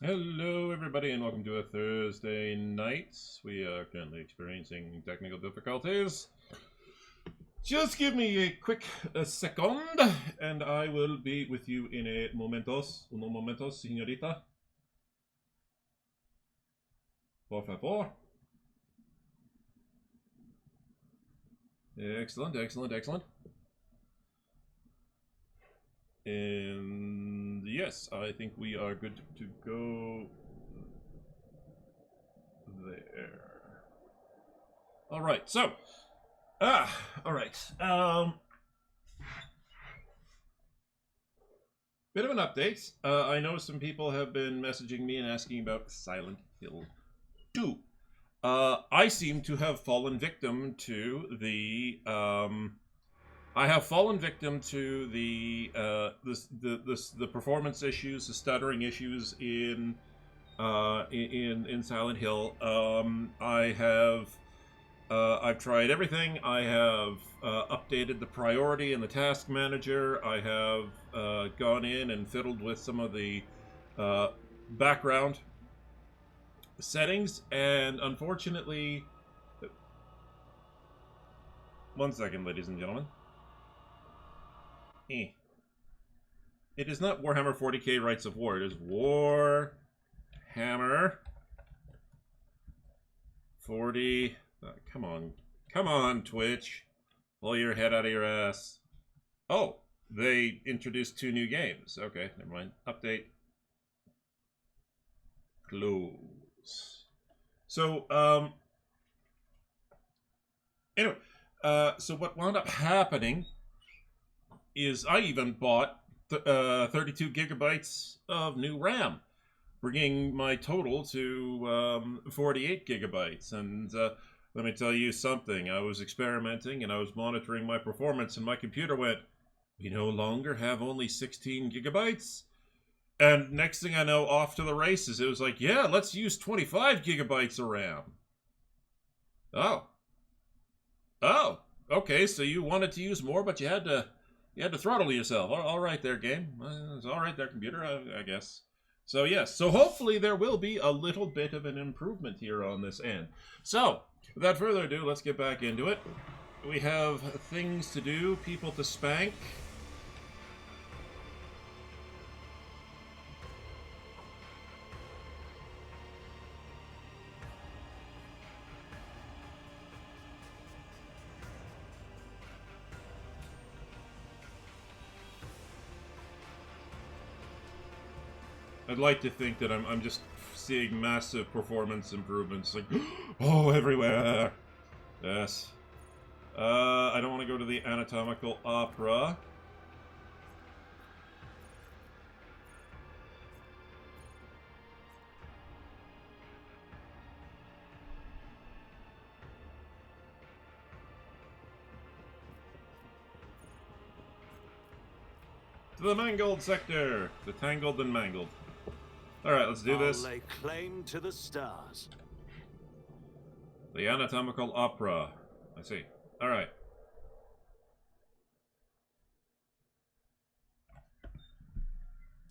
Hello, everybody, and welcome to a Thursday night. We are currently experiencing technical difficulties. Just give me a quick second, and I will be with you in a momentos. Unos momentos, señorita. Por favor. Excellent, excellent, excellent. And yes, I think we are good to go there. All right, so, all right. Bit of an update. I know some people have been messaging me and asking about Silent Hill 2. I seem to have fallen victim to the I have fallen victim to the the performance issues, the stuttering issues in Silent Hill. I've tried everything. I have updated the priority in the task manager. I have gone in and fiddled with some of the background settings, and unfortunately, one second, ladies and gentlemen. It is not Warhammer 40k Rights of War. It is Warhammer 40. Come on, Twitch. Pull your head out of your ass. Oh, they introduced 2 new games. Okay, never mind. Update. Close. So, anyway, so what wound up happening is I even bought 32 gigabytes of new RAM, bringing my total to 48 gigabytes. And let me tell you something. I was experimenting and I was monitoring my performance, and my computer went, "We no longer have only 16 gigabytes." And next thing I know, off to the races. It was like, yeah, let's use 25 gigabytes of RAM. Oh, okay. So you wanted to use more, but you had to throttle yourself. All right there, game. It's all right there, computer, I guess. So yes, so hopefully there will be a little bit of an improvement here on this end. So, without further ado, let's get back into it. We have things to do, people to spank. I'd like to think that I'm just seeing massive performance improvements, like, oh, everywhere. Yes. I don't want to go to the anatomical opera. To the mangled sector. The tangled and mangled. Alright, let's do this. I'll lay claim to the stars. The anatomical opera. I see. Alright.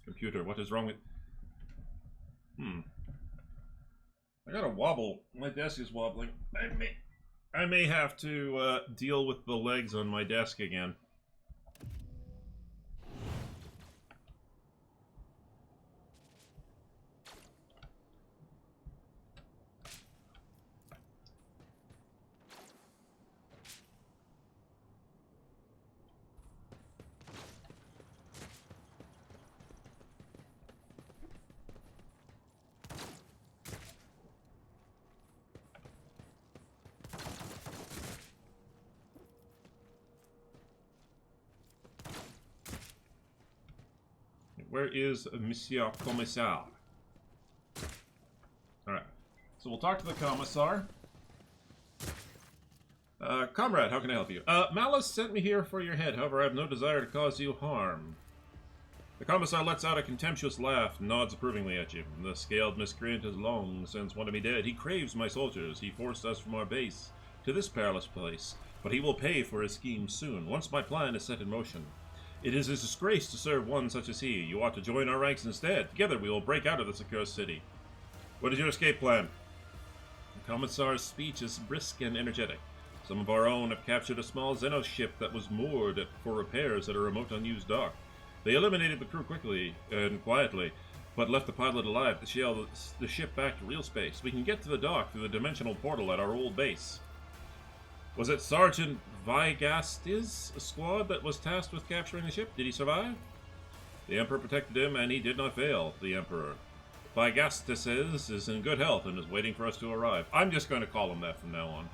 Computer, what is wrong with... I got a wobble. My desk is wobbling. I may have to deal with the legs on my desk again. Where is Monsieur Commissar? Alright. So we'll talk to the Commissar. Comrade, how can I help you? Malice sent me here for your head. However, I have no desire to cause you harm. The Commissar lets out a contemptuous laugh and nods approvingly at you. The scaled miscreant has long since wanted me dead. He craves my soldiers. He forced us from our base to this perilous place. But he will pay for his scheme soon, once my plan is set in motion. It is a disgrace to serve one such as he. You ought to join our ranks instead. Together we will break out of this accursed city. What is your escape plan? The Commissar's speech is brisk and energetic. Some of our own have captured a small Xenos ship that was moored for repairs at a remote unused dock. They eliminated the crew quickly and quietly, but left the pilot alive to sail the ship back to real space. We can get to the dock through the dimensional portal at our old base. Was it Sergeant Vigast's squad that was tasked with capturing the ship? Did he survive? The Emperor protected him, and he did not fail, the Emperor. Vigastis is in good health and is waiting for us to arrive. I'm just going to call him that from now on.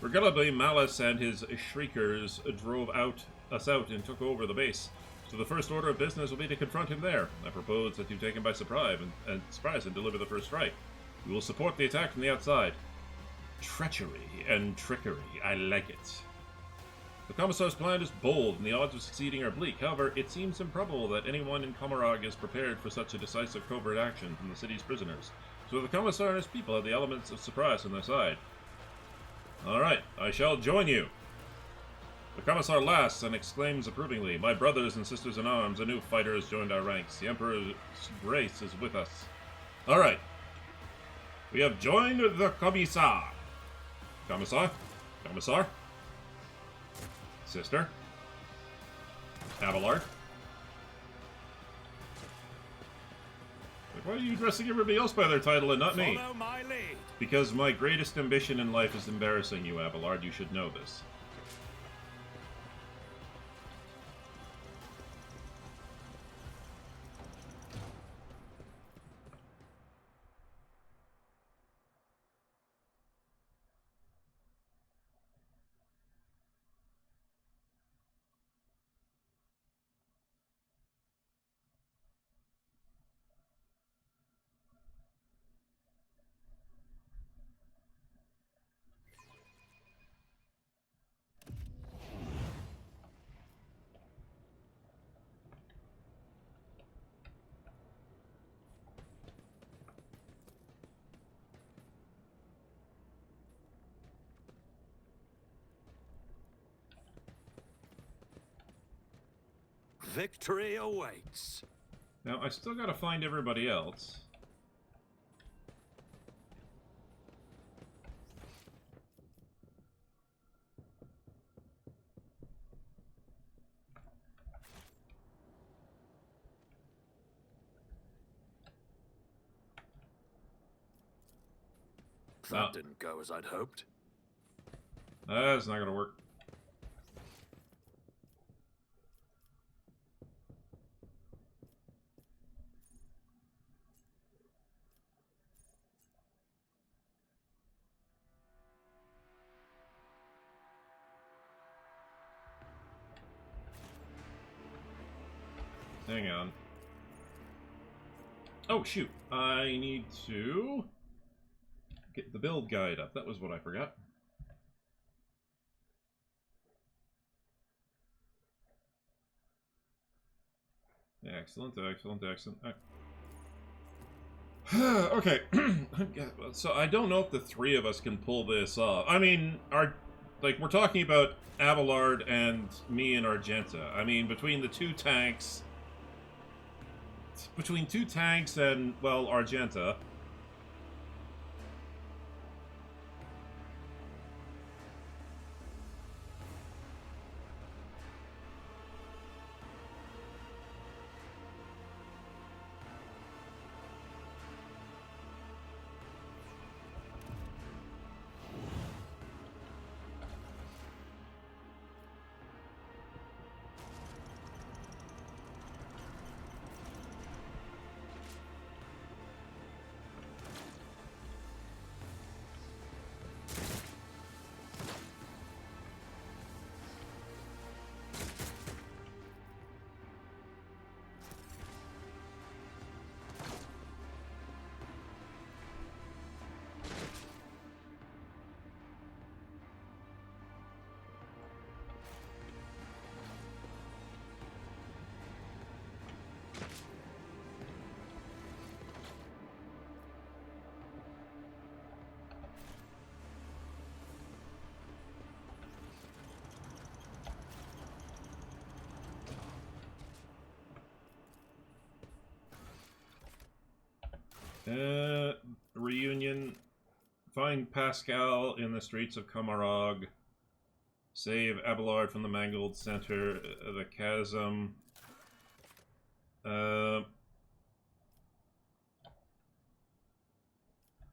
Regrettably, Malice and his Shriekers drove us out and took over the base. So the first order of business will be to confront him there. I propose that you take him by surprise and deliver the first strike. We will support the attack from the outside. Treachery and trickery. I like it. The Commissar's plan is bold, and the odds of succeeding are bleak. However, it seems improbable that anyone in Comarog is prepared for such a decisive covert action from the city's prisoners. So the Commissar and his people have the elements of surprise on their side. Alright, I shall join you. The Commissar laughs and exclaims approvingly, "My brothers and sisters in arms, a new fighter has joined our ranks. The Emperor's grace is with us." Alright. We have joined the Commissar. Commissar? Commissar? Sister? Abelard? Why are you addressing everybody else by their title and not me? Follow my lead. Because my greatest ambition in life is embarrassing you, Abelard. You should know this. Victory awaits. Now, I still gotta find everybody else. That didn't go as I'd hoped. That's not gonna work. Hang on. Oh, shoot. I need to get the build guide up. That was what I forgot. Excellent, excellent, excellent. Okay. So I don't know if the three of us can pull this off. I mean, we're talking about Abelard and me and Argenta. I mean, between two tanks and, well, Argenta. Reunion. Find Pascal in the streets of Kamarog. Save Abelard from the mangled center of the chasm.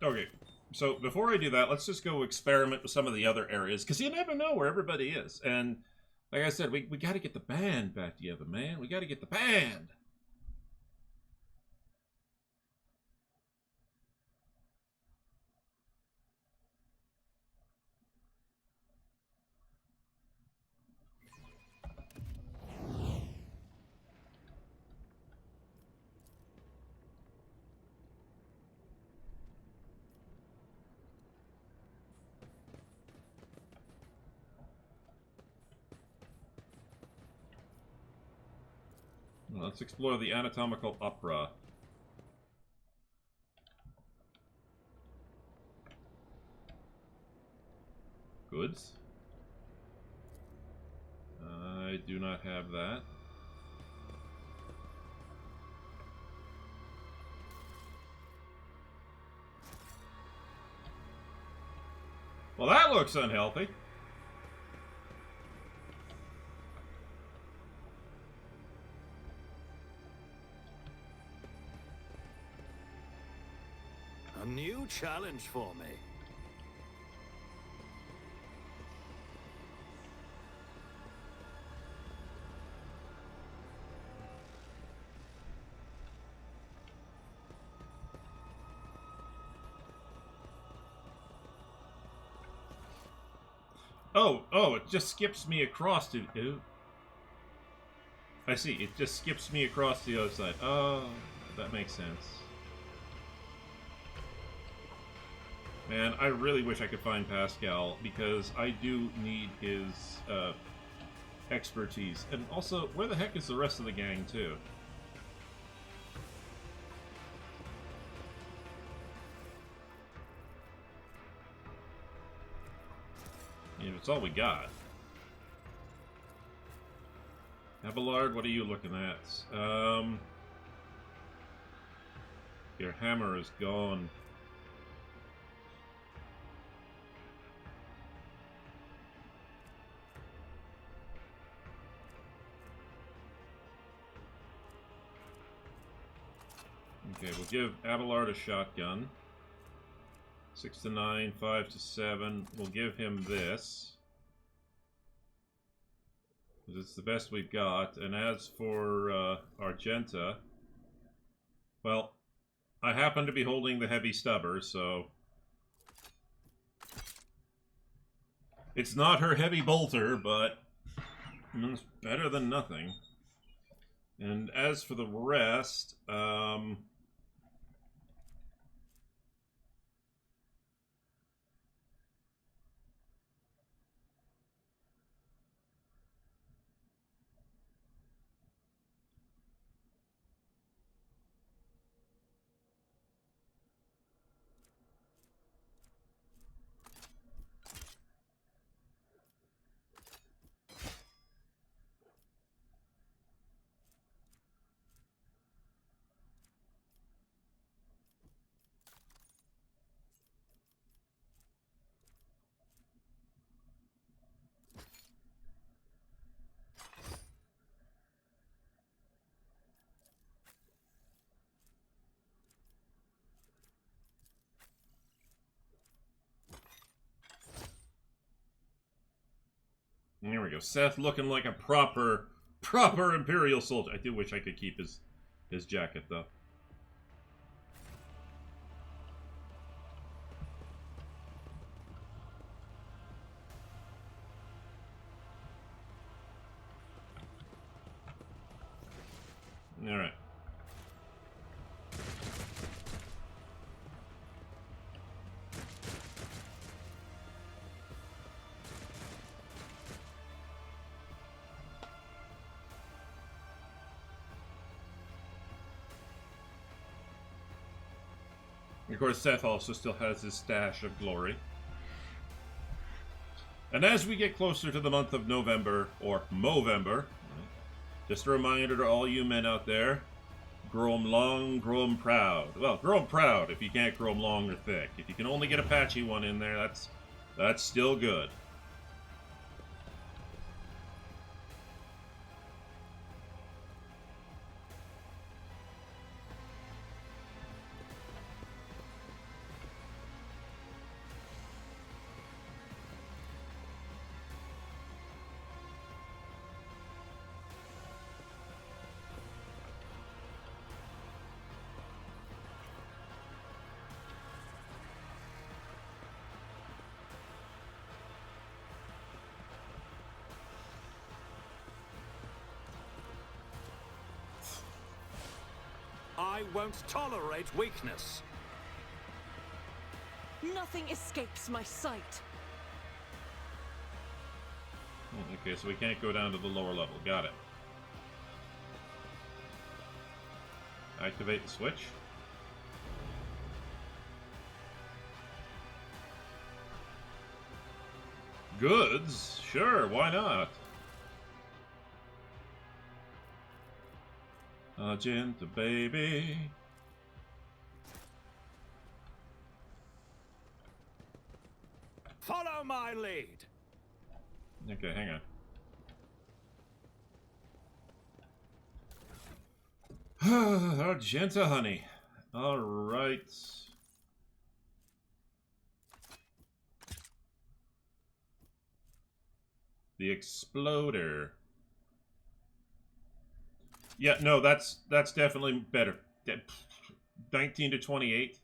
Okay, so before I do that, let's just go experiment with some of the other areas, because you never know where everybody is. And like I said, we got to get the band back together, man. We got to get the band. Let's explore the anatomical opera. Goods. I do not have that. Well, that looks unhealthy. A new challenge for me. Oh, it just skips me across to... Ew. I see, it just skips me across to the other side. Oh, that makes sense. Man, I really wish I could find Pascal, because I do need his expertise. And also, where the heck is the rest of the gang, too? It's all we got. Abelard, what are you looking at? Your hammer is gone. Okay, we'll give Abelard a shotgun. 6 to 9, 5 to 7. We'll give him this, because it's the best we've got. And as for Argenta, well, I happen to be holding the heavy stubber, so it's not her heavy bolter, but it's better than nothing. And as for the rest, there we go. Seth looking like a proper Imperial soldier. I do wish I could keep his jacket, though. All right. Of course, Seth also still has his stash of glory. And as we get closer to the month of November, or Movember, just a reminder to all you men out there, Grow 'em long, grow 'em proud. Well, grow 'em proud if you can't grow 'em long or thick. If you can only get a patchy one in there, that's still good. I won't tolerate weakness. Nothing escapes my sight. Okay, so we can't go down to the lower level. Got it. Activate the switch. Goods? Sure, why not? Magenta baby. Follow my lead. Okay, hang on. Argenta honey. Alright. The exploder. Yeah, no, that's definitely better. 19 to 28.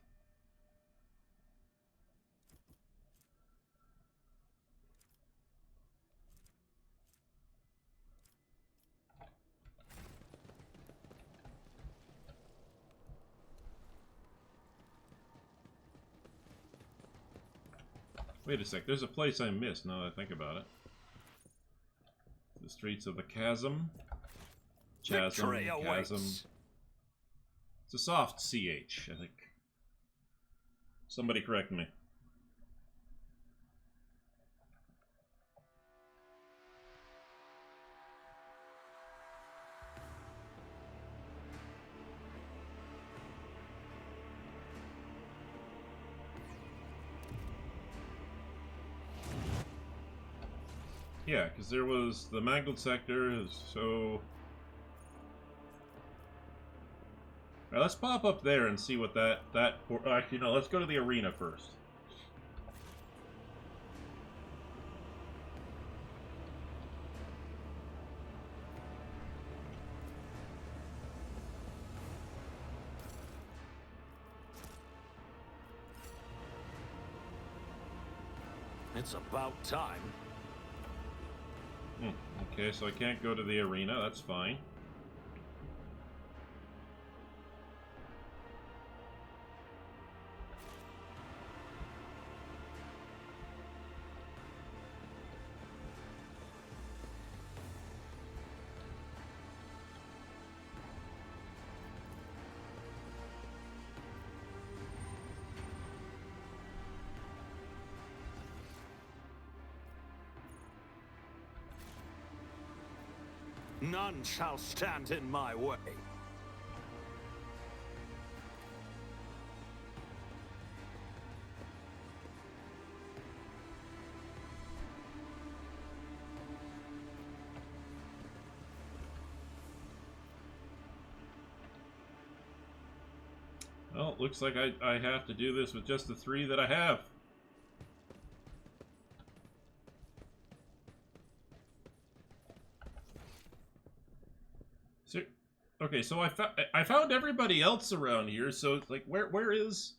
Wait a sec, there's a place I missed now that I think about it. The streets of the chasm. Chasm, Victory chasm. awaits. It's a soft CH, I think. Somebody correct me. Yeah, because there was the mangled sector, so... Alright, let's pop up there and see what actually, no, let's go to the arena first. It's about time. Okay, so I can't go to the arena, that's fine. None shall stand in my way. Well, it looks like I have to do this with just the 3 that I have. So, okay, so I found everybody else around here. So it's like, where is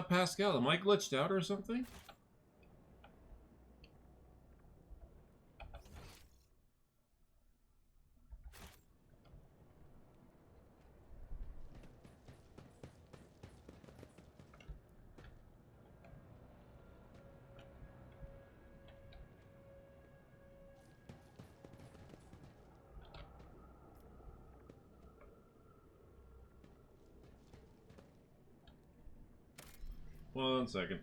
Pascal? Am I glitched out or something? One second.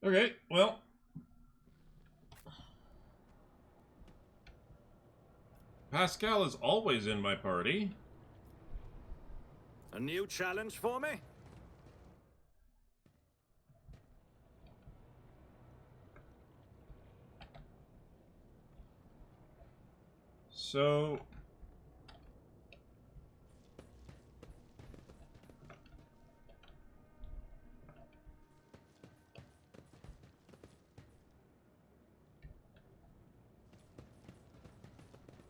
Okay, well. Pascal is always in my party. A new challenge for me? So...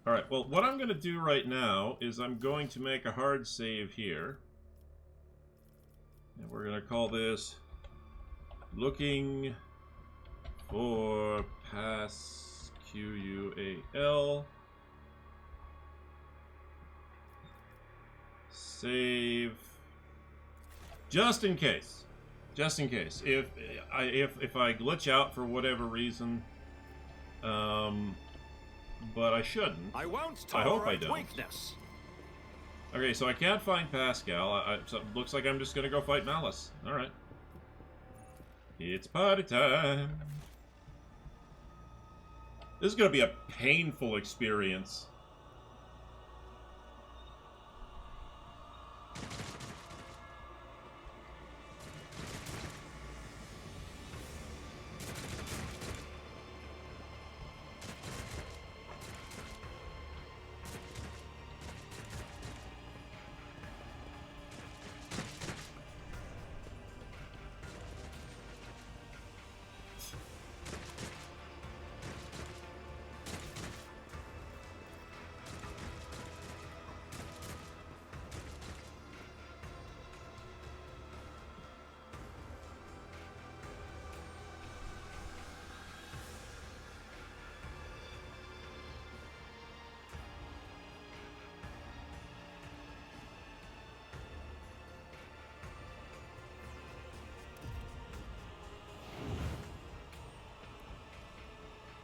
Alright, well, what I'm going to do right now is I'm going to make a hard save here. And we're going to call this Looking for Pascal. Save. Just in case. Just in case. If I glitch out for whatever reason, but I shouldn't. I won't I hope I tolerate don't. weakness. Okay, so I can't find Pascal. So it looks like I'm just gonna go fight Malice. Alright. It's party time. This is gonna be a painful experience.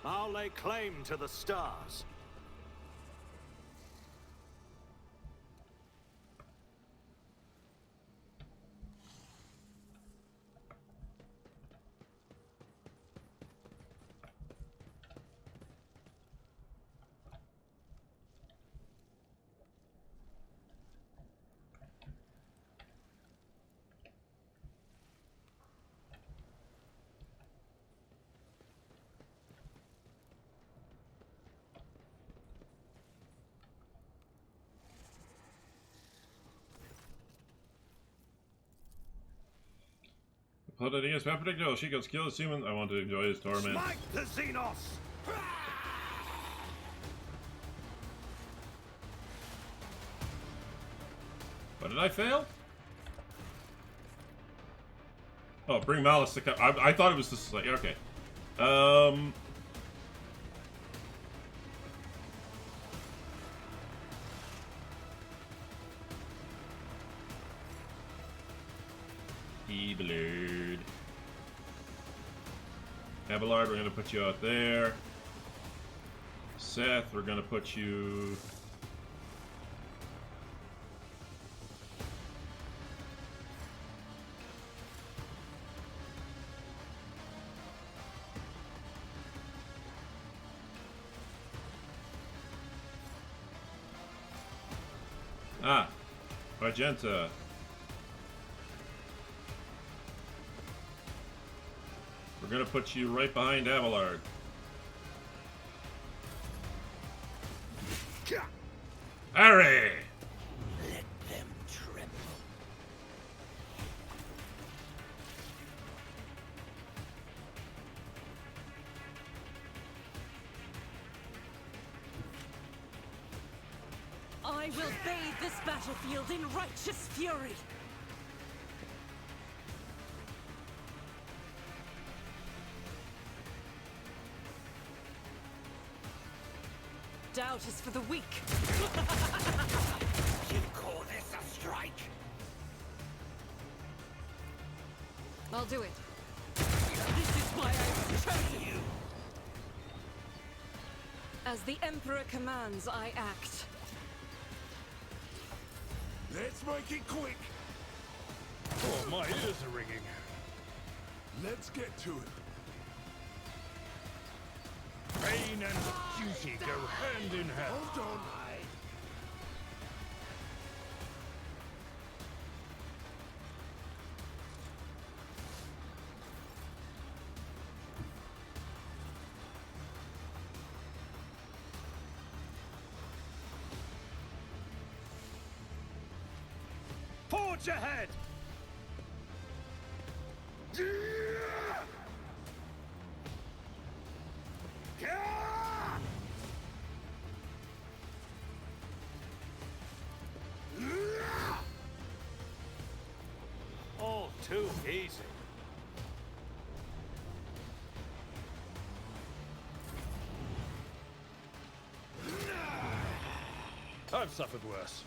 I'll lay claim to the stars. Put it against Papadicto. She goes kill his human. I want to enjoy his torment. Smite the Xenos! What did I fail? Oh, bring Malice to come. I thought it was just like, okay. Blood. Abelard, we're gonna put you out there. Seth, we're gonna put you... Ah, Argenta. We're gonna put you right behind Abelard. Harry! Let them tremble. I will bathe this battlefield in righteous fury. Doubt is for the weak. You call this a strike? I'll do it. This is why I was chosen. As the Emperor commands, I act. Let's make it quick. Oh, my ears are ringing. Let's get to it. Pain and duty go hand in hand. Hold on. Forge ahead! All too easy. I've suffered worse.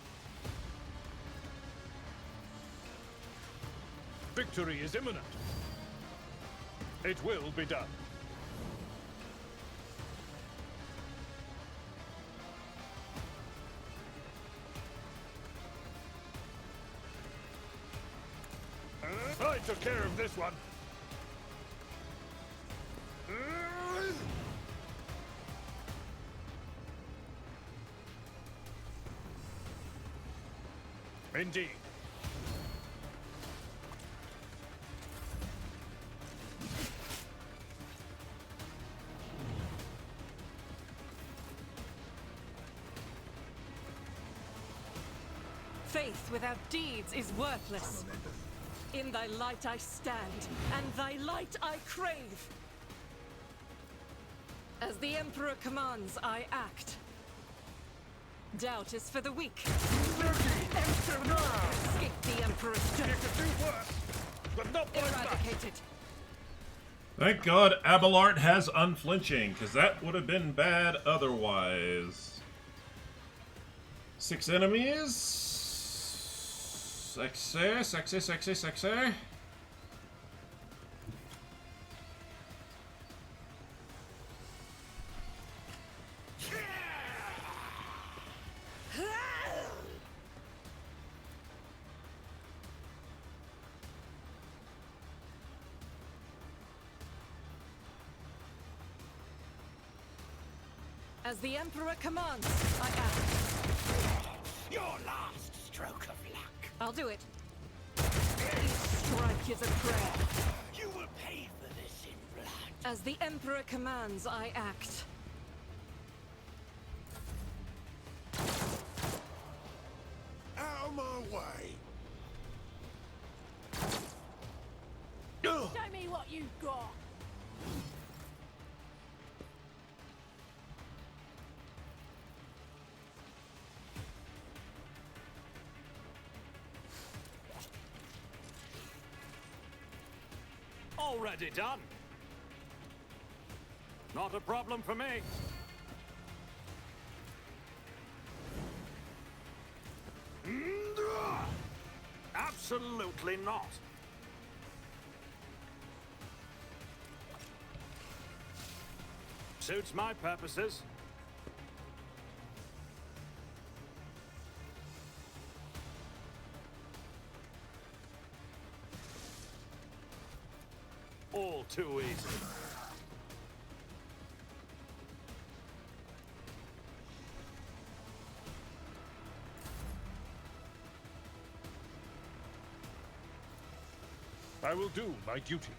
Victory is imminent. It will be done. I took care of this one. Indeed. Faith without deeds is worthless. In thy light I stand, and thy light I crave. As the Emperor commands, I act. Doubt is for the weak. Escape the Emperor's You death. could do worse, but not by much. Eradicated. Thank God Abelard has unflinching, because that would have been bad otherwise. 6 enemies. Sexy. As the Emperor commands, I act. Your last stroke of luck. I'll do it. Each strike is a prayer. You will pay for this in blood. As the Emperor commands, I act. Out of my way. Show me what you've got. Already done. Not a problem for me. Absolutely not. Suits my purposes. All too easy. I will do my duty.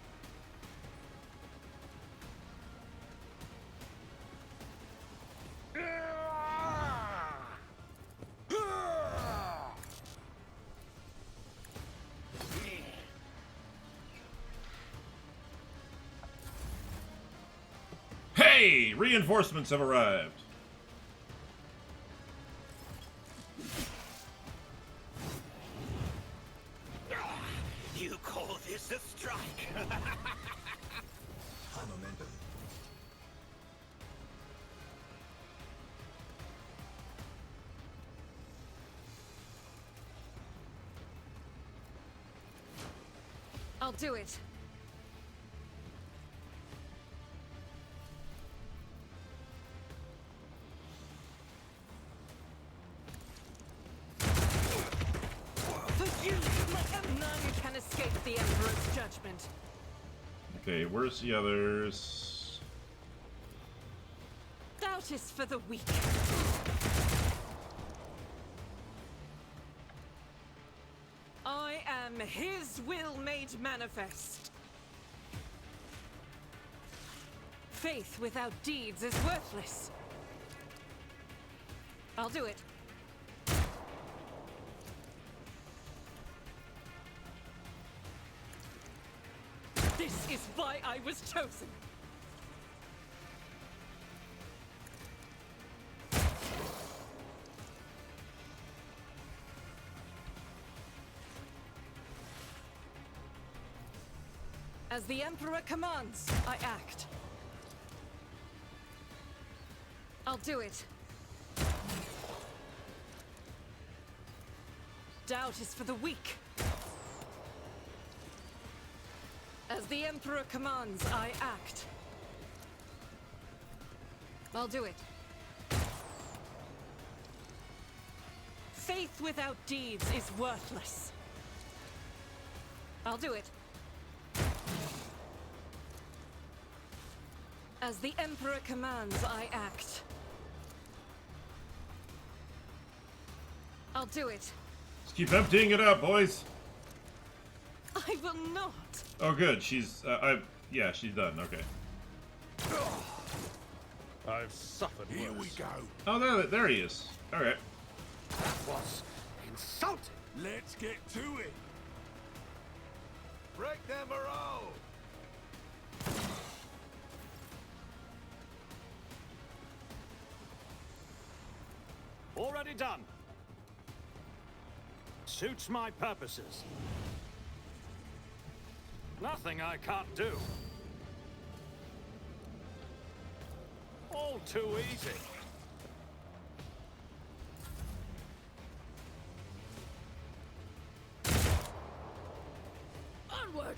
Hey! Reinforcements have arrived. You call this a strike? Momentum. I'll do it. For you, none can escape the Emperor's judgment. Okay, where's the others? Doubt is for the weak. I am his will made manifest. Faith without deeds is worthless. I'll do it. This is why I was chosen. As the Emperor commands, I act. I'll do it. Doubt is for the weak. As the Emperor commands, I act. I'll do it. Faith without deeds is worthless. I'll do it. As the Emperor commands, I act. I'll do it. Let's keep emptying it out, boys. I will not. Oh, good. She's, yeah, she's done. Okay. I've suffered Here we worse. go. Oh, there he is. All right. That was insulting. Let's get to it. Break their morale. Already done. Suits my purposes. Nothing I can't do. All too easy. Onward!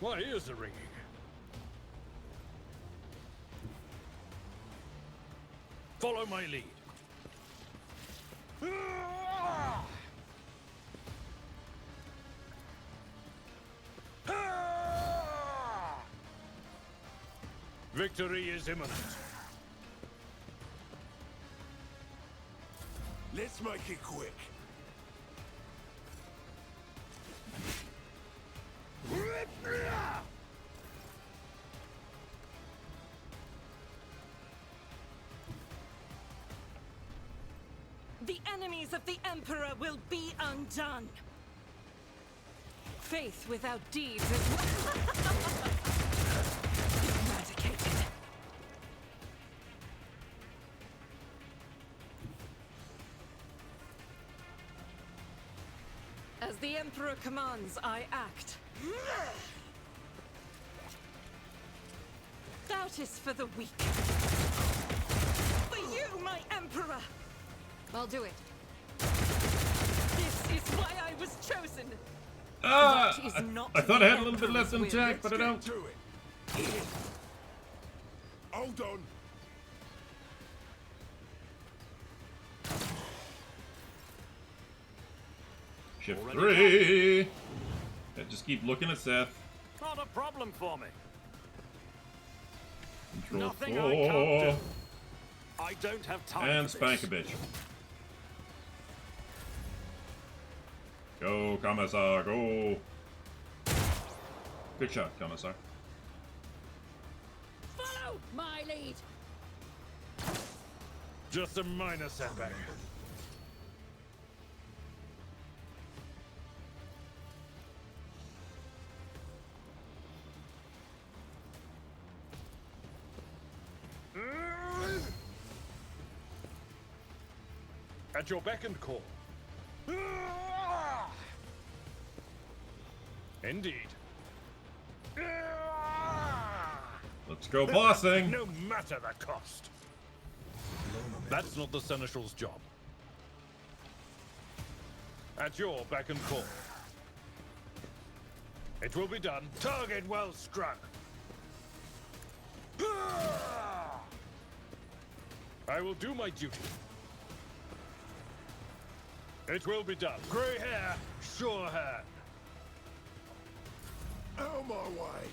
My ears are ringing. Follow my lead. Victory is imminent. Let's make it quick. The enemies of the Emperor will be undone. Faith without deeds is eradicated. As the Emperor commands, I act. Doubt is for the weak. For you, my Emperor! I'll do it. This is why I was chosen. That is not I thought I had a the little bit left in Emperor's will. tank, but I don't. To it. Hold on. Shift Already 3. Yeah, just keep looking at Seth. Not a problem for me. Control Nothing I 4. can't do. I don't have time And for spank a this. bitch. Go, Commissar, go. Good shot, Commissar. Follow my lead. Just a minor setback. At your beck and call. Indeed. Let's go bossing. No matter the cost. That's not the Seneschal's job. At your beck and call. It will be done. Target well struck. I will do my duty. It will be done. Grey hair, sure hand. Out of my way.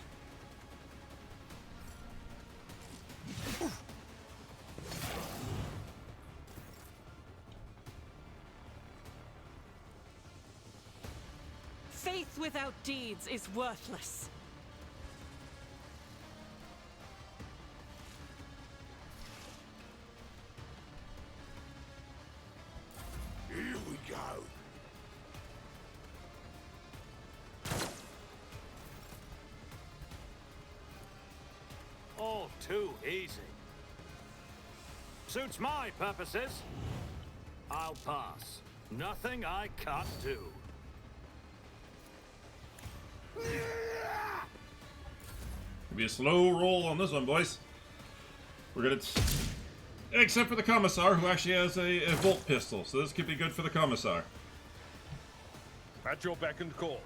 Faith without deeds is worthless. Here we go. All too easy. Suits my purposes. I'll pass. Nothing I can't do. It'll be a slow roll on this one, boys. We're gonna... Except for the Commissar, who actually has a bolt pistol, so this could be good for the Commissar. At your beck and call.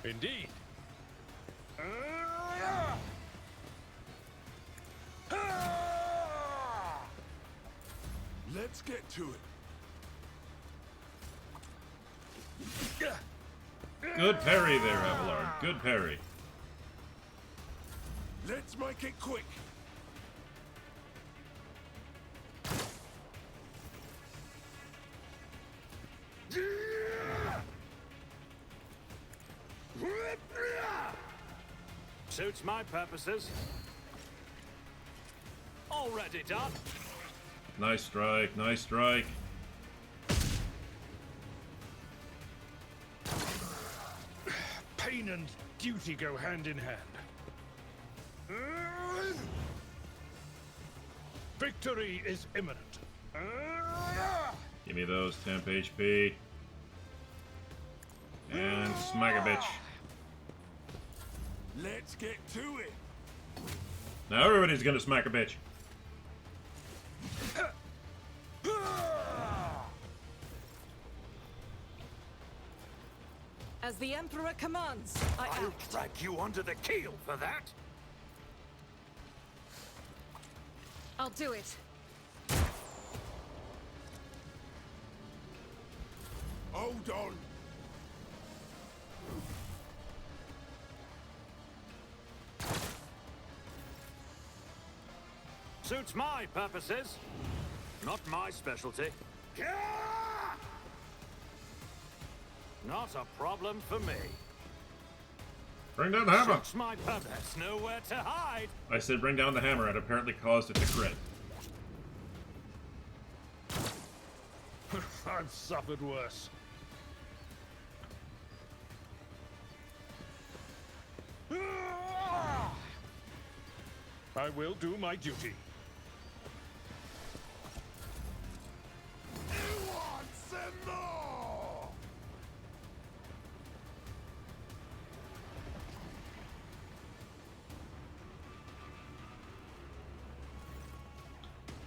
Indeed. Let's get to it. Good parry there, Abelard. Good parry. Let's make it quick. Suits my purposes. Already done. Nice strike, nice strike. Pain and duty go hand in hand. Victory is imminent. Give me those temp HP. And smack a bitch. Let's get to it. Now everybody's gonna smack a bitch. As the Emperor commands, I I'll act. drag you under the keel for that. I'll do it. Hold on. Suits my purposes. Not my specialty. Not a problem for me. Bring down the hammer! Suits my purpose. Nowhere to hide. I said bring down the hammer and apparently caused it to crit. I've suffered worse. I will do my duty. You want some more?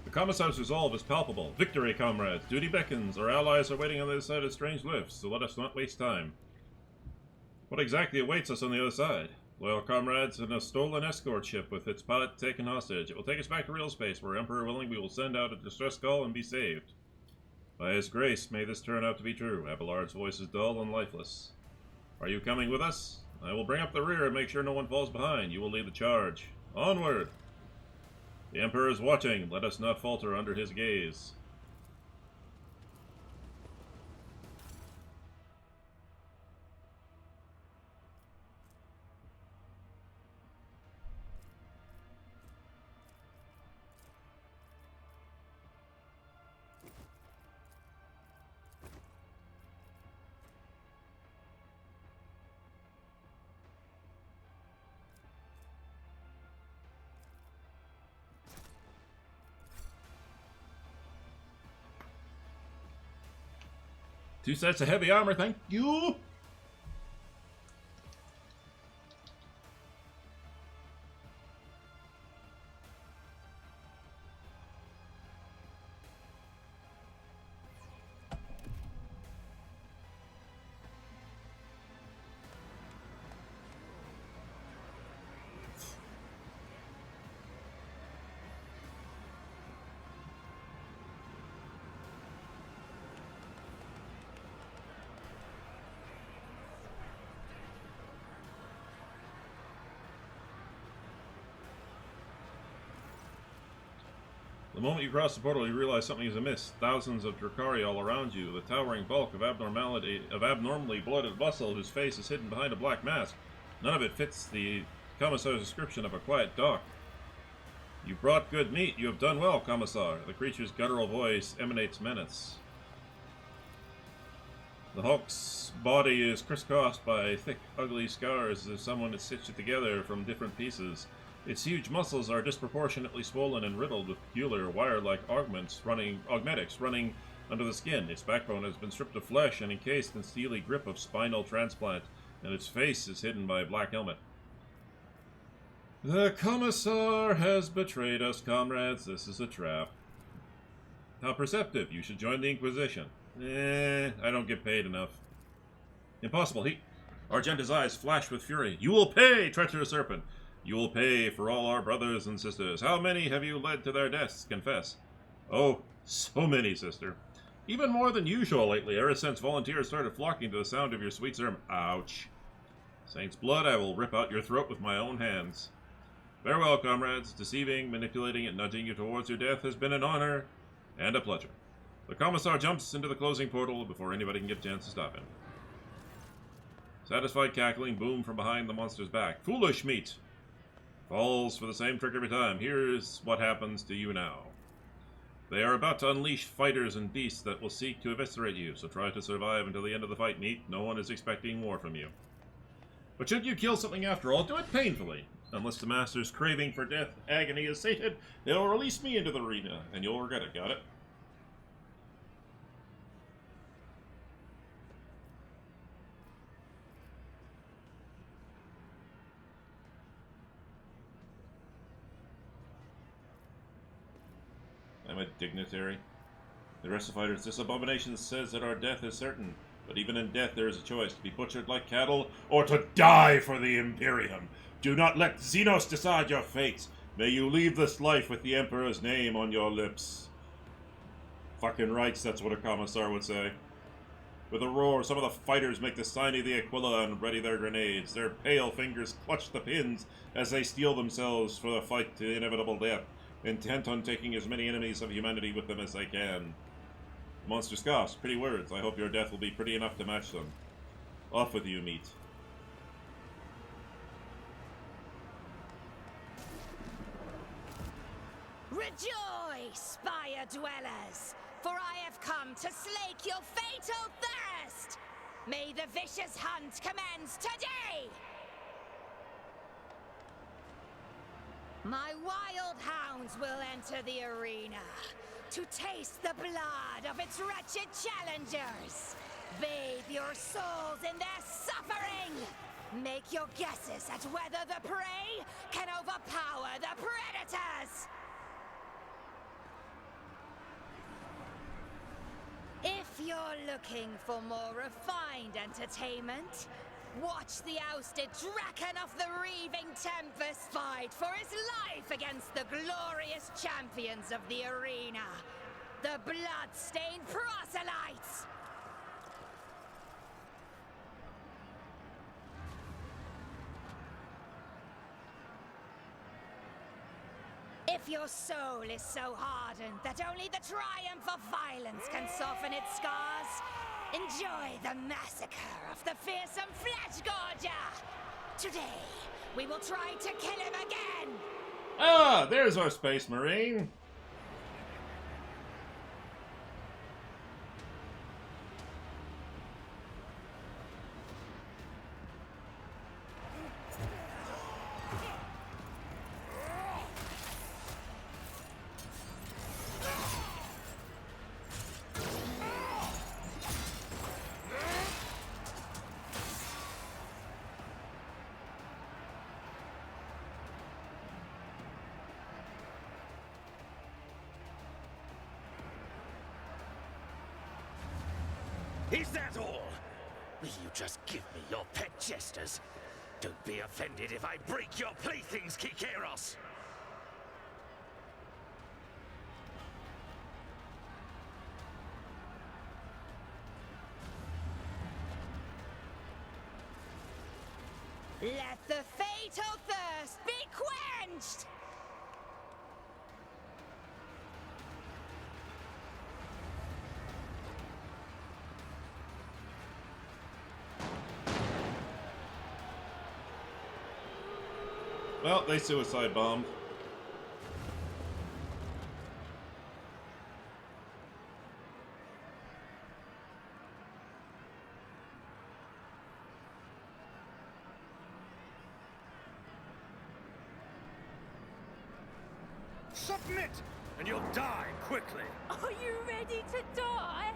The Commissar's resolve is palpable. Victory, comrades! Duty beckons. Our allies are waiting on the other side of strange lifts, so let us not waste time. What exactly awaits us on the other side? Loyal comrades and a stolen escort ship with its pilot taken hostage. It will take us back to real space, where Emperor willing we will send out a distress call and be saved. By his grace, may this turn out to be true. Abelard's voice is dull and lifeless. Are you coming with us? I will bring up the rear and make sure no one falls behind. You will lead the charge. Onward! The Emperor is watching. Let us not falter under his gaze. Two sets of heavy armor, thank you! The moment you cross the portal, you realize something is amiss. Thousands of Drakari all around you, the towering bulk of abnormally bloated muscle whose face is hidden behind a black mask. None of it fits the Commissar's description of a quiet dock. You brought good meat. You have done well, Commissar. The creature's guttural voice emanates menace. The Hulk's body is crisscrossed by thick, ugly scars as if someone had stitched it together from different pieces. Its huge muscles are disproportionately swollen and riddled with peculiar wire-like augmentics running under the skin. Its backbone has been stripped of flesh and encased in steely grip of spinal transplant, and its face is hidden by a black helmet. The Commissar has betrayed us, comrades. This is a trap. How perceptive. You should join the Inquisition. I don't get paid enough. Impossible. Argenta's eyes flash with fury. You will pay, treacherous serpent. You will pay for all our brothers and sisters. How many have you led to their deaths? Confess. Oh, so many, sister. Even more than usual lately, ever since volunteers started flocking to the sound of your sweet sermon. Ouch. Saint's blood, I will rip out your throat with my own hands. Farewell, comrades. Deceiving, manipulating, and nudging you towards your death has been an honor and a pleasure. The Commissar jumps into the closing portal before anybody can get a chance to stop him. Satisfied cackling boom from behind the monster's back. Foolish meat! Falls for the same trick every time. Here's what happens to you now. They are about to unleash fighters and beasts that will seek to eviscerate you, so try to survive until the end of the fight, meat. No one is expecting more from you. But should you kill something after all, do it painfully. Unless the Master's craving for death agony is sated, they'll release me into the arena, and you'll regret it, got it? I'm a dignitary. The rest of fighters, this abomination says that our death is certain. But even in death there is a choice, to be butchered like cattle, or to die for the Imperium. Do not let Xenos decide your fate. May you leave this life with the Emperor's name on your lips. Fucking rights, that's what a Commissar would say. With a roar, some of the fighters make the sign of the Aquila and ready their grenades. Their pale fingers clutch the pins as they steel themselves for the fight to inevitable death, intent on taking as many enemies of humanity with them as they can. The monster scoffs. Pretty words. I hope your death will be pretty enough to match them. Off with you, meat. Rejoice, spire dwellers, for I have come to slake your fatal thirst! May the vicious hunt commence today! My wild hounds will enter the arena to taste the blood of its wretched challengers. Bathe your souls in their suffering! Make your guesses at whether the prey can overpower the predators! If you're looking for more refined entertainment, watch the ousted Draken of the Reaving Tempest fight for his life against the glorious champions of the arena, the blood-stained proselytes! If your soul is so hardened that only the triumph of violence can soften its scars, enjoy the massacre of the fearsome Flesh Gorger! Today, we will try to kill him again! Ah, there's our Space Marine. Is that all? Will you just give me your pet jesters? Don't be offended if I break your playthings, Kikeros! Let the fatal thirst be quenched! Well, they suicide bombed. Submit, and you'll die quickly. Are you ready to die?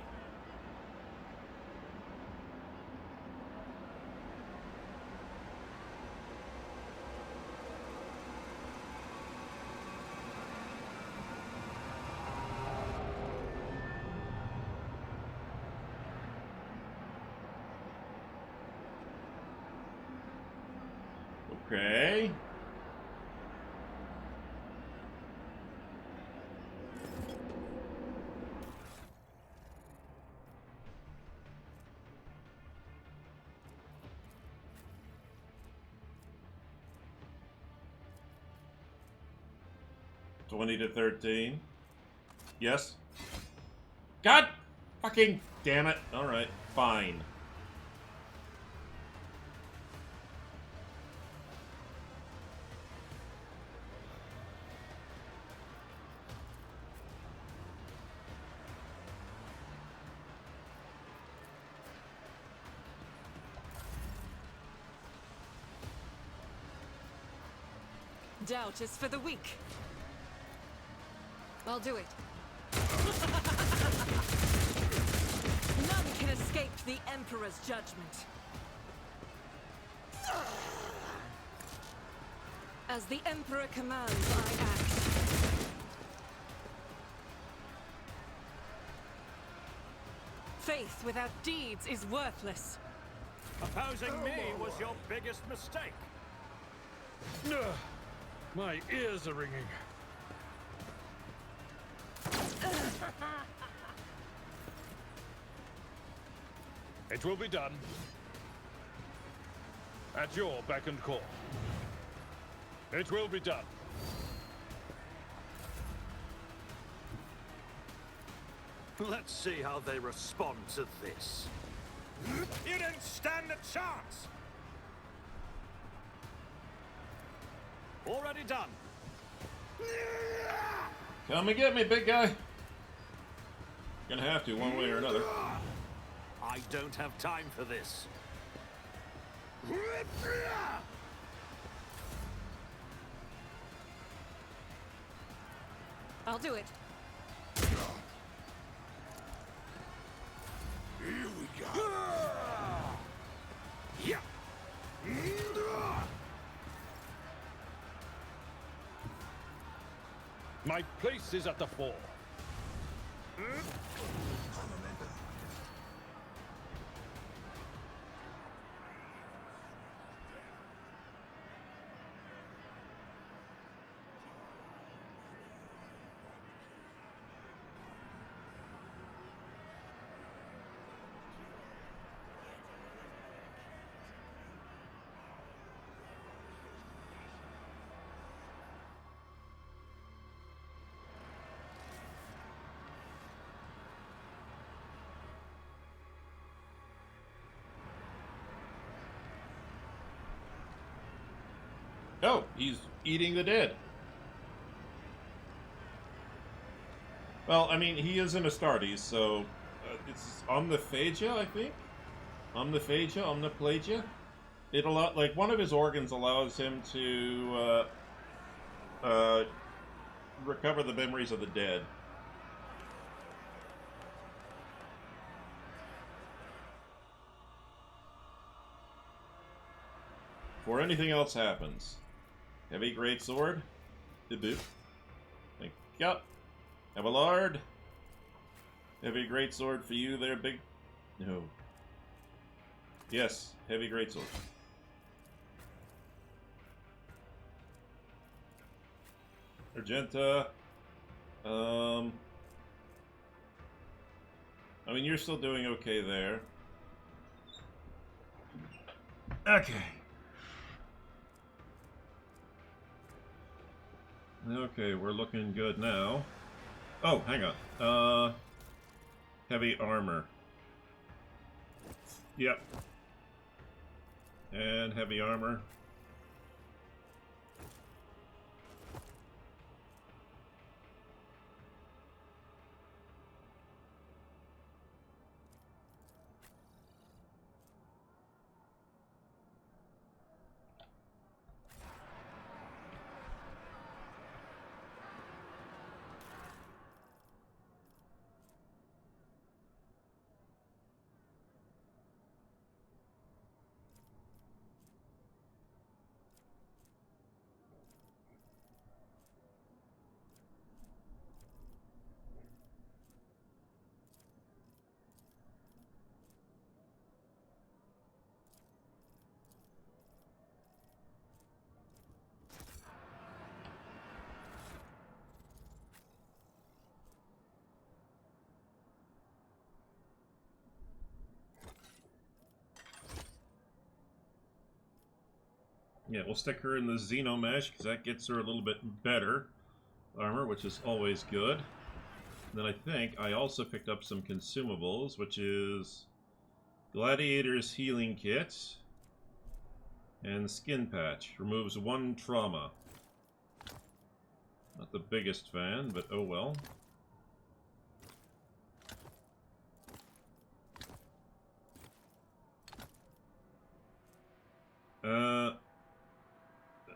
Okay. $20 to $13. Yes. God fucking damn it. Alright, fine. Doubt is for the weak. I'll do it. None can escape the Emperor's judgment. As the Emperor commands, I act. Faith without deeds is worthless. Opposing me was your biggest mistake. Ugh, my ears are ringing. It will be done. At your beck and call. It will be done. Let's see how they respond to this. You didn't stand a chance! Already done. Come and get me, big guy. Gonna have to, one way or another. I don't have time for this. I'll do it. Here we go. Yeah. My place is at the fore. Oh, he's eating the dead. Well, I mean, he is an Astartes, so it's omniphagia, I think. Omniplagia. It like one of his organs allows him to recover the memories of the dead. Before anything else happens. Heavy greatsword. Debut. Thank you. Abelard. Heavy greatsword for you there, big... No. Yes, heavy greatsword. Argenta. I mean, you're still doing okay there. Okay. Okay, we're looking good now. Oh, hang on. Heavy armor. Yep. And heavy armor. Yeah, we'll stick her in the Xenomesh, because that gets her a little bit better armor, which is always good. Then I think I also picked up some consumables, which is Gladiator's Healing Kit and Skin Patch. Removes 1 trauma. Not the biggest fan, but oh well.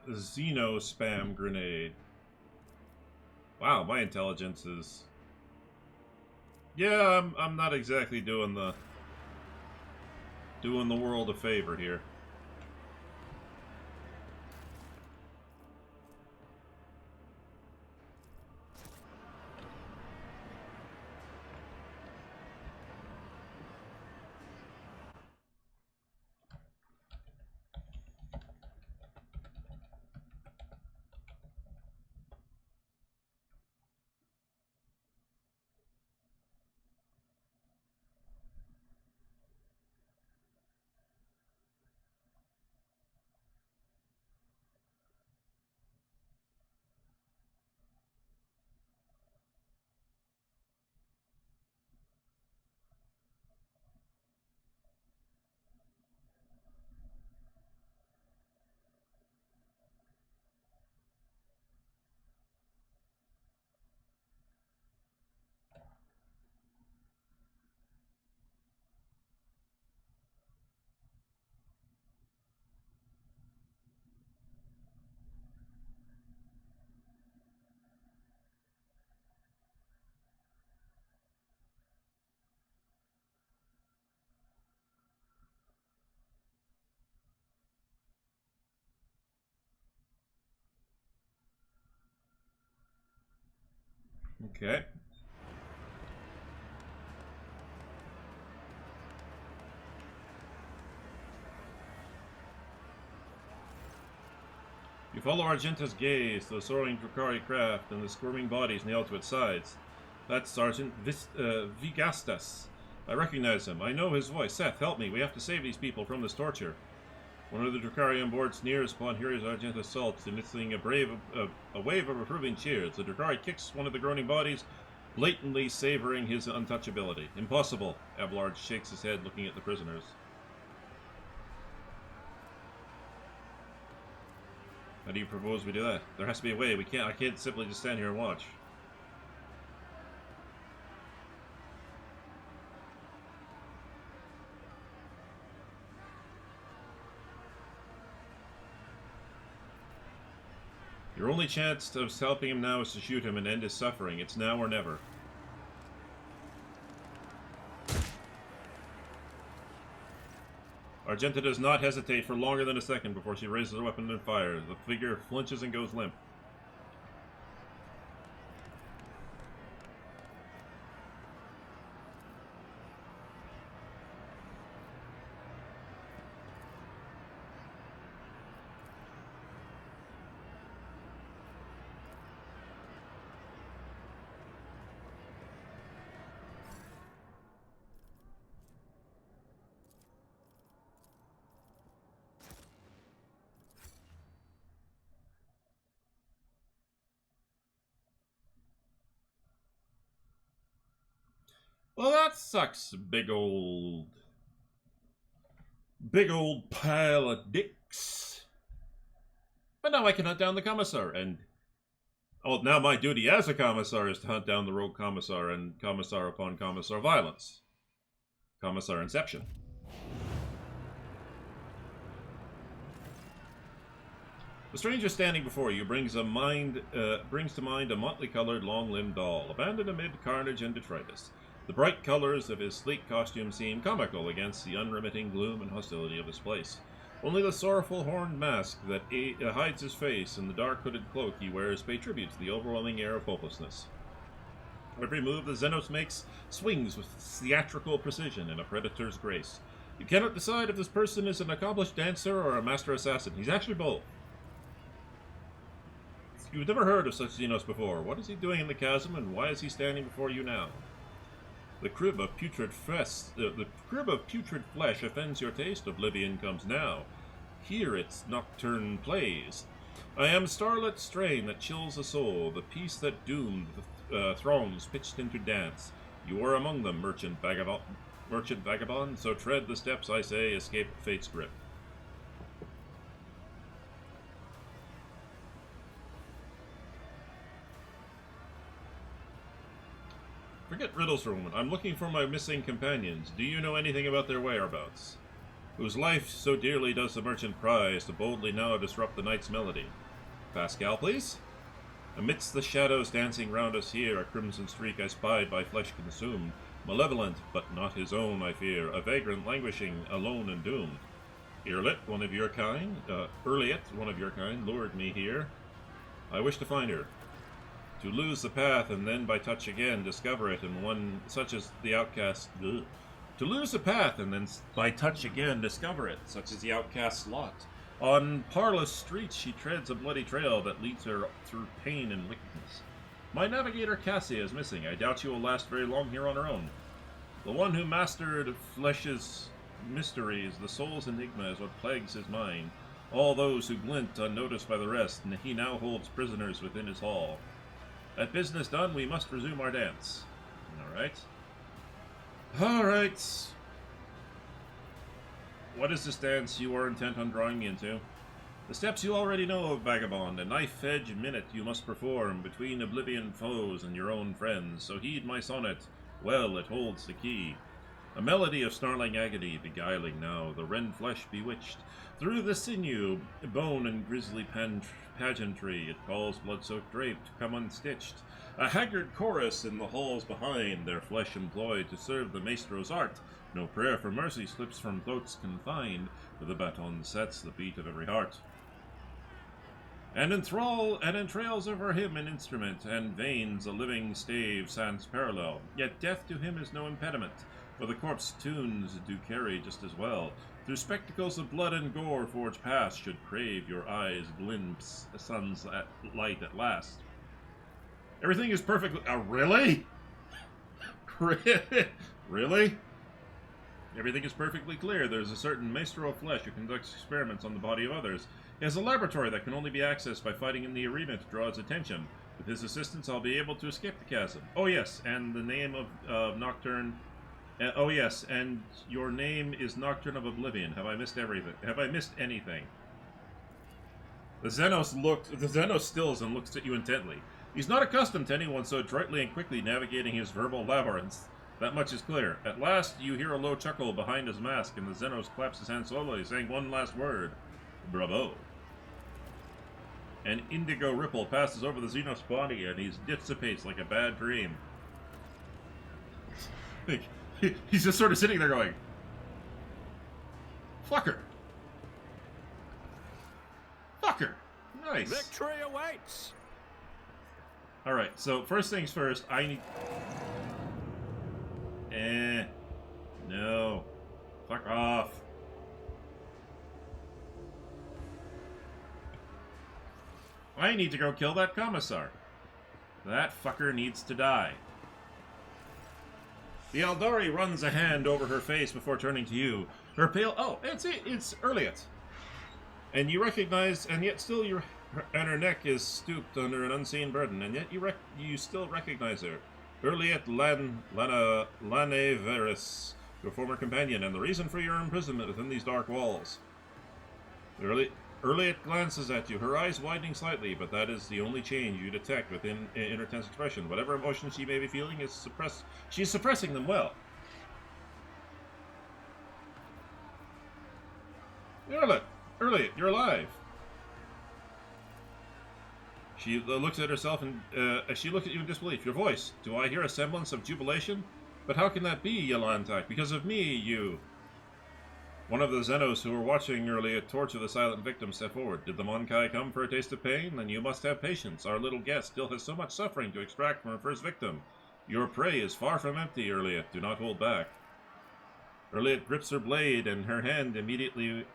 Xeno Spam Grenade. Wow, my intelligence is... Yeah, I'm not exactly doing the world a favor here. Okay. You follow Argenta's gaze, the soaring Drukhari craft, and the squirming bodies nailed to its sides. That's Sergeant Vigastas. I recognize him. I know his voice. Seth, help me. We have to save these people from this torture. One of the Drukhari on board sneers upon hearing Argenta's assault, initiating a wave of approving cheers. The Drukhari kicks one of the groaning bodies, blatantly savoring his untouchability. Impossible. Abelard shakes his head, looking at the prisoners. How do you propose we do that? There has to be a way. I can't simply just stand here and watch. Your only chance of helping him now is to shoot him and end his suffering. It's now or never. Argenta does not hesitate for longer than a second before she raises her weapon and fires. The figure flinches and goes limp. Well, that sucks, big old pile of dicks. But now I can hunt down the commissar, and... Oh, now my duty as a commissar is to hunt down the rogue commissar and commissar upon commissar violence. Commissar Inception. The stranger standing before you brings to mind a motley-colored, long-limbed doll, abandoned amid carnage and detritus. The bright colors of his sleek costume seem comical against the unremitting gloom and hostility of his place. Only the sorrowful horned mask that hides his face and the dark hooded cloak he wears pay tribute to the overwhelming air of hopelessness. Every move the Xenos makes swings with theatrical precision and a predator's grace. You cannot decide if this person is an accomplished dancer or a master assassin. He's actually both. You've never heard of such Xenos before. What is he doing in the chasm, and why is he standing before you now? The crib of putrid flesh offends your taste. Oblivion comes now. Here its nocturne plays. I am starlit strain that chills the soul, the peace that doomed the throngs pitched into dance. You are among them, merchant vagabond, so tread the steps, I say, escape fate's grip. Forget riddles for a moment. I'm looking for my missing companions. Do you know anything about their whereabouts? Whose life so dearly does the merchant prize to boldly now disrupt the night's melody? Pascal, please? Amidst the shadows dancing round us here, a crimson streak I spied by flesh consumed. Malevolent, but not his own, I fear. A vagrant languishing, alone and doomed. Earlet, one of your kind, Earliet, one of your kind, lured me here. I wish to find her. To lose the path and then by touch again discover it in one such as the outcast. Ugh. To lose the path and then by touch again discover it, such as the outcast's lot. On parlous streets she treads a bloody trail that leads her through pain and wickedness. My navigator Cassia is missing. I doubt she will last very long here on her own. The one who mastered flesh's mysteries, the soul's enigma, is what plagues his mind. All those who glint unnoticed by the rest, and he now holds prisoners within his hall. That business done, we must resume our dance. Alright. Alright. What is this dance you are intent on drawing me into? The steps you already know of, vagabond. A knife-edge minute you must perform between oblivion foes and your own friends. So heed my sonnet. Well, it holds the key. A melody of snarling agony, beguiling now, the rend flesh bewitched. Through the sinew, bone and grisly pageantry, it calls blood-soaked drape to come unstitched. A haggard chorus in the halls behind, their flesh employed to serve the maestro's art. No prayer for mercy slips from throats confined, for the baton sets the beat of every heart. And entrails over him an instrument, and veins a living stave sans parallel. Yet death to him is no impediment, for the corpse tunes do carry just as well. Through spectacles of blood and gore forged past should crave your eyes glimpse the sun's light at last. Everything is perfectly... really? Really? Everything is perfectly clear. There's a certain maestro of flesh who conducts experiments on the body of others. He has a laboratory that can only be accessed by fighting in the arena to draw his attention. With his assistance, I'll be able to escape the chasm. Oh yes, and the name of Nocturne... oh yes, and your name is Nocturne of Oblivion. Have I missed everything? Have I missed anything? The Xenos stills and looks at you intently. He's not accustomed to anyone so adroitly and quickly navigating his verbal labyrinths. That much is clear. At last, you hear a low chuckle behind his mask, and the Xenos claps his hand slowly, saying one last word. Bravo. An indigo ripple passes over the Xenos body, and he dissipates like a bad dream. He's just sort of sitting there going, fucker. Fucker. Nice. Victory awaits. Alright, so first things first, I need... no. Fuck off. I need to go kill that commissar. That fucker needs to die. The Eldari runs a hand over her face before turning to you. Her pale... Oh, it's Earliet. And you recognize... And yet still you... And her neck is stooped under an unseen burden, and yet you still recognize her. Earliet Laneveris, your former companion, and the reason for your imprisonment within these dark walls. Earliet glances at you, her eyes widening slightly, but that is the only change you detect within her tense expression. Whatever emotion she may be feeling is suppressed. She's suppressing them well. Earliet, you're alive. She looks at herself and she looks at you in disbelief. Your voice. Do I hear a semblance of jubilation? But how can that be, Yolantak? Because of me, you. One of the Xenos who were watching earlier torture the silent victim stepped forward. Did the Monkai come for a taste of pain? Then you must have patience. Our little guest still has so much suffering to extract from her first victim. Your prey is far from empty, Earliet. Do not hold back. Earliet grips her blade and her hand immediately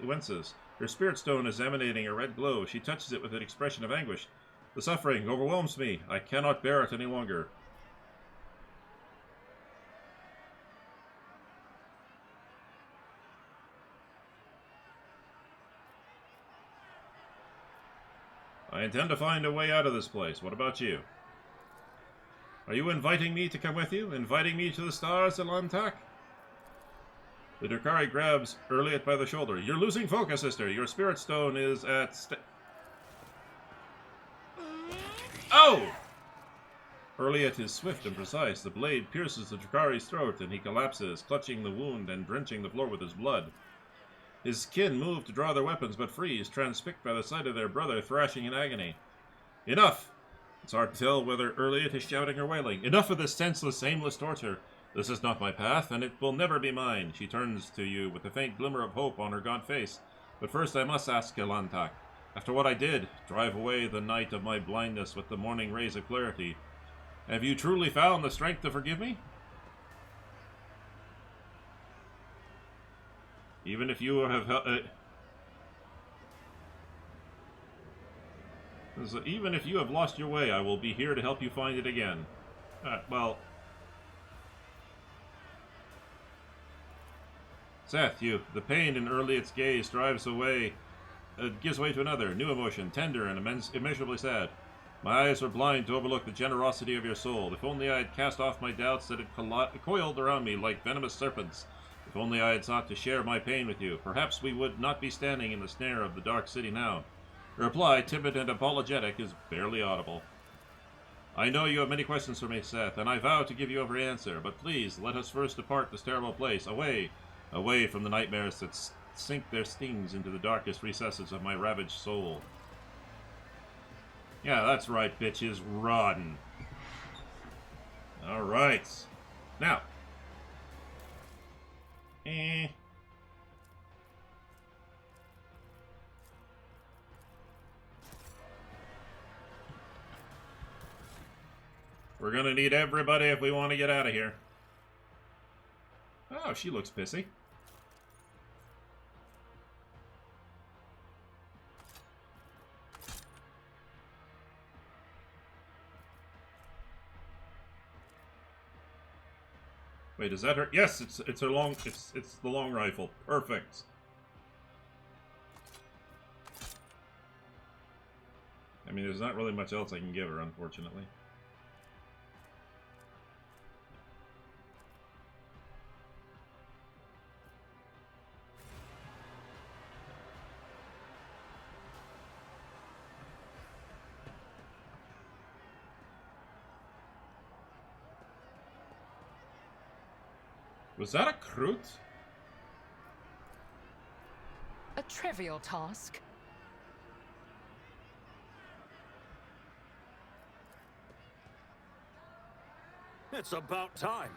winces. Her spirit stone is emanating a red glow. She touches it with an expression of anguish. The suffering overwhelms me. I cannot bear it any longer. I intend to find a way out of this place. What about you? Are you inviting me to come with you? Inviting me to the stars, Alantak? The Drakari grabs Erliot by the shoulder. You're losing focus, sister. Your spirit stone is at Oh! Erliot is swift and precise. The blade pierces the Drakari's throat, and he collapses, clutching the wound and drenching the floor with his blood. His kin move to draw their weapons, but freeze, transfixed by the sight of their brother thrashing in agony. Enough! It's hard to tell whether Erliot is shouting or wailing. Enough of this senseless, aimless torture. This is not my path, and it will never be mine. She turns to you with a faint glimmer of hope on her gaunt face. But first I must ask Elantak. After what I did, drive away the night of my blindness with the morning rays of clarity, have you truly found the strength to forgive me? Even if you have even if you have lost your way, I will be here to help you find it again. Well, Seth, the pain in Erliot's gaze drives away, gives way to another, new emotion, tender and immeasurably sad. My eyes were blind to overlook the generosity of your soul. If only I had cast off my doubts that had coiled around me like venomous serpents. If only I had sought to share my pain with you. Perhaps we would not be standing in the snare of the dark city now. Her reply, timid and apologetic, is barely audible. I know you have many questions for me, Seth, and I vow to give you every answer, but please, let us first depart this terrible place, away from the nightmares that sink their stings into the darkest recesses of my ravaged soul. Yeah, that's right, bitches. Run. Alright. Now. We're gonna need everybody if we want to get out of here. Oh, she looks pissy. Wait, is that her? Yes, it's her long. It's the long rifle. Perfect. I mean, there's not really much else I can give her, unfortunately. Was that a Kroot? A trivial task. It's about time.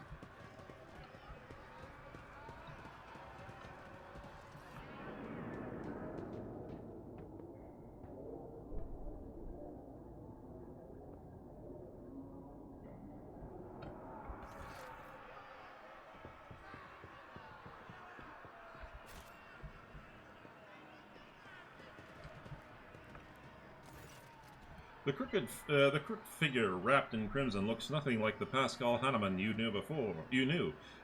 The crooked figure wrapped in crimson looks nothing like the Pascal Hanneman you knew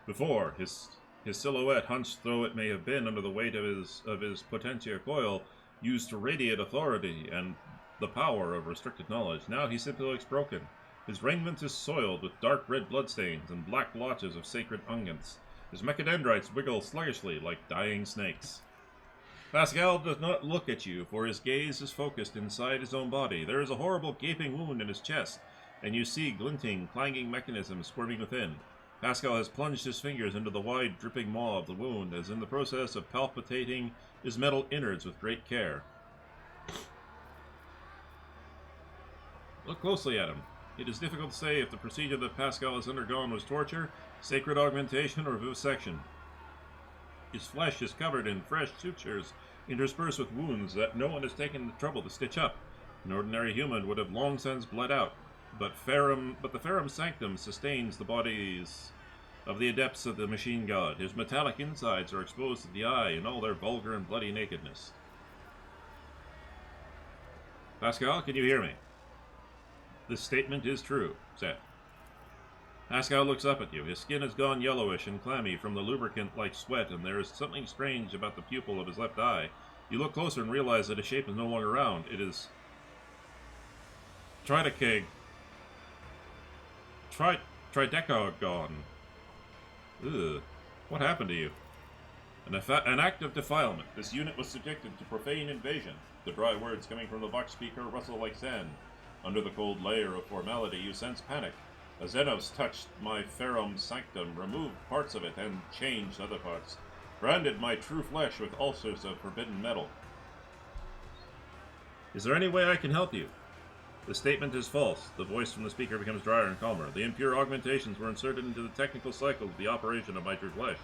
before. His silhouette, hunched though it may have been under the weight of his potentia coil, used to radiate authority and the power of restricted knowledge. Now he simply looks broken. His raiment is soiled with dark red bloodstains and black blotches of sacred unguents. His mechadendrites wiggle sluggishly like dying snakes. Pascal does not look at you, for his gaze is focused inside his own body. There is a horrible gaping wound in his chest, and you see glinting, clanging mechanisms squirming within. Pascal has plunged his fingers into the wide, dripping maw of the wound, as in the process of palpitating his metal innards with great care. Look closely at him. It is difficult to say if the procedure that Pascal has undergone was torture, sacred augmentation, or vivisection. His flesh is covered in fresh sutures, interspersed with wounds that no one has taken the trouble to stitch up. An ordinary human would have long since bled out, but the Ferrum Sanctum sustains the bodies of the adepts of the machine god. His metallic insides are exposed to the eye in all their vulgar and bloody nakedness. Pascal, can you hear me? This statement is true, Seth. Pascal looks up at you. His skin has gone yellowish and clammy from the lubricant like sweat, and there is something strange about the pupil of his left eye. You look closer and realize that his shape is no longer round. It is Tridecag. Tridecagon. Ugh. What happened to you? An act of defilement. This unit was subjected to profane invasion. The dry words coming from the Vox speaker rustle like sand. Under the cold layer of formality, you sense panic. A Xenos touched my Ferrum Sanctum, removed parts of it, and changed other parts. Branded my true flesh with ulcers of forbidden metal. Is there any way I can help you? The statement is false. The voice from the speaker becomes drier and calmer. The impure augmentations were inserted into the technical cycle of the operation of my true flesh.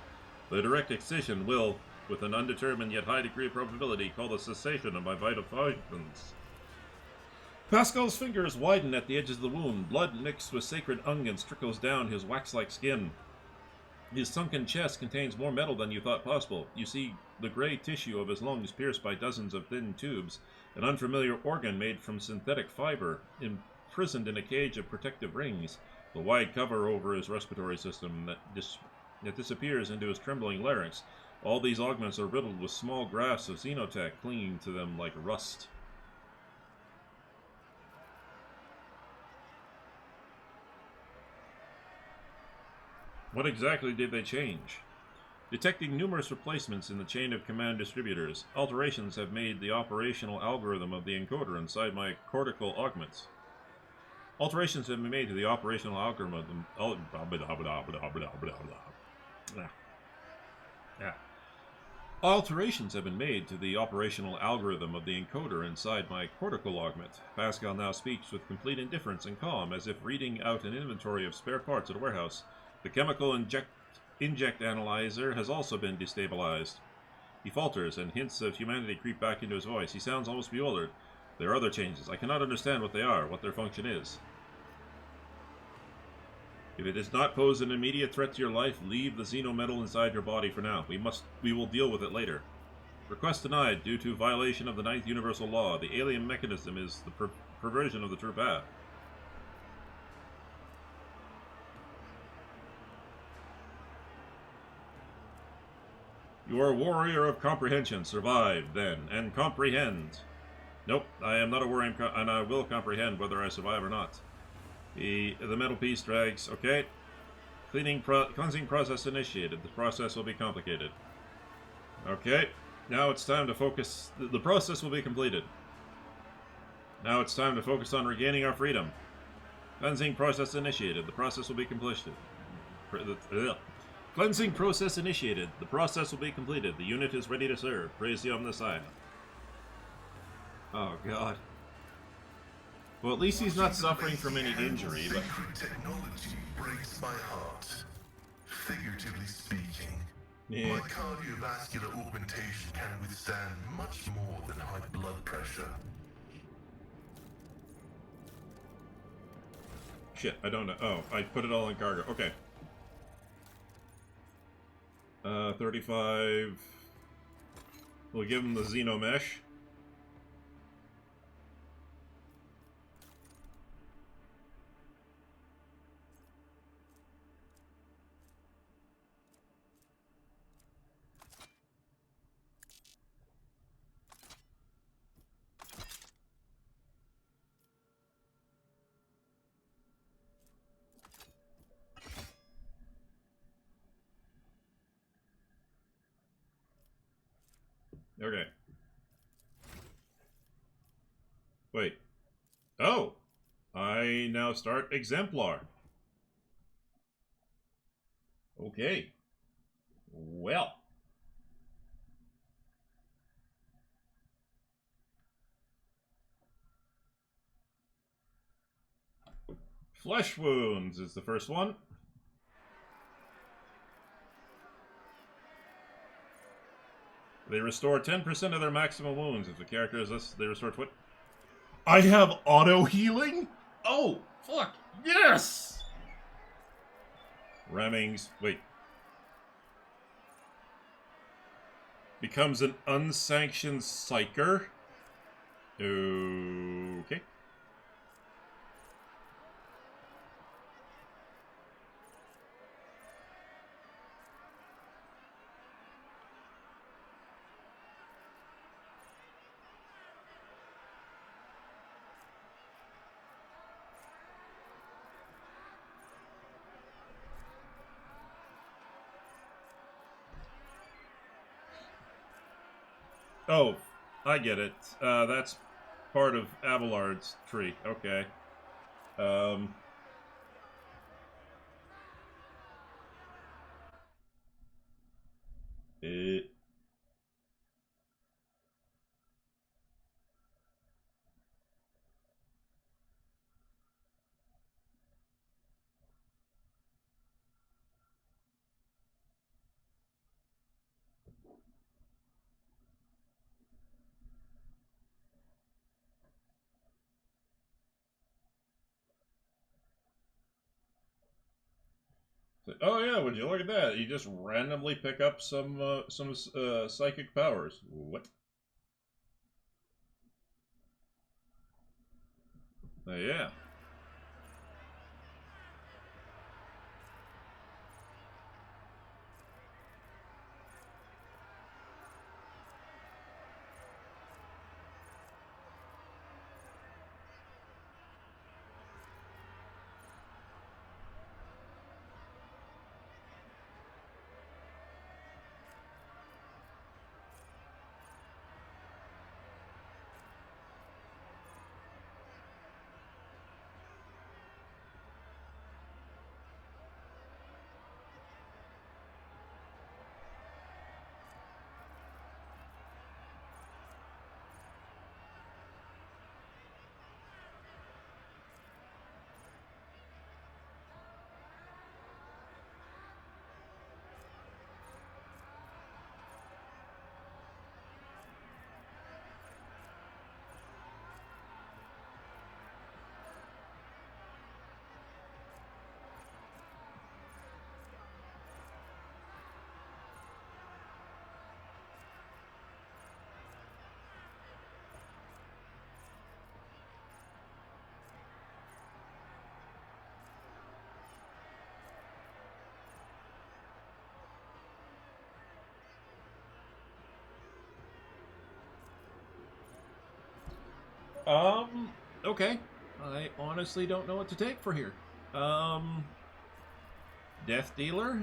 The direct excision will, with an undetermined yet high degree of probability, call the cessation of my vital functions. Pascal's fingers widen at the edges of the wound. Blood mixed with sacred unguents trickles down his wax-like skin. His sunken chest contains more metal than you thought possible. You see the gray tissue of his lungs pierced by dozens of thin tubes, an unfamiliar organ made from synthetic fiber, imprisoned in a cage of protective rings, the wide cover over his respiratory system that disappears into his trembling larynx. All these augments are riddled with small grafts of xenotech clinging to them like rust. What exactly did they change? Detecting numerous replacements in the chain of command distributors, alterations have made the operational algorithm of the encoder inside my cortical augments. Alterations have been made to the operational algorithm. Alterations have been made to the operational algorithm of the encoder inside my cortical augment. Pascal now speaks with complete indifference and calm, as if reading out an inventory of spare parts at a warehouse. The chemical inject analyzer has also been destabilized. He falters, and hints of humanity creep back into his voice. He sounds almost bewildered. There are other changes. I cannot understand what they are, what their function is. If it does not pose an immediate threat to your life, leave the xenometal inside your body for now. We will deal with it later. Request denied due to violation of the 9th Universal Law. The alien mechanism is the perversion of the true path. You are a warrior of comprehension. Survive, then, and comprehend. Nope, I am not a warrior, and I will comprehend whether I survive or not. The metal piece drags. Okay. Cleansing process initiated. The process will be complicated. Okay. Now it's time to focus. The process will be completed. Now it's time to focus on regaining our freedom. Cleansing process initiated. The process will be completed. Cleansing process initiated. The process will be completed. The unit is ready to serve. Praise the Omnissiah. Oh, God. Well, at least he's not suffering from any injury, but... Technology breaks my heart. Figuratively speaking, Yeah. my cardiovascular augmentation can withstand much more than high blood pressure. Shit, I don't know. Oh, I put it all in cargo. Okay. 35... We'll give him the Xenomesh. Okay. Wait. Oh! I now start Exemplar. Okay. Well. Flesh Wounds is the first one. They restore 10% of their maximum wounds. If the character is this, they restore I have auto healing? Oh, fuck. Yes! Rammings. Wait. Becomes an unsanctioned psyker. Okay. Oh, I get it. That's part of Abelard's tree. Okay. It... Oh yeah, would you look at that? You just randomly pick up some psychic powers. What? Yeah. Okay. I honestly don't know what to take for here. Death Dealer?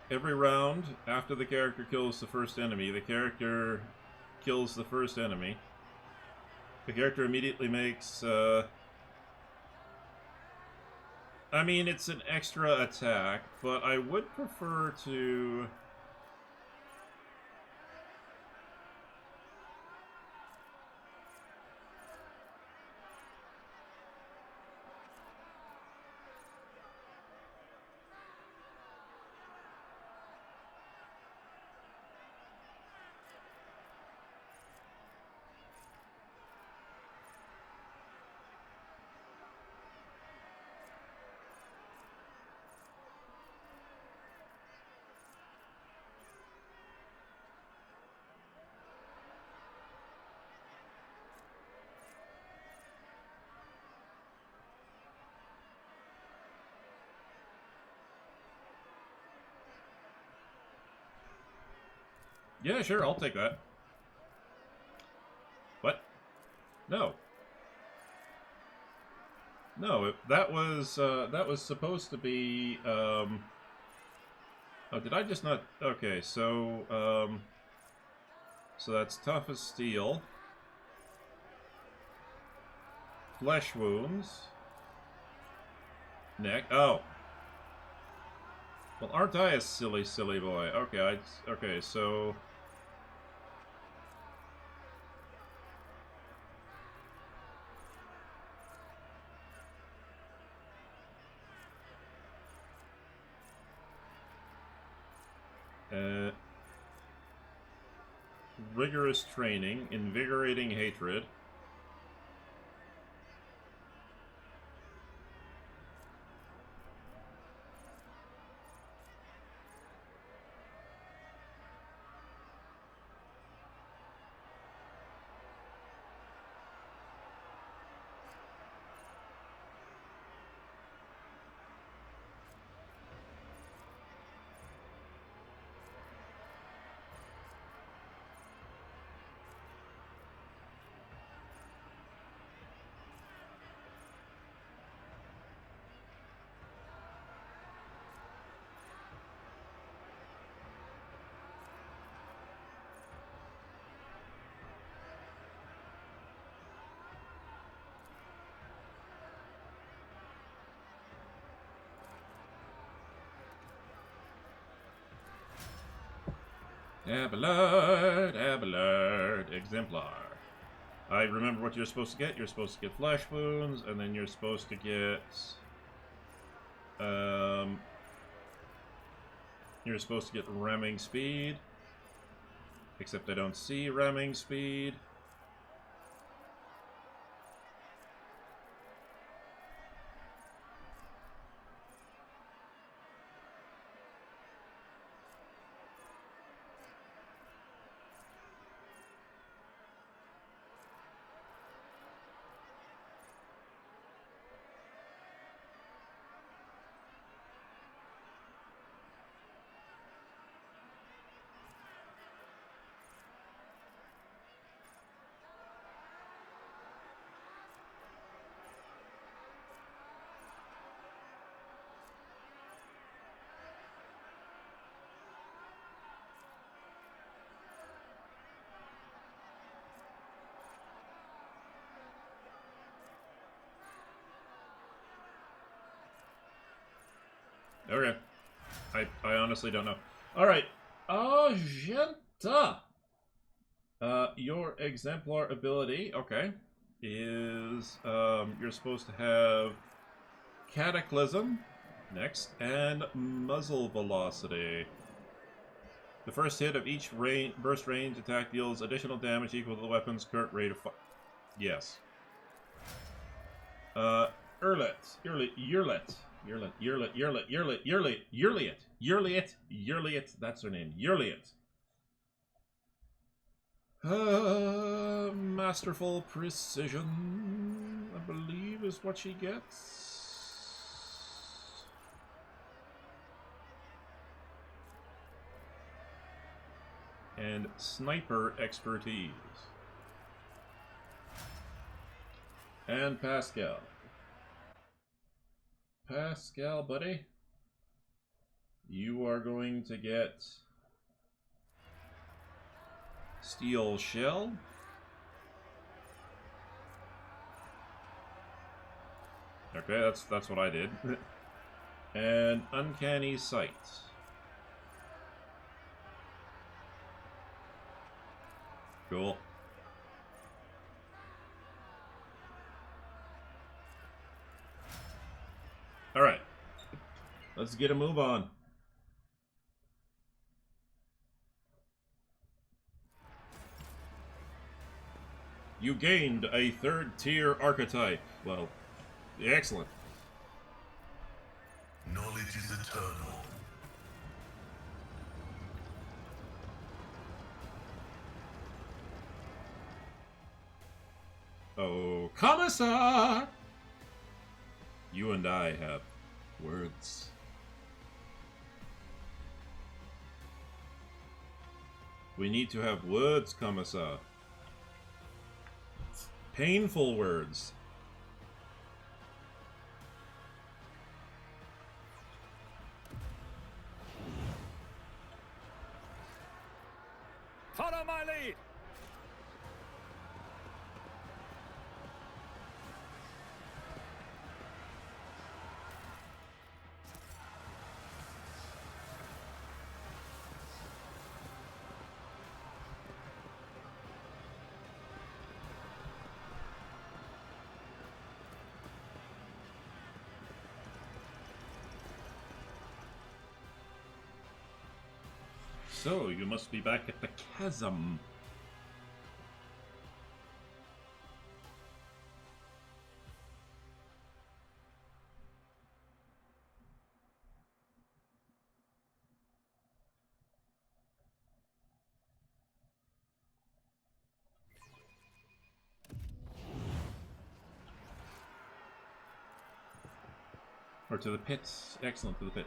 Every round, after the character kills the first enemy, the character kills the first enemy. The character immediately makes, I mean, it's an extra attack, but I would prefer to... Yeah, sure, I'll take that. What? No. No, that was supposed to be, Oh, did I just not... Okay, so, so that's tough as steel. Flesh wounds. Neck. Oh. Well, aren't I a silly, silly boy? Okay, okay, so... Rigorous training, invigorating hatred. Abelard, Exemplar. I remember what you're supposed to get. You're supposed to get flesh wounds, and then you're supposed to get... You're supposed to get ramming speed. Except I don't see ramming speed. Okay. I honestly don't know. Alright. Agenta. Your exemplar ability, okay, is you're supposed to have Cataclysm next and muzzle velocity. The first hit of each burst range attack deals additional damage equal to the weapon's current rate of fire. Yes. Yurlet, that's her name, Yurliet. Masterful precision, I believe, is what she gets. And sniper expertise. And Pascal. Pascal, buddy, you are going to get Steel Shell. Okay, that's what I did. And Uncanny Sight. Cool. Alright. Let's get a move on. You gained a 3rd tier archetype. Well, excellent. Knowledge is eternal. Oh, Commissar! You and I have words. We need to have words, Commissar. Painful words. Follow my lead! So, you must be back at the chasm. Or to the pits. Excellent, to the pit.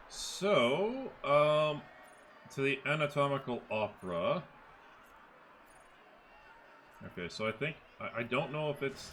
So, to the anatomical opera. Okay, so I think... I don't know if it's...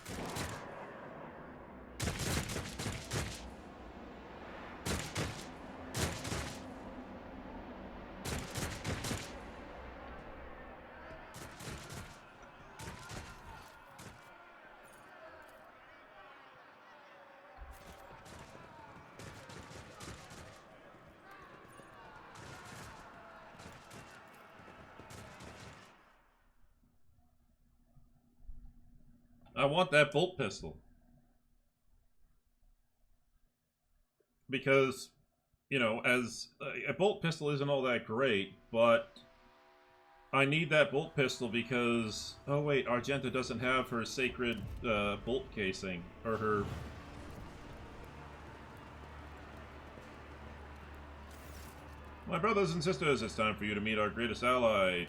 I want that bolt pistol. Because, you know, as a bolt pistol isn't all that great, but I need that bolt pistol because... Oh wait, Argenta doesn't have her sacred bolt casing, or her... My brothers and sisters, it's time for you to meet our greatest ally.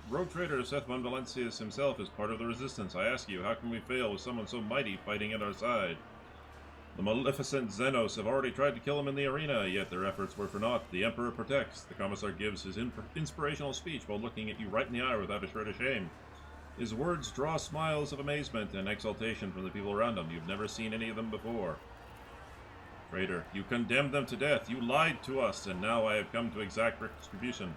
Rogue trader Seth von Valencius himself is part of the Resistance. I ask you, how can we fail with someone so mighty fighting at our side? The maleficent Xenos have already tried to kill him in the arena, yet their efforts were for naught. The Emperor protects. The Commissar gives his inspirational speech while looking at you right in the eye without a shred of shame. His words draw smiles of amazement and exultation from the people around him. You've never seen any of them before. Traitor, you condemned them to death. You lied to us, and now I have come to exact retribution.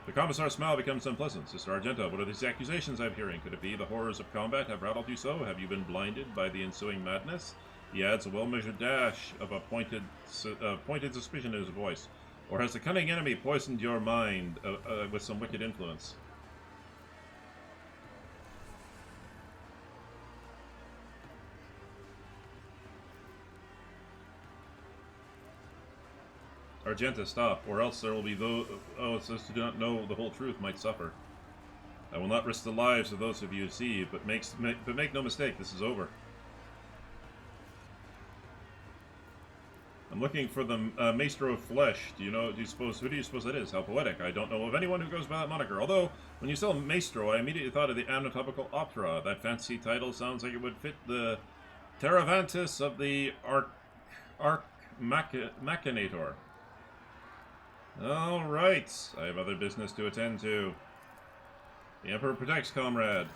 The Commissar's smile becomes unpleasant. Sister Argenta, what are these accusations I'm hearing? Could it be the horrors of combat have rattled you so? Have you been blinded by the ensuing madness? He adds a well-measured dash of a pointed suspicion in his voice. Or has the cunning enemy poisoned your mind with some wicked influence? Argenta, stop, or else there will be those who do not know the whole truth might suffer. I will not risk the lives of those of you who see, but make no mistake, this is over. I'm looking for the Maestro of Flesh. Who do you suppose that is? How poetic. I don't know of anyone who goes by that moniker. Although, when you said Maestro, I immediately thought of the anatomical opera. That fancy title sounds like it would fit the Terravantis of the Machinator. Alright, I have other business to attend to. The Emperor protects, comrade.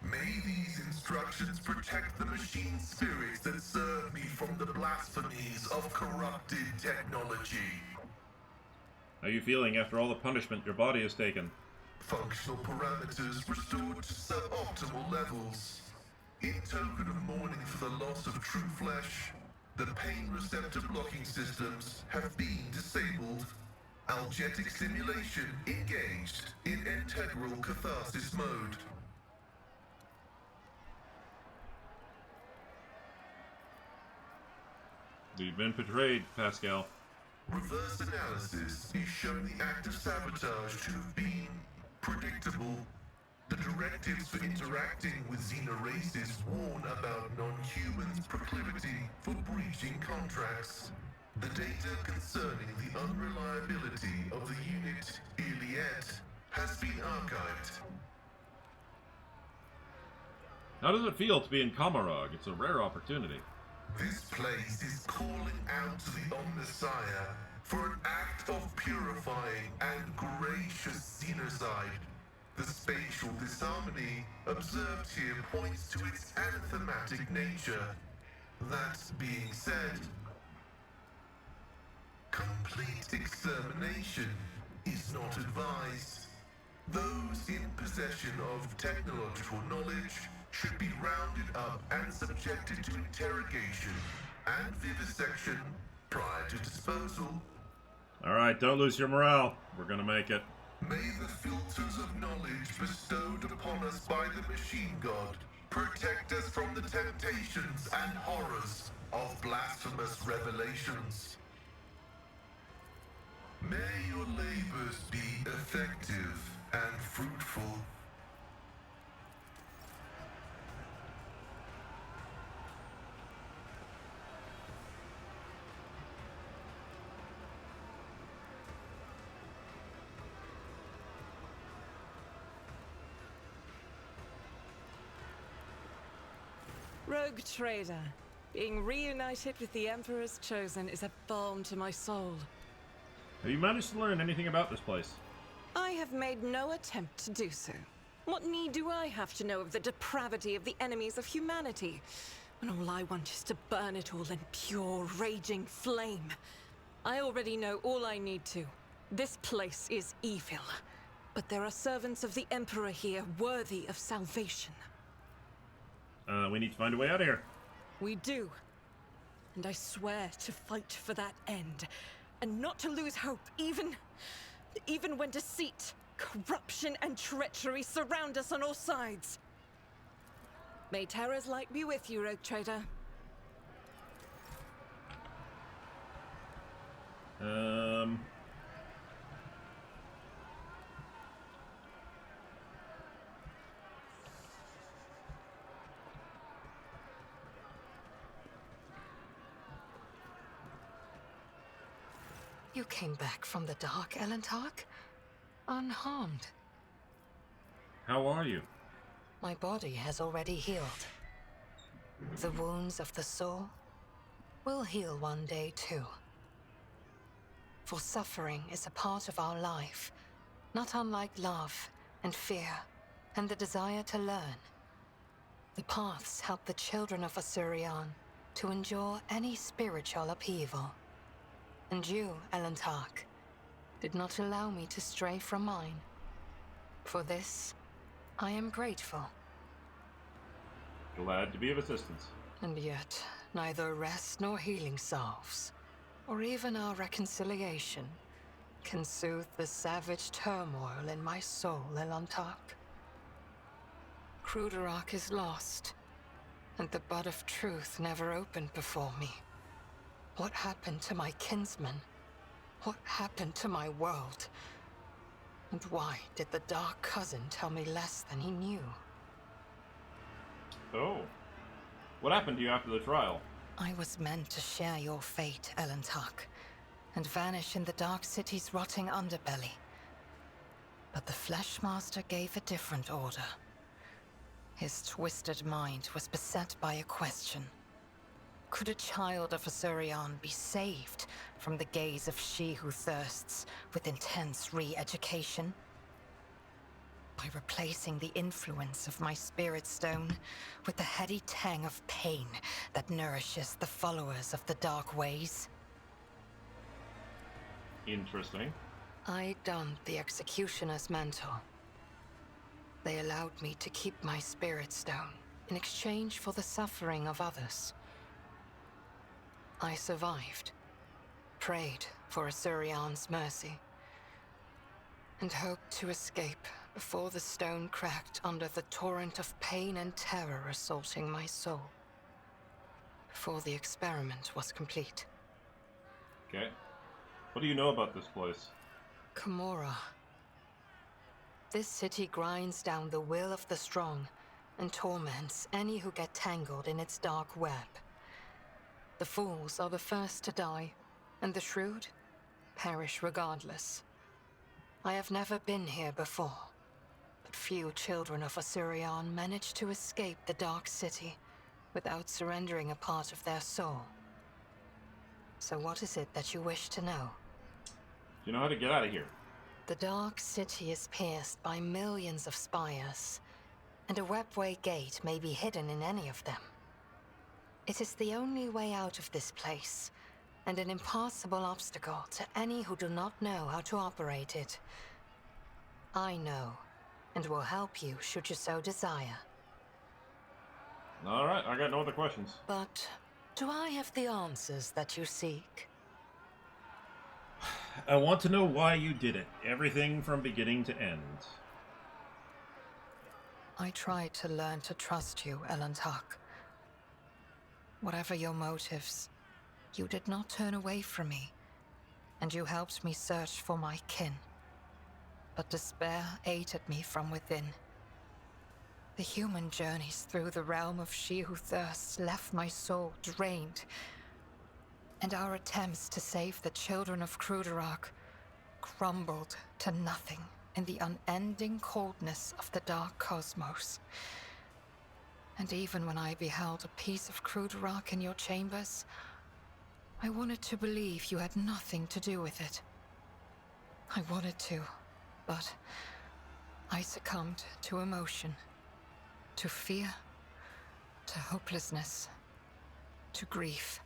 May these instructions protect the machine spirits that serve me from the blasphemies of corrupted technology. How are you feeling after all the punishment your body has taken? Functional parameters restored to suboptimal levels. In token of mourning for the loss of true flesh, the pain receptor blocking systems have been disabled. Algetic stimulation engaged in integral catharsis mode. We've been betrayed, Pascal. Reverse analysis is showing the act of sabotage to have been predictable. The directives for interacting with Xena races warn about non-humans' proclivity for breaching contracts. The data concerning the unreliability of the unit Iliet has been archived. How does it feel to be in Kamarog? It's a rare opportunity. This place is calling out to the Omnissiah for an act of purifying and gracious xenocide. The spatial disharmony observed here points to its anathematic nature. That being said, complete extermination is not advised. Those in possession of technological knowledge should be rounded up and subjected to interrogation and vivisection prior to disposal. Alright, don't lose your morale. We're gonna make it. May the filters of knowledge bestowed upon us by the machine god protect us from the temptations and horrors of blasphemous revelations. May your labors be effective and fruitful. Rogue trader, being reunited with the Emperor's Chosen is a balm to my soul. Have you managed to learn anything about this place? I have made no attempt to do so. What need do I have to know of the depravity of the enemies of humanity, when all I want is to burn it all in pure, raging flame? I already know all I need to. This place is evil. But there are servants of the Emperor here worthy of salvation. We need to find a way out of here. We do. And I swear to fight for that end. And not to lose hope, even when deceit, corruption, and treachery surround us on all sides. May Terra's light be with you, Rogue Trader. You came back from the dark, Elentark? Unharmed. How are you? My body has already healed. The wounds of the soul will heal one day too. For suffering is a part of our life, not unlike love and fear and the desire to learn. The paths help the children of Asurion to endure any spiritual upheaval. And you, Elentark, did not allow me to stray from mine. For this, I am grateful. Glad to be of assistance. And yet, neither rest nor healing salves, or even our reconciliation, can soothe the savage turmoil in my soul, Elentark. Kruderak is lost, and the bud of truth never opened before me. What happened to my kinsmen? What happened to my world? And why did the Dark Cousin tell me less than he knew? Oh. What happened to you after the trial? I was meant to share your fate, Elentark, and vanish in the Dark City's rotting underbelly. But the Fleshmaster gave a different order. His twisted mind was beset by a question. Could a child of Asurion be saved from the gaze of she who thirsts with intense re-education? By replacing the influence of my spirit stone with the heady tang of pain that nourishes the followers of the dark ways? Interesting. I donned the executioner's mantle. They allowed me to keep my spirit stone in exchange for the suffering of others. I survived, prayed for Asurion's mercy, and hoped to escape before the stone cracked under the torrent of pain and terror assaulting my soul. Before the experiment was complete. Okay. What do you know about this place? Camorra. This city grinds down the will of the strong and torments any who get tangled in its dark web. The fools are the first to die, and the shrewd perish regardless. I have never been here before, but few children of Asurion manage to escape the Dark City without surrendering a part of their soul. So what is it that you wish to know? Do you know how to get out of here? The Dark City is pierced by millions of spires, and a webway gate may be hidden in any of them. It is the only way out of this place, and an impassable obstacle to any who do not know how to operate it. I know, and will help you should you so desire. Alright, I got no other questions. But do I have the answers that you seek? I want to know why you did it. Everything from beginning to end. I tried to learn to trust you, Elentark. Whatever your motives, you did not turn away from me, and you helped me search for my kin. But despair ate at me from within. The human journeys through the realm of she who thirsts left my soul drained, and our attempts to save the children of Kruderak crumbled to nothing in the unending coldness of the dark cosmos. And even when I beheld a piece of Kruderak in your chambers, I wanted to believe you had nothing to do with it. I wanted to, but I succumbed to emotion, to fear, to hopelessness, to grief.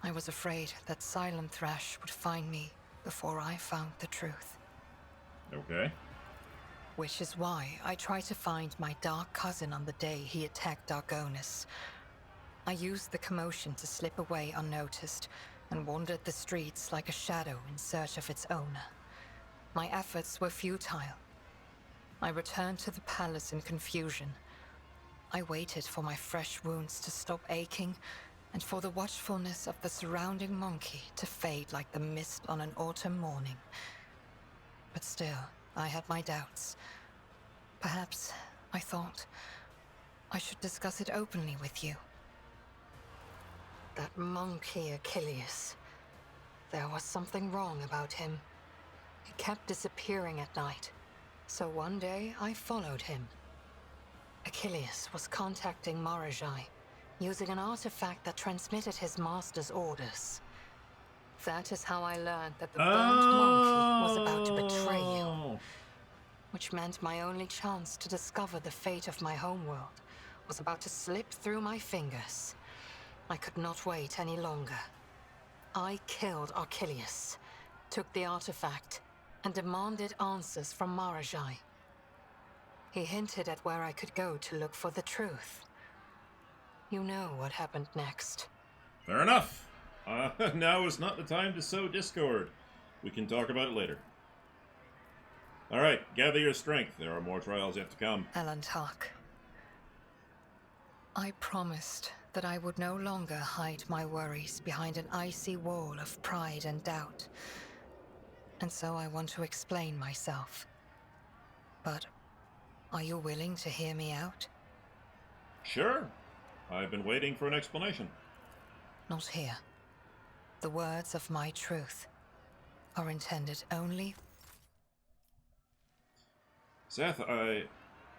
I was afraid that Silent Thrash would find me before I found the truth. Okay. Which is why I try to find my dark cousin on the day he attacked Dargonis. I used the commotion to slip away unnoticed and wandered the streets like a shadow in search of its owner. My efforts were futile. I returned to the palace in confusion. I waited for my fresh wounds to stop aching and for the watchfulness of the surrounding monkey to fade like the mist on an autumn morning. But still, I had my doubts. Perhaps, I thought, I should discuss it openly with you. That monkey Achilles. There was something wrong about him. He kept disappearing at night. So one day, I followed him. Achilles was contacting Marajai, using an artifact that transmitted his master's orders. That is how I learned that the burnt monkey was about to betray you. Which meant my only chance to discover the fate of my homeworld was about to slip through my fingers. I could not wait any longer. I killed Achilles, took the artifact, and demanded answers from Marajai. He hinted at where I could go to look for the truth. You know what happened next. Fair enough. Now is not the time to sow discord. We can talk about it later. Alright, gather your strength. There are more trials yet to come. Elantark. I promised that I would no longer hide my worries behind an icy wall of pride and doubt. And so I want to explain myself. But are you willing to hear me out? Sure. I've been waiting for an explanation. Not here. The words of my truth are intended only... Seth,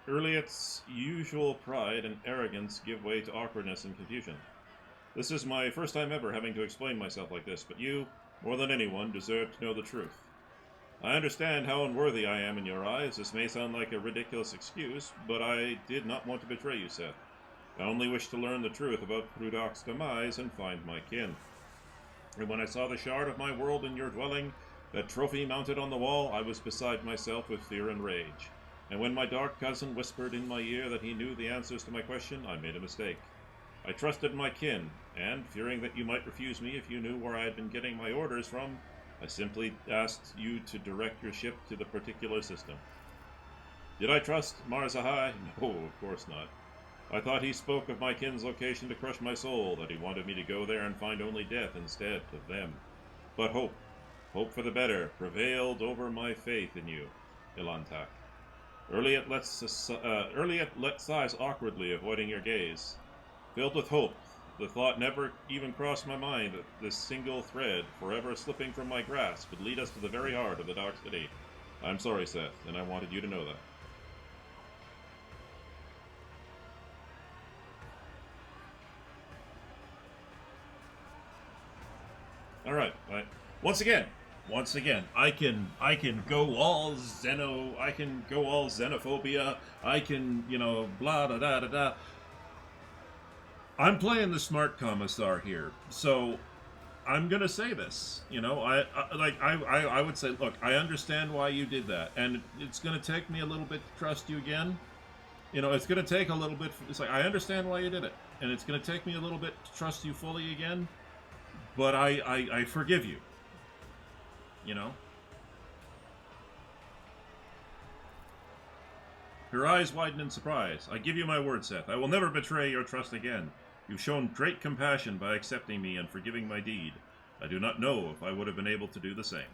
Urliet's usual pride and arrogance give way to awkwardness and confusion. This is my first time ever having to explain myself like this, but you, more than anyone, deserve to know the truth. I understand how unworthy I am in your eyes. This may sound like a ridiculous excuse, but I did not want to betray you, Seth. I only wished to learn the truth about Krudok's demise and find my kin. And when I saw the shard of my world in your dwelling, that trophy mounted on the wall, I was beside myself with fear and rage. And when my dark cousin whispered in my ear that he knew the answers to my question, I made a mistake. I trusted my kin, and, fearing that you might refuse me if you knew where I had been getting my orders from, I simply asked you to direct your ship to the particular system. Did I trust Marzahai? No, of course not. I thought he spoke of my kin's location to crush my soul, that he wanted me to go there and find only death instead of them. But hope for the better, prevailed over my faith in you, Ilantak. Urliet let sighs awkwardly, avoiding your gaze. Filled with hope, the thought never even crossed my mind that this single thread, forever slipping from my grasp, would lead us to the very heart of the Dark City. I'm sorry, Seth, and I wanted you to know that. Alright, once again, I can go all xenophobia, I can, blah da da da da. I'm playing the smart commissar here, so I'm gonna say this. I would say, look, I understand why you did that, and it's gonna take me a little bit to trust you again. It's gonna take a little bit. It's like I understand why you did it, and it's gonna take me a little bit to trust you fully again. But I forgive you. Her eyes widened in surprise. I give you my word, Seth. I will never betray your trust again. You've shown great compassion by accepting me and forgiving my deed. I do not know if I would have been able to do the same.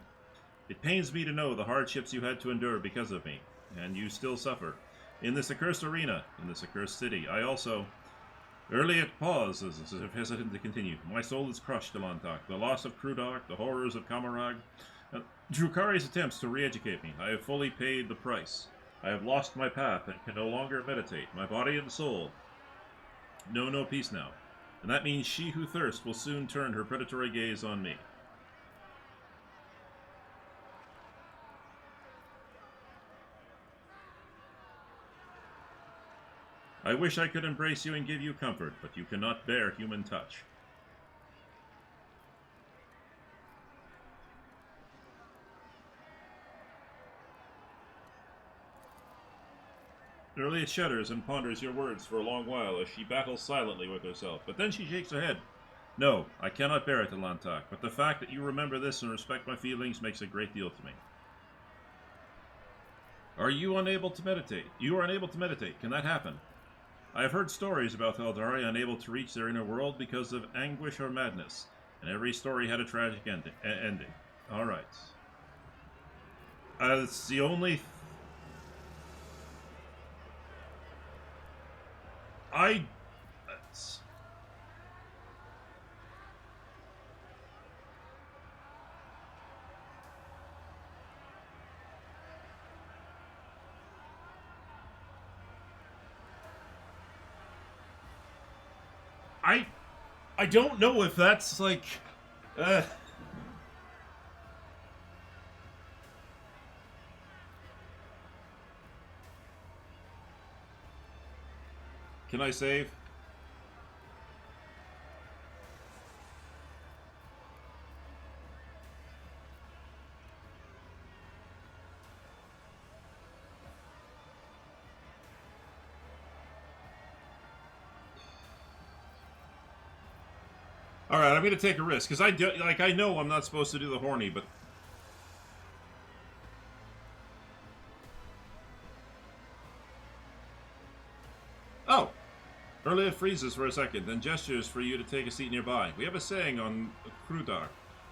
It pains me to know the hardships you had to endure because of me, and you still suffer. In this accursed arena, in this accursed city, I also... Urliet pauses as if hesitant to continue. My soul is crushed, Ilantak. The loss of Krudok, the horrors of Kamarag, Drukari's attempts to re-educate me. I have fully paid the price. I have lost my path and can no longer meditate. My body and soul know no peace now. And that means she who thirsts will soon turn her predatory gaze on me. I wish I could embrace you and give you comfort, but you cannot bear human touch. Earliet shudders and ponders your words for a long while as she battles silently with herself, but then she shakes her head. No, I cannot bear it, Alantak, but the fact that you remember this and respect my feelings makes a great deal to me. Are you unable to meditate? You are unable to meditate. Can that happen? I have heard stories about Eldari unable to reach their inner world because of anguish or madness, and every story had a tragic ending. Alright. It's the only... I don't know if that's like Can I save? All right, I'm gonna take a risk because I know I'm not supposed to do the horny, but oh, earlier it freezes for a second, then gestures for you to take a seat nearby. We have a saying on Krudar: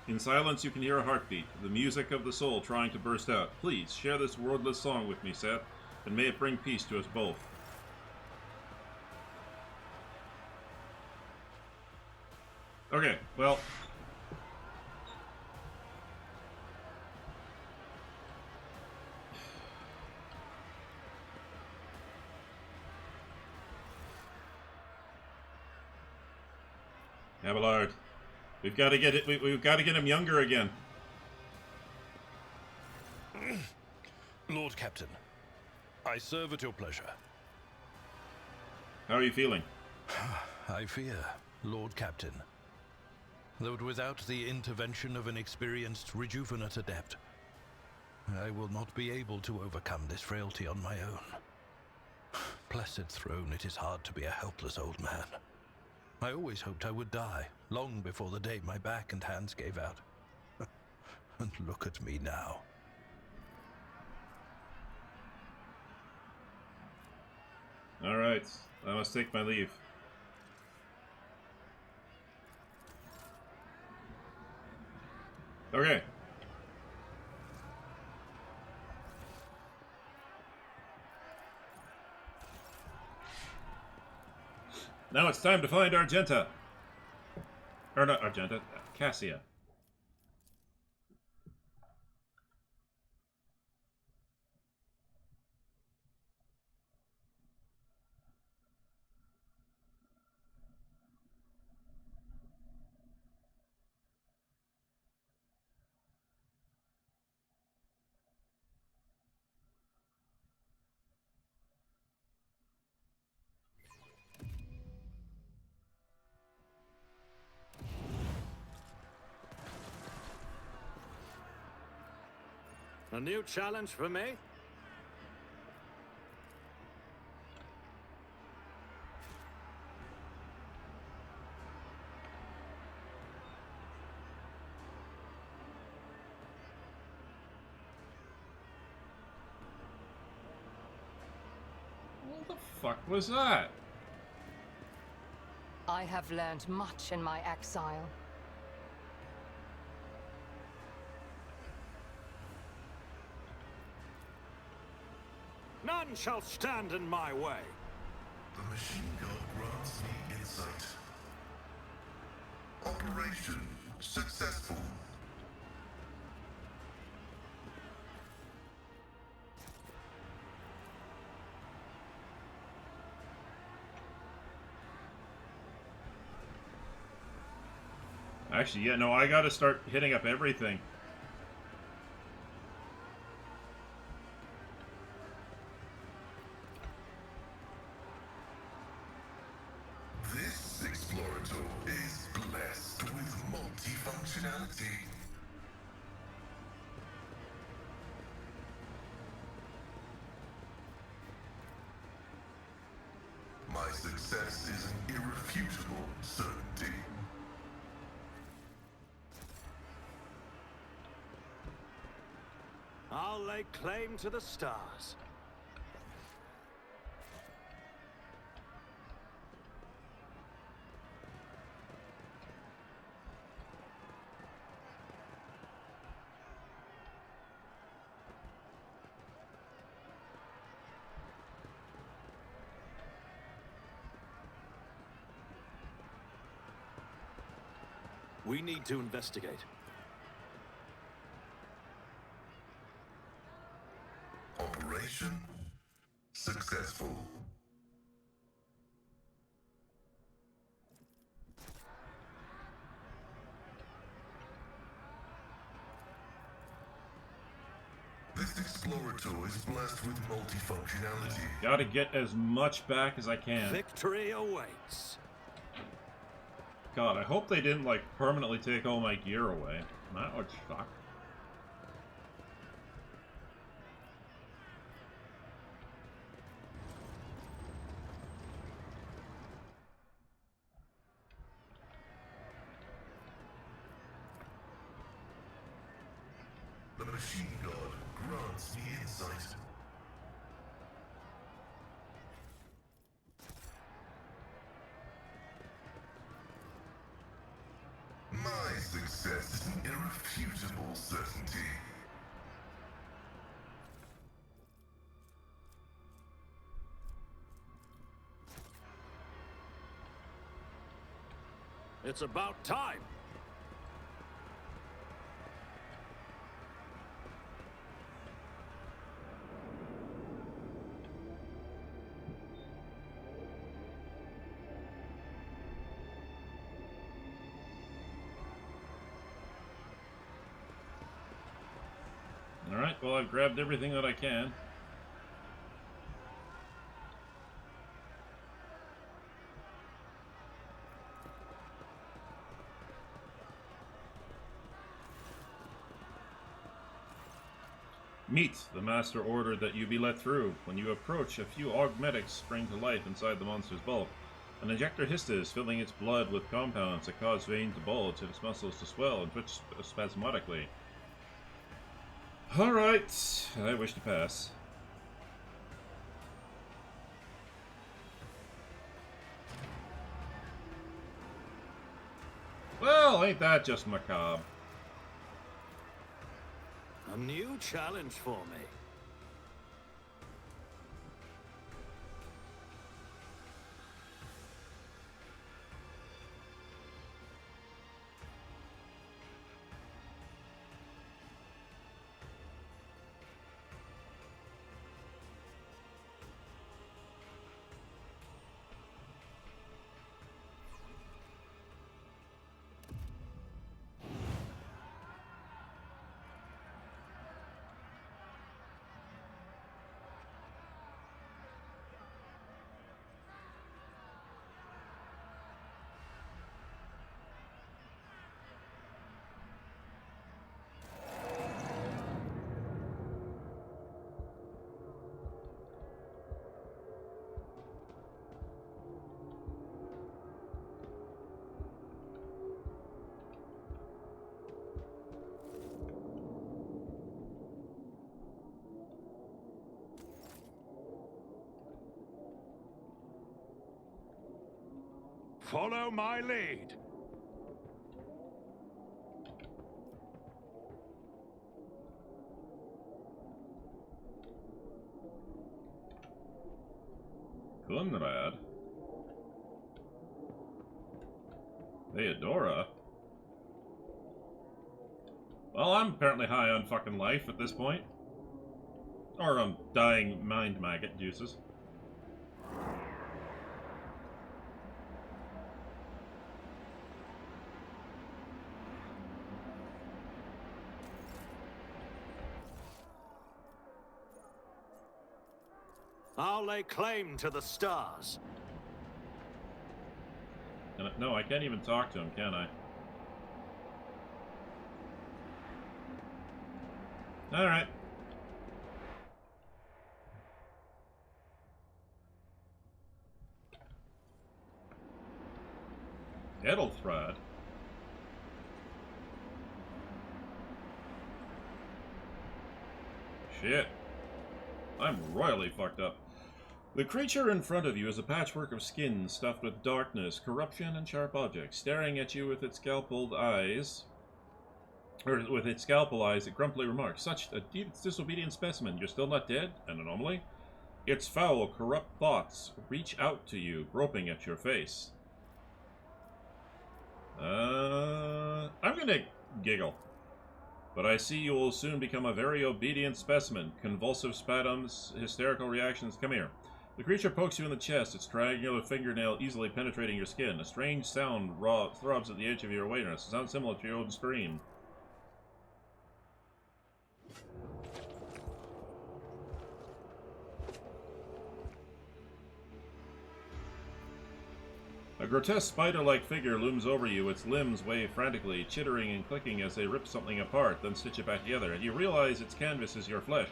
in silence you can hear a heartbeat, the music of the soul trying to burst out. Please share this wordless song with me, Seth, and may it bring peace to us both. Okay, well. Abelard, we've got to get it. We've got to get him younger again. Lord Captain, I serve at your pleasure. How are you feeling? I fear, Lord Captain, that without the intervention of an experienced rejuvenate adept, I will not be able to overcome this frailty on my own. Blessed throne, it is hard to be a helpless old man. I always hoped I would die, long before the day my back and hands gave out. And look at me now. All right, I must take my leave. Okay. Now it's time to find Argenta. Or not Argenta, Cassia. A new challenge for me? What the fuck was that? I have learned much in my exile. None shall stand in my way. The machine god grants me insight. Operation successful. Actually, yeah, no, I gotta start hitting up everything. This Explorator is blessed with multifunctionality. success is an irrefutable certainty. I'll lay claim to the stars. We need to investigate. Operation successful. This Explorator is blessed with multifunctionality. Gotta get as much back as I can. Victory awaits. God, I hope they didn't, like, permanently take all my gear away. That would suck. The machine god grants me insight. My success is an irrefutable certainty. It's about time. Alright, well, I've grabbed everything that I can. Meet! The Master ordered that you be let through. When you approach, a few augmetics spring to life inside the monster's bulk. An injector hisses, filling its blood with compounds that cause veins to bulge and its muscles to swell and twitch spasmodically. Alright, I wish to pass. Well, ain't that just macabre? A new challenge for me. Follow my lead. Conrad? Theodora? Well, I'm apparently high on fucking life at this point. Or on dying mind maggot juices. I'll lay claim to the stars. No, I can't even talk to him, can I? Alright. Edelthrad? Shit. I'm royally fucked up. The creature in front of you is a patchwork of skin stuffed with darkness, corruption, and sharp objects. Staring at you with its scalpel eyes, it grumpily remarks, "Such a disobedient specimen. You're still not dead? An anomaly?" Its foul, corrupt thoughts reach out to you, groping at your face. I'm gonna giggle. But I see you will soon become a very obedient specimen. Convulsive spasms, hysterical reactions. Come here. The creature pokes you in the chest, its triangular fingernail easily penetrating your skin. A strange sound throbs at the edge of your awareness. It sounds similar to your own scream. A grotesque spider-like figure looms over you. Its limbs wave frantically, chittering and clicking as they rip something apart, then stitch it back together. You realize its canvas is your flesh.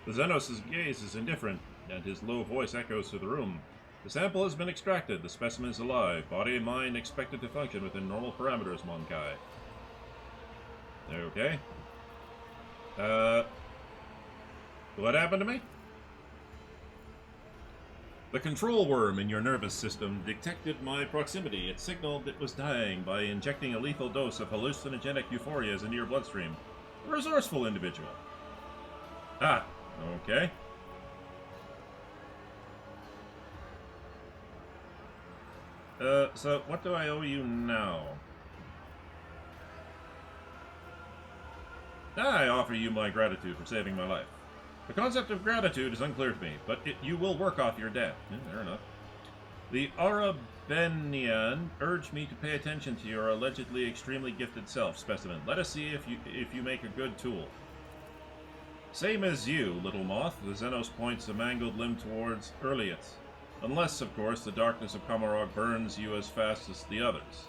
The Xenos' gaze is indifferent, and his low voice echoes through the room. The sample has been extracted. The specimen is alive. Body and mind expected to function within normal parameters, Monkai. Okay. What happened to me? The control worm in your nervous system detected my proximity. It signaled it was dying by injecting a lethal dose of hallucinogenic euphorias into your bloodstream. A resourceful individual. Ah, okay. So what do I owe you now? I offer you my gratitude for saving my life. The concept of gratitude is unclear to me, but you will work off your debt. Yeah, fair enough. The Arabenian urged me to pay attention to your allegedly extremely gifted self, specimen. Let us see if you make a good tool. Same as you, little moth. The Xenos points a mangled limb towards Erliot. Unless, of course, the darkness of Kamarog burns you as fast as the others.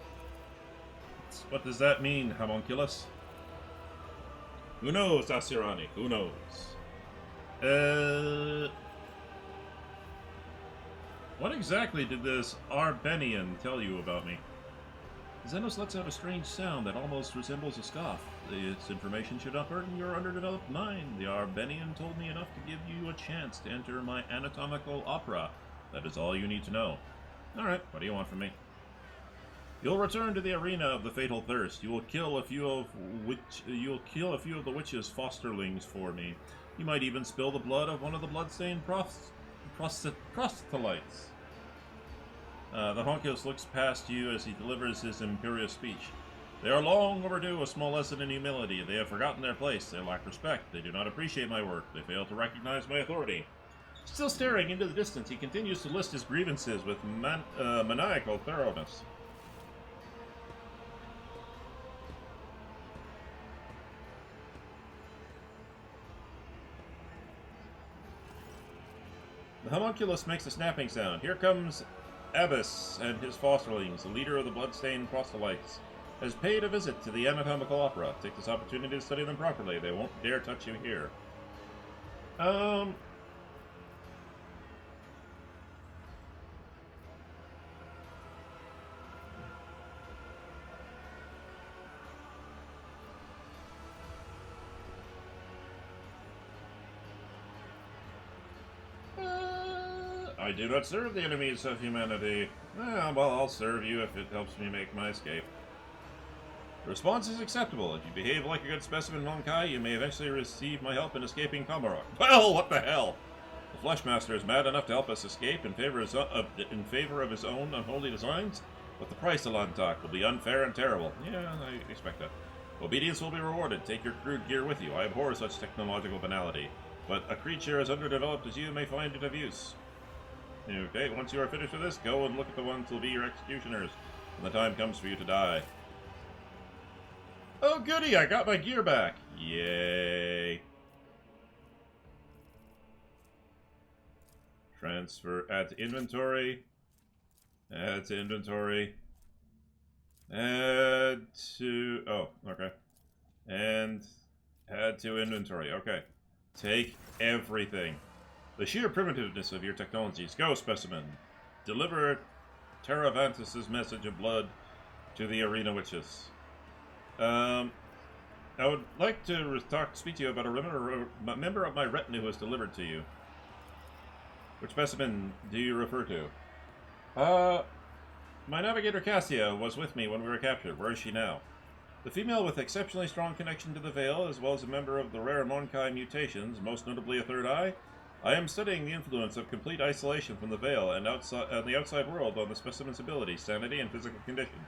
What does that mean, homunculus? Who knows, Asirani? Who knows? What exactly did this Arbenian tell you about me? Xenos lets out a strange sound that almost resembles a scoff. Its information should not burden your underdeveloped mind. The Arbenian told me enough to give you a chance to enter my anatomical opera. That is all you need to know. Alright, what do you want from me? You'll return to the arena of the Fatal Thirst. You will kill a few of the witch's fosterlings for me. You might even spill the blood of one of the bloodstained proselytes. The homunculus looks past you as he delivers his imperious speech. They are long overdue a small lesson in humility. They have forgotten their place. They lack respect. They do not appreciate my work. They fail to recognize my authority. Still staring into the distance, he continues to list his grievances with maniacal thoroughness. The homunculus makes a snapping sound. Here comes Abbas and his fosterlings, the leader of the bloodstained proselytes, has paid a visit to the anatomical opera. Take this opportunity to study them properly. They won't dare touch you here. I do not serve the enemies of humanity. Well, I'll serve you if it helps me make my escape. The response is acceptable. If you behave like a good specimen, Monkai, you may eventually receive my help in escaping Kamarok. Well, what the hell? The Fleshmaster is mad enough to help us escape in favor of his own unholy designs, but the price, Alantak, will be unfair and terrible. Yeah, I expect that. Obedience will be rewarded. Take your crude gear with you. I abhor such technological banality, but a creature as underdeveloped as you may find it of use. Okay, once you are finished with this, go and look at the ones who will be your executioners when the time comes for you to die. Oh goody, I got my gear back! Yay! Transfer, add to inventory. Add to inventory. Add to... oh, okay. And add to inventory, okay. Take everything. The sheer primitiveness of your technologies. Go, specimen. Deliver Teravantus' message of blood To the arena witches. I would like to speak to you about a member of my retinue who was delivered to you. Which specimen do you refer to? My navigator Cassia was with me when we were captured. Where is she now? The female with exceptionally strong connection to the Veil, as well as a member of the rare Monkai mutations, most notably a third eye. I am studying the influence of complete isolation from the Veil and the outside world on the specimen's ability, sanity, and physical condition.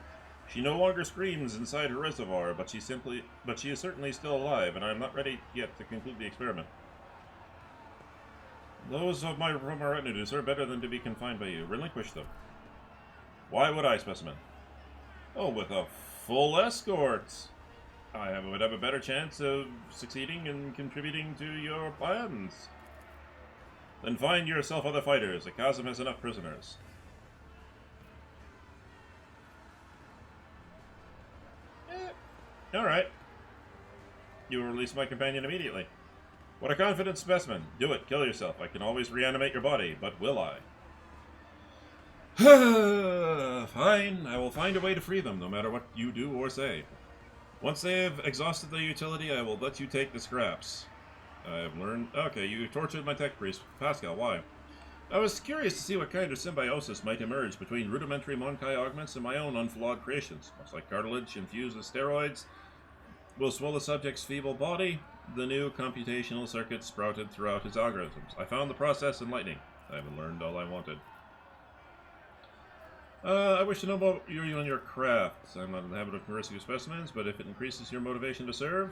She no longer screams inside her reservoir, but she is certainly still alive, and I am not ready yet to conclude the experiment. Those from my retinue deserve better than to be confined by you. Relinquish them. Why would I, specimen? Oh, with a full escort. Would have a better chance of succeeding and contributing to your plans. Then find yourself other fighters. The Chasm has enough prisoners. Alright. You will release my companion immediately. What a confident specimen. Do it. Kill yourself. I can always reanimate your body, but will I? Fine. I will find a way to free them, no matter what you do or say. Once they have exhausted their utility, I will let you take the scraps. I have learned... Okay, you tortured my tech priest. Pascal, why? I was curious to see what kind of symbiosis might emerge between rudimentary Monkai augments and my own unflawed creations. Much like cartilage infused with steroids will swell the subject's feeble body, the new computational circuits sprouted throughout his algorithms. I found the process enlightening. I haven't learned all I wanted. I wish to know about you and your craft. I'm not in the habit of conversing with specimens, but if it increases your motivation to serve...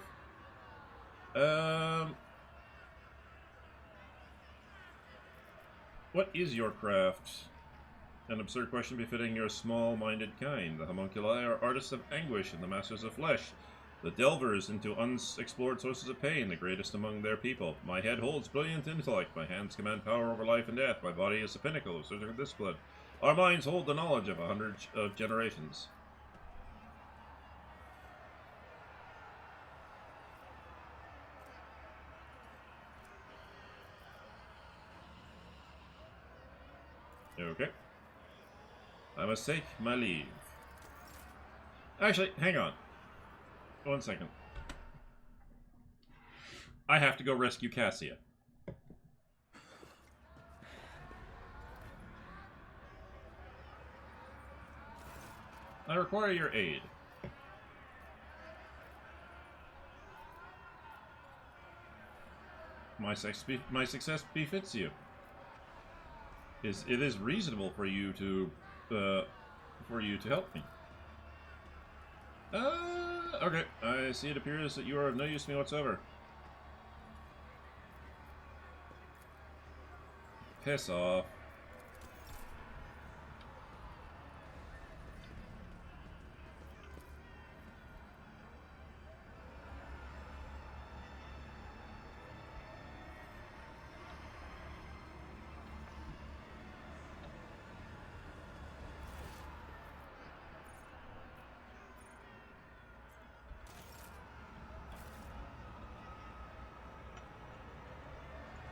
What is your craft? An absurd question befitting your small-minded kind. The homunculi are artists of anguish and the masters of flesh, the delvers into unexplored sources of pain, the greatest among their people. My head holds brilliant intellect, my hands command power over life and death, my body is the pinnacle of surgical discipline. Our minds hold the knowledge of 100 generations. Okay. I must take my leave. Actually, hang on. 1 second. I have to go rescue Cassia. I require your aid. My success befits you. It is reasonable for you to help me. Okay. I see it appears that you are of no use to me whatsoever. Piss off.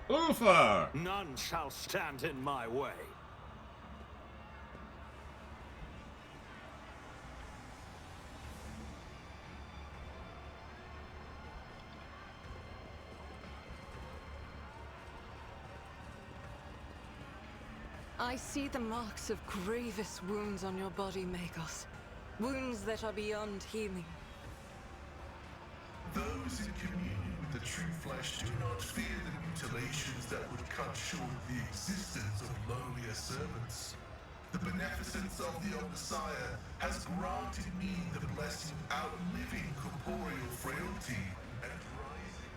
Oofa! None shall stand in my way. I see the marks of grievous wounds on your body, Magos. Wounds that are beyond healing. Those in communion with the true flesh do not fear the mutilations that would cut short the existence of lowlier servants. The beneficence of the Messiah has granted me the blessing of outliving corporeal frailty and rising.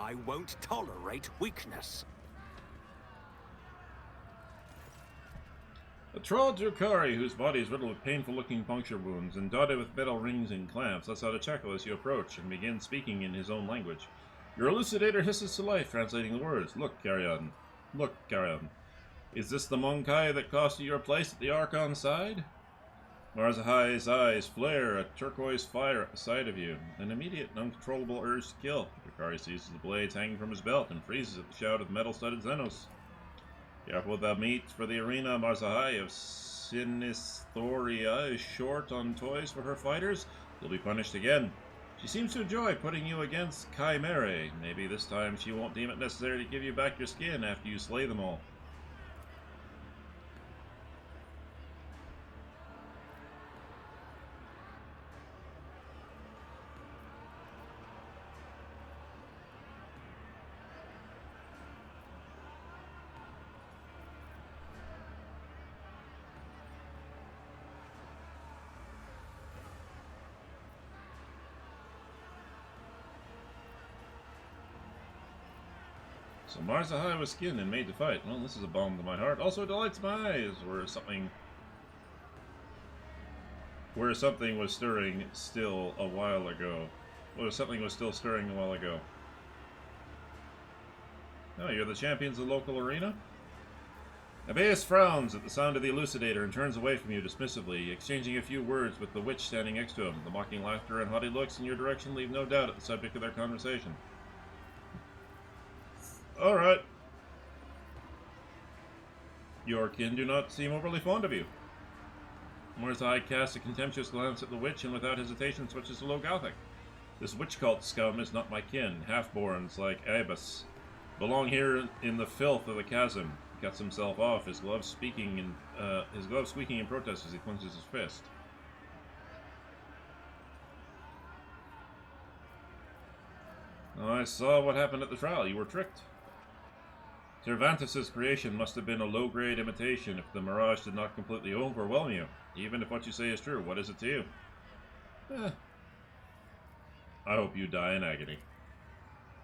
I won't tolerate weakness. A troll Drukari, whose body is riddled with painful-looking puncture wounds and dotted with metal rings and clamps, lets out a chuckle as you approach and begins speaking in his own language. Your elucidator hisses to life, translating the words. Look, Carrion. Look, Carrion. Is this the Monkai that cost you your place at the Archon's side? Marzahai's eyes flare, a turquoise fire at the sight of you. An immediate and uncontrollable urge to kill. Drukari seizes the blades hanging from his belt and freezes at the shout of metal-studded Xenos. Careful with the meat for the arena. Marzahai of Sinisthoria is short on toys for her fighters. You'll be punished again. She seems to enjoy putting you against Chimerae. Maybe this time she won't deem it necessary to give you back your skin after you slay them all. So Marzahai was skinned and made to fight. Well, this is a balm to my heart. Also delights my eyes, where something was stirring still a while ago. Where something was still stirring a while ago. Oh, you're the champions of the local arena? Abeus frowns at the sound of the elucidator and turns away from you dismissively, exchanging a few words with the witch standing next to him. The mocking laughter and haughty looks in your direction leave no doubt at the subject of their conversation. Alright. Your kin do not seem overly fond of you. Marzahai casts a contemptuous glance at the witch and without hesitation switches to Low Gothic. This witch cult scum is not my kin. Half-borns like Abus belong here in the filth of the chasm. He cuts himself off, his glove squeaking in protest as he clenches his fist. I saw what happened at the trial. You were tricked. Cervantes' creation must have been a low-grade imitation if the mirage did not completely overwhelm you. Even if what you say is true, what is it to you? I hope you die in agony.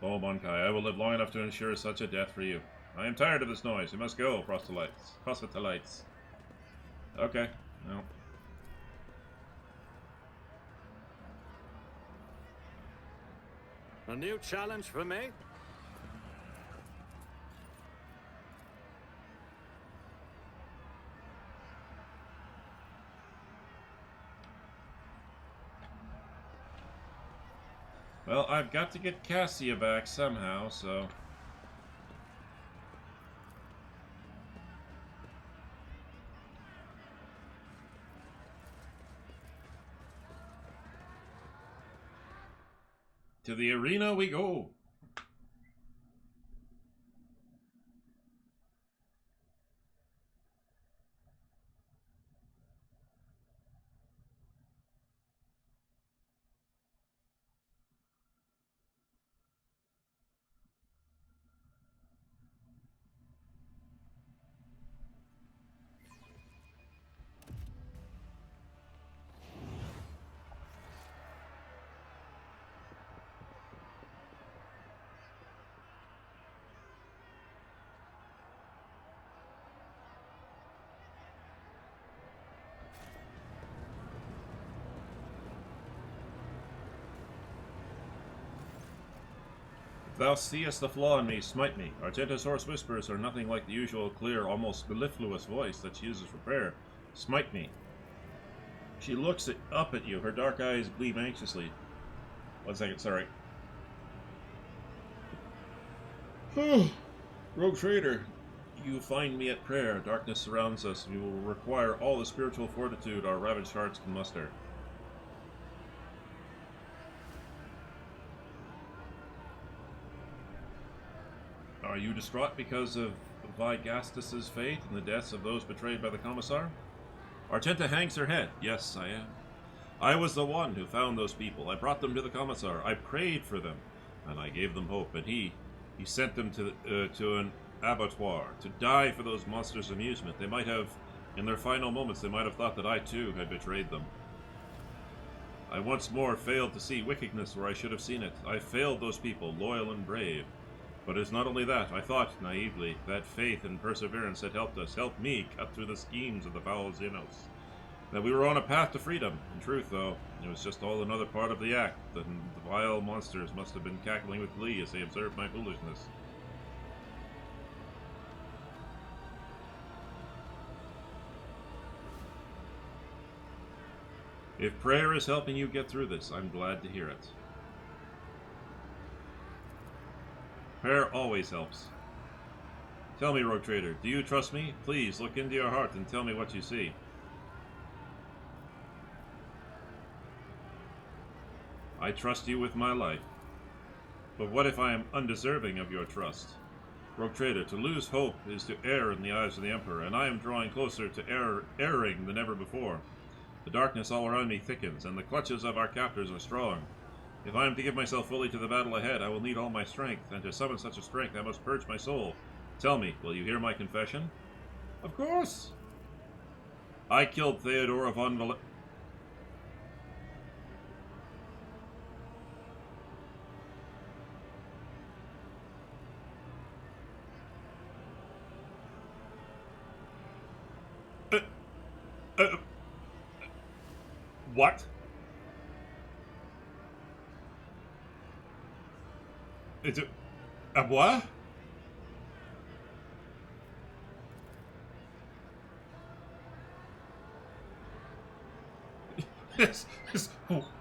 Oh, Monkai, I will live long enough to ensure such a death for you. I am tired of this noise. We must go, proselytes. Okay, well. A new challenge for me? Well, I've got to get Cassia back somehow, so... To the arena we go! Thou seest the flaw in me, smite me. Argenta's hoarse whispers are nothing like the usual clear, almost mellifluous voice that she uses for prayer. Smite me. She looks up at you, her dark eyes gleam anxiously. 1 second, sorry. Rogue Trader, you find me at prayer. Darkness surrounds us. We will require all the spiritual fortitude our ravaged hearts can muster. Are you distraught because of Vigastus's fate and the deaths of those betrayed by the Commissar? Argenta hangs her head. Yes, I am. I was the one who found those people. I brought them to the Commissar. I prayed for them, and I gave them hope. And he sent them to an abattoir to die for those monsters' amusement. They might have, in their final moments, they might have thought that I too had betrayed them. I once more failed to see wickedness where I should have seen it. I failed those people, loyal and brave. But it's not only that. I thought, naively, that faith and perseverance had helped me cut through the schemes of the foul Xenos. That we were on a path to freedom. In truth, though, it was just all another part of the act. The vile monsters must have been cackling with glee as they observed my foolishness. If prayer is helping you get through this, I'm glad to hear it. Prayer always helps. Tell me, Rogue Trader, do you trust me? Please, look into your heart and tell me what you see. I trust you with my life. But what if I am undeserving of your trust? Rogue Trader, to lose hope is to err in the eyes of the Emperor, and I am drawing closer to erring than ever before. The darkness all around me thickens, and the clutches of our captors are strong. If I am to give myself fully to the battle ahead, I will need all my strength, and to summon such a strength I must purge my soul. Tell me, will you hear my confession? Of course! I killed Theodora von What? It's a what?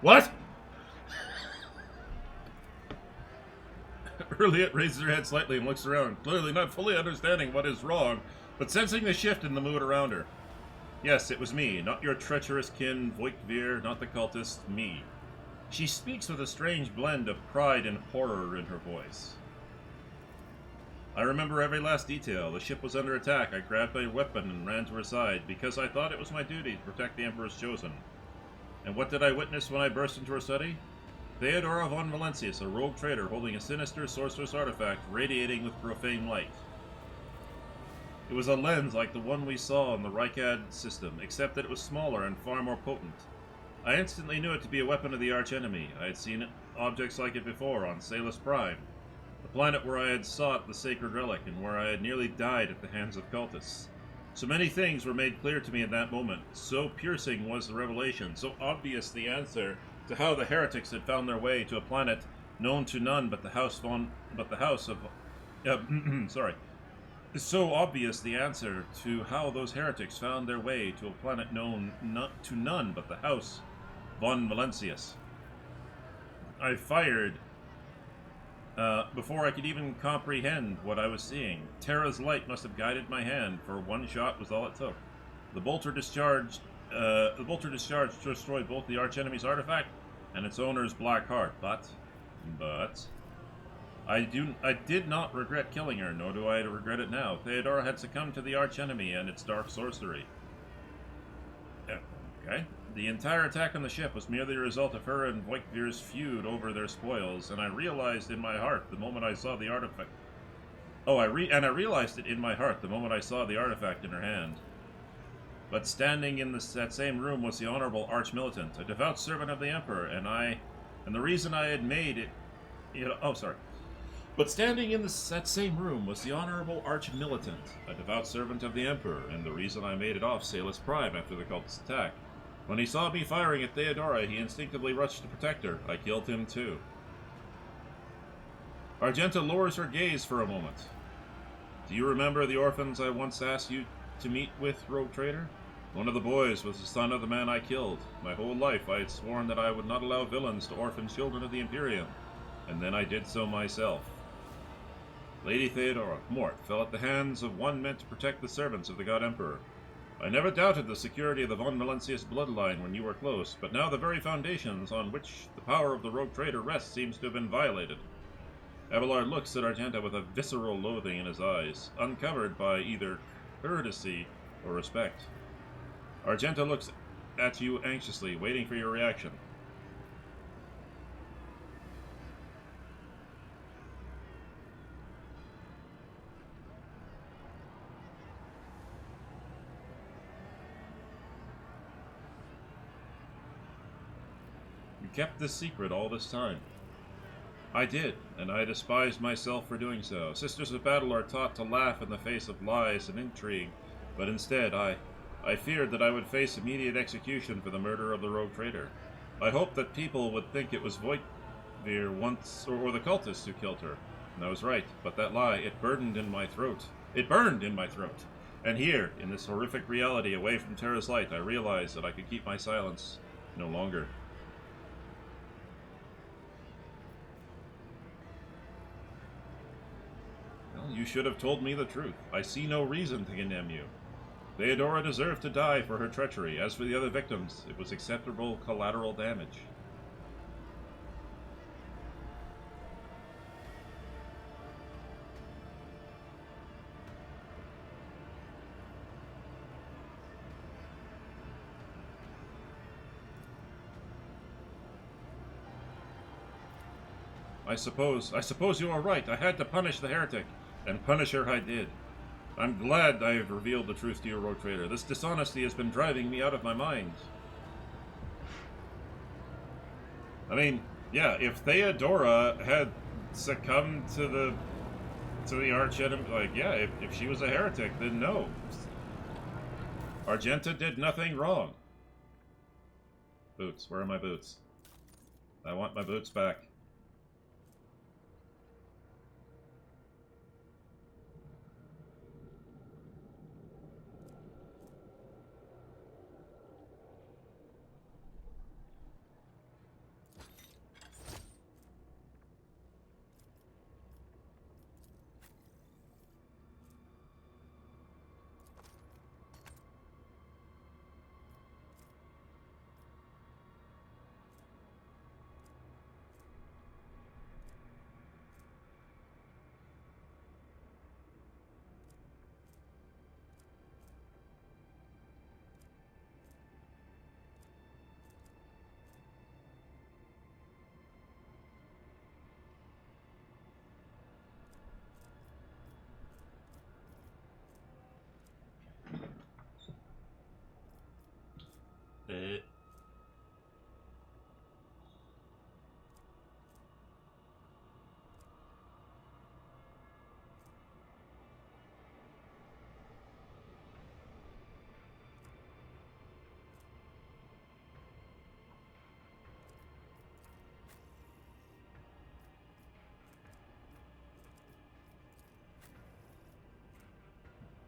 What? Earliet raises her head slightly and looks around, clearly not fully understanding what is wrong, but sensing the shift in the mood around her. Yes, it was me, not your treacherous kin, Voigtvir, not the cultist, me. She speaks with a strange blend of pride and horror in her voice. I remember every last detail. The ship was under attack. I grabbed my weapon and ran to her side, because I thought it was my duty to protect the Emperor's chosen. And what did I witness when I burst into her study? Theodora von Valentius, a rogue trader holding a sinister sorceress artifact radiating with profane light. It was a lens like the one we saw in the Rykad system, except that it was smaller and far more potent. I instantly knew it to be a weapon of the archenemy. I had seen objects like it before on Salus Prime, the planet where I had sought the sacred relic and where I had nearly died at the hands of cultists. So many things were made clear to me in that moment. So piercing was the revelation, so obvious the answer to how the heretics had found their way to a planet known to none but the house of sorry. So obvious the answer to how those heretics found their way to a planet known to none but the House von Valentius. I fired before I could even comprehend what I was seeing. Terra's light must have guided my hand, for one shot was all it took. The bolter discharged to destroy both the archenemy's artifact and its owner's black heart. But I did not regret killing her, nor do I regret it now. Theodora had succumbed to the archenemy and its dark sorcery. Okay. The entire attack on the ship was merely a result of her and Voigtvir's feud over their spoils, and I realized in my heart the moment I saw the artifact. I realized it in my heart the moment I saw the artifact in her hand. But standing in that same room was the honorable arch-militant, a devout servant of the Emperor, and the reason I had made it... But standing in that same room was the honorable arch-militant, a devout servant of the Emperor, and the reason I made it off Salus Prime after the cultist attack. When he saw me firing at Theodora, he instinctively rushed to protect her. I killed him too. Argenta lowers her gaze for a moment. Do you remember the orphans I once asked you to meet with, Rogue Trader? One of the boys was the son of the man I killed. My whole life I had sworn that I would not allow villains to orphan children of the Imperium, and then I did so myself. Lady Theodora, Mort, fell at the hands of one meant to protect the servants of the God Emperor. I never doubted the security of the von Valentius bloodline when you were close, but now the very foundations on which the power of the Rogue Trader rests seems to have been violated. Abelard looks at Argenta with a visceral loathing in his eyes, uncovered by either courtesy or respect. Argenta looks at you anxiously, waiting for your reaction. You kept this secret all this time. I did, and I despised myself for doing so. Sisters of Battle are taught to laugh in the face of lies and intrigue, but instead I feared that I would face immediate execution for the murder of the rogue traitor. I hoped that people would think it was Voitvir once, or the cultists who killed her. And I was right, but that lie, it burned in my throat. It burned in my throat. And here, in this horrific reality away from Terra's light, I realized that I could keep my silence no longer. Well, you should have told me the truth. I see no reason to condemn you. Theodora deserved to die for her treachery. As for the other victims, it was acceptable collateral damage. I suppose you are right. I had to punish the heretic, and punish her I did. I'm glad I have revealed the truth to you, rogue trader. This dishonesty has been driving me out of my mind. I mean, yeah, if Theodora had succumbed to the archenemy, like, yeah, if she was a heretic, then no. Argenta did nothing wrong. Boots, where are my boots? I want my boots back.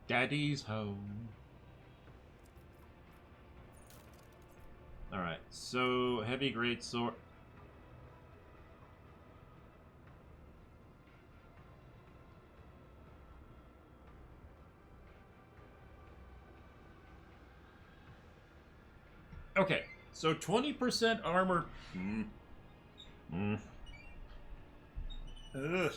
Daddy's home. Alright, so heavy greatsword. Okay, so 20% armor. Ugh.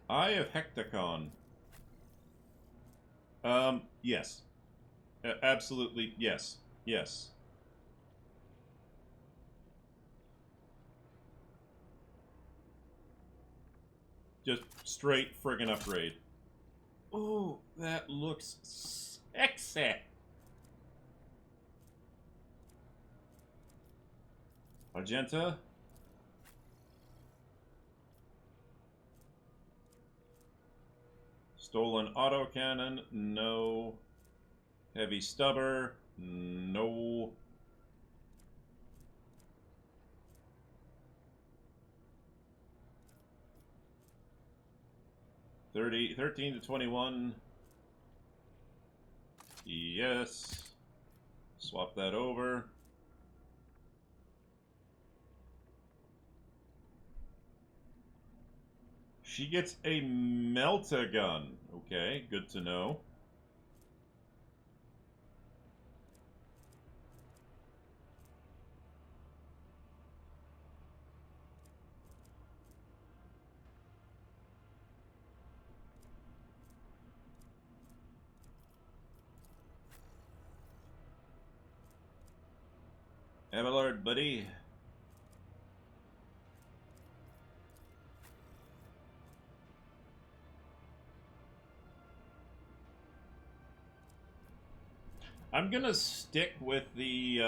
Eye of Hecticon. Yes. Absolutely, yes. Yes. Just straight friggin' upgrade. Oh, that looks sexy. Argenta. Stolen autocannon, no. Heavy stubber, no. $13 to 21. Yes. Swap that over. She gets a Melta-gun. Okay, good to know. Abelard, buddy. I'm gonna stick with the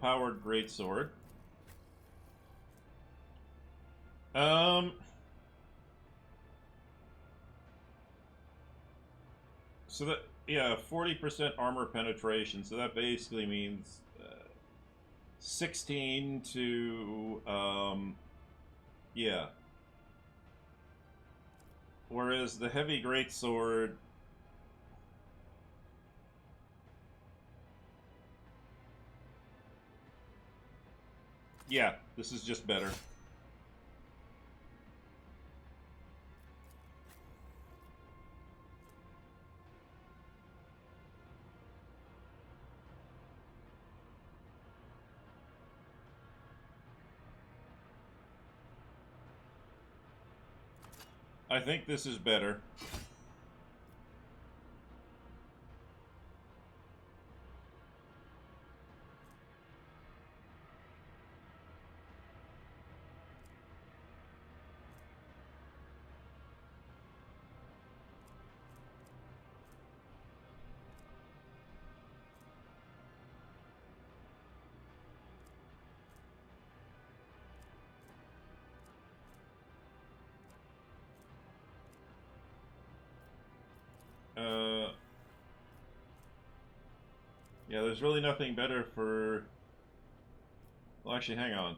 powered greatsword. So that, yeah, 40% armor penetration. So that basically means 16 to yeah. Whereas the heavy greatsword, yeah, this is just better. I think this is better. Yeah, there's really nothing better for... Well, actually, hang on.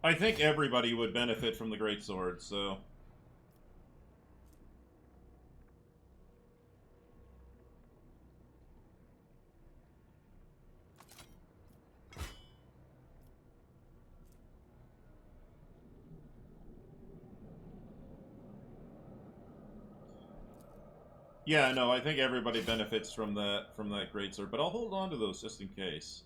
I think everybody would benefit from the greatsword, so... Yeah, no, I think everybody benefits from that greatsword, but I'll hold on to those just in case.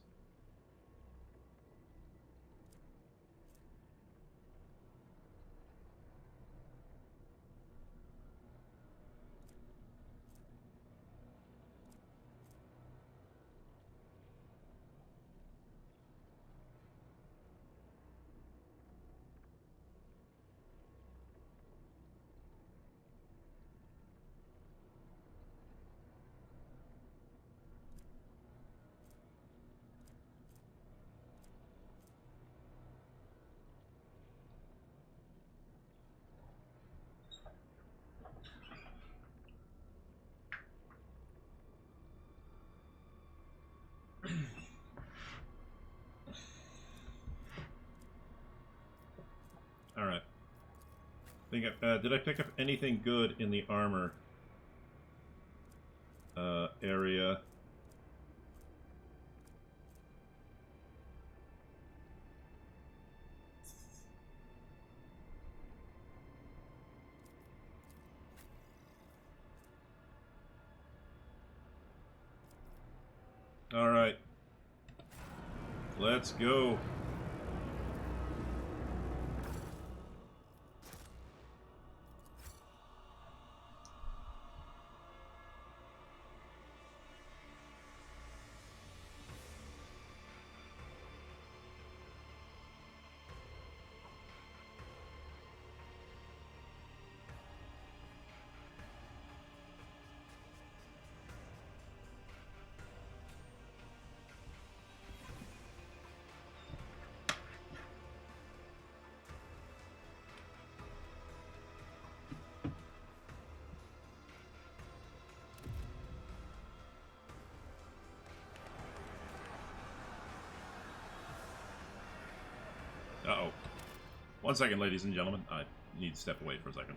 Alright. Did I pick up anything good in the armor area? Alright. Let's go. Uh-oh. 1 second, ladies and gentlemen. I need to step away for a second.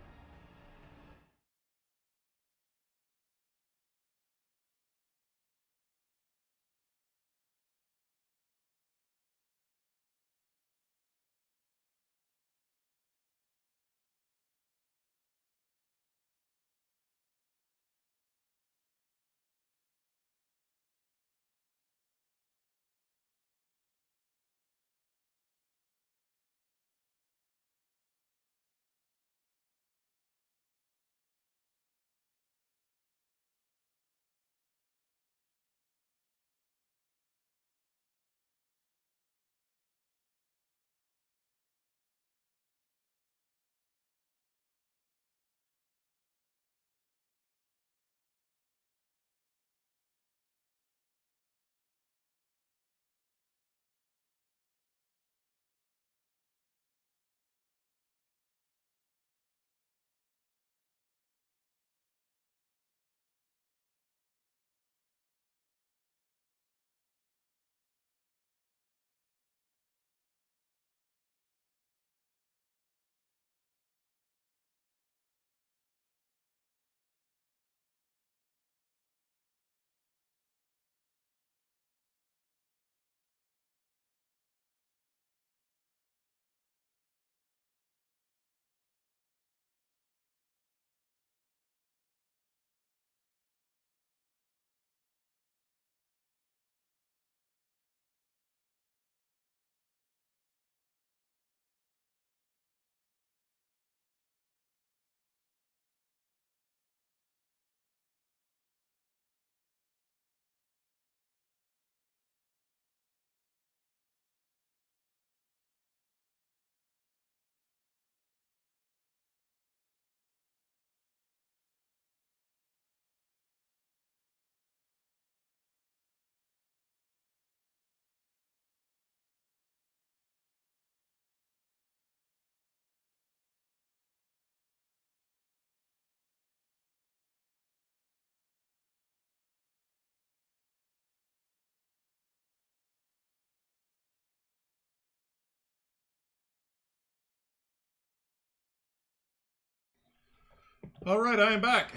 All right, I am back.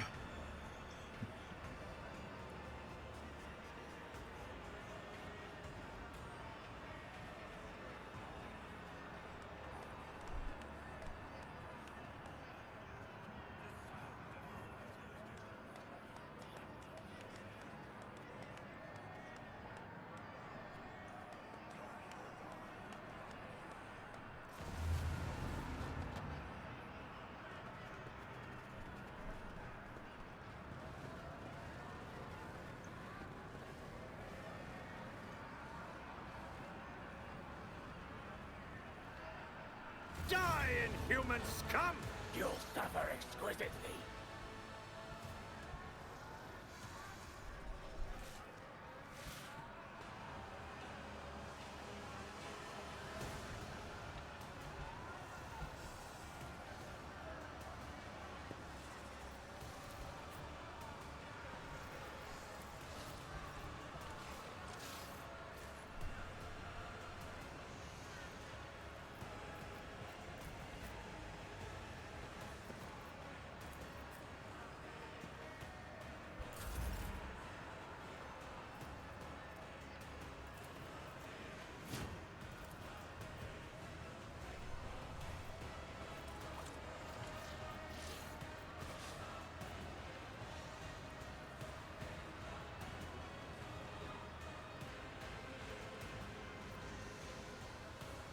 Die, inhuman scum! You'll suffer exquisitely.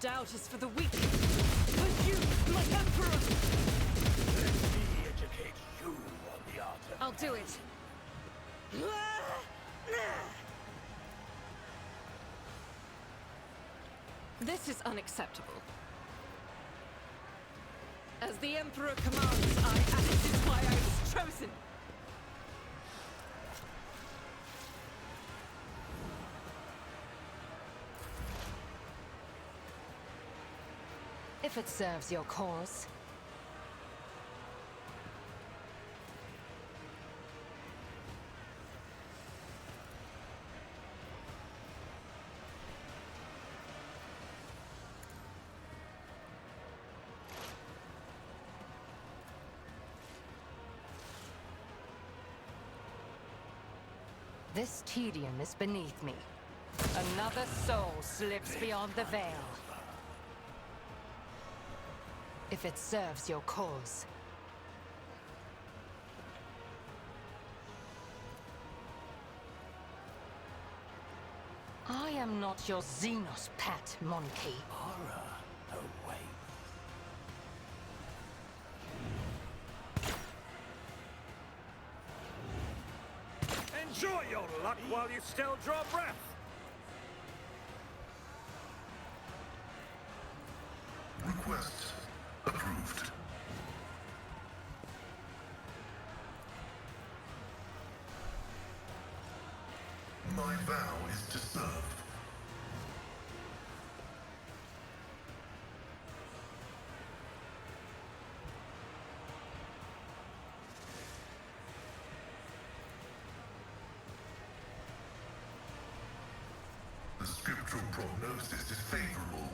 Doubt is for the weak. For you, my emperor! Let me educate you on the art of I'll do it. This is unacceptable. As the Emperor commands, and this is why I was chosen. If it serves your cause. This tedium is beneath me. Another soul slips beyond the veil. If it serves your cause. I am not your Xenos pet, monkey. horror awaits. Enjoy your luck while you still draw breath. Request approved. My vow is to serve. The scriptural prognosis is favorable.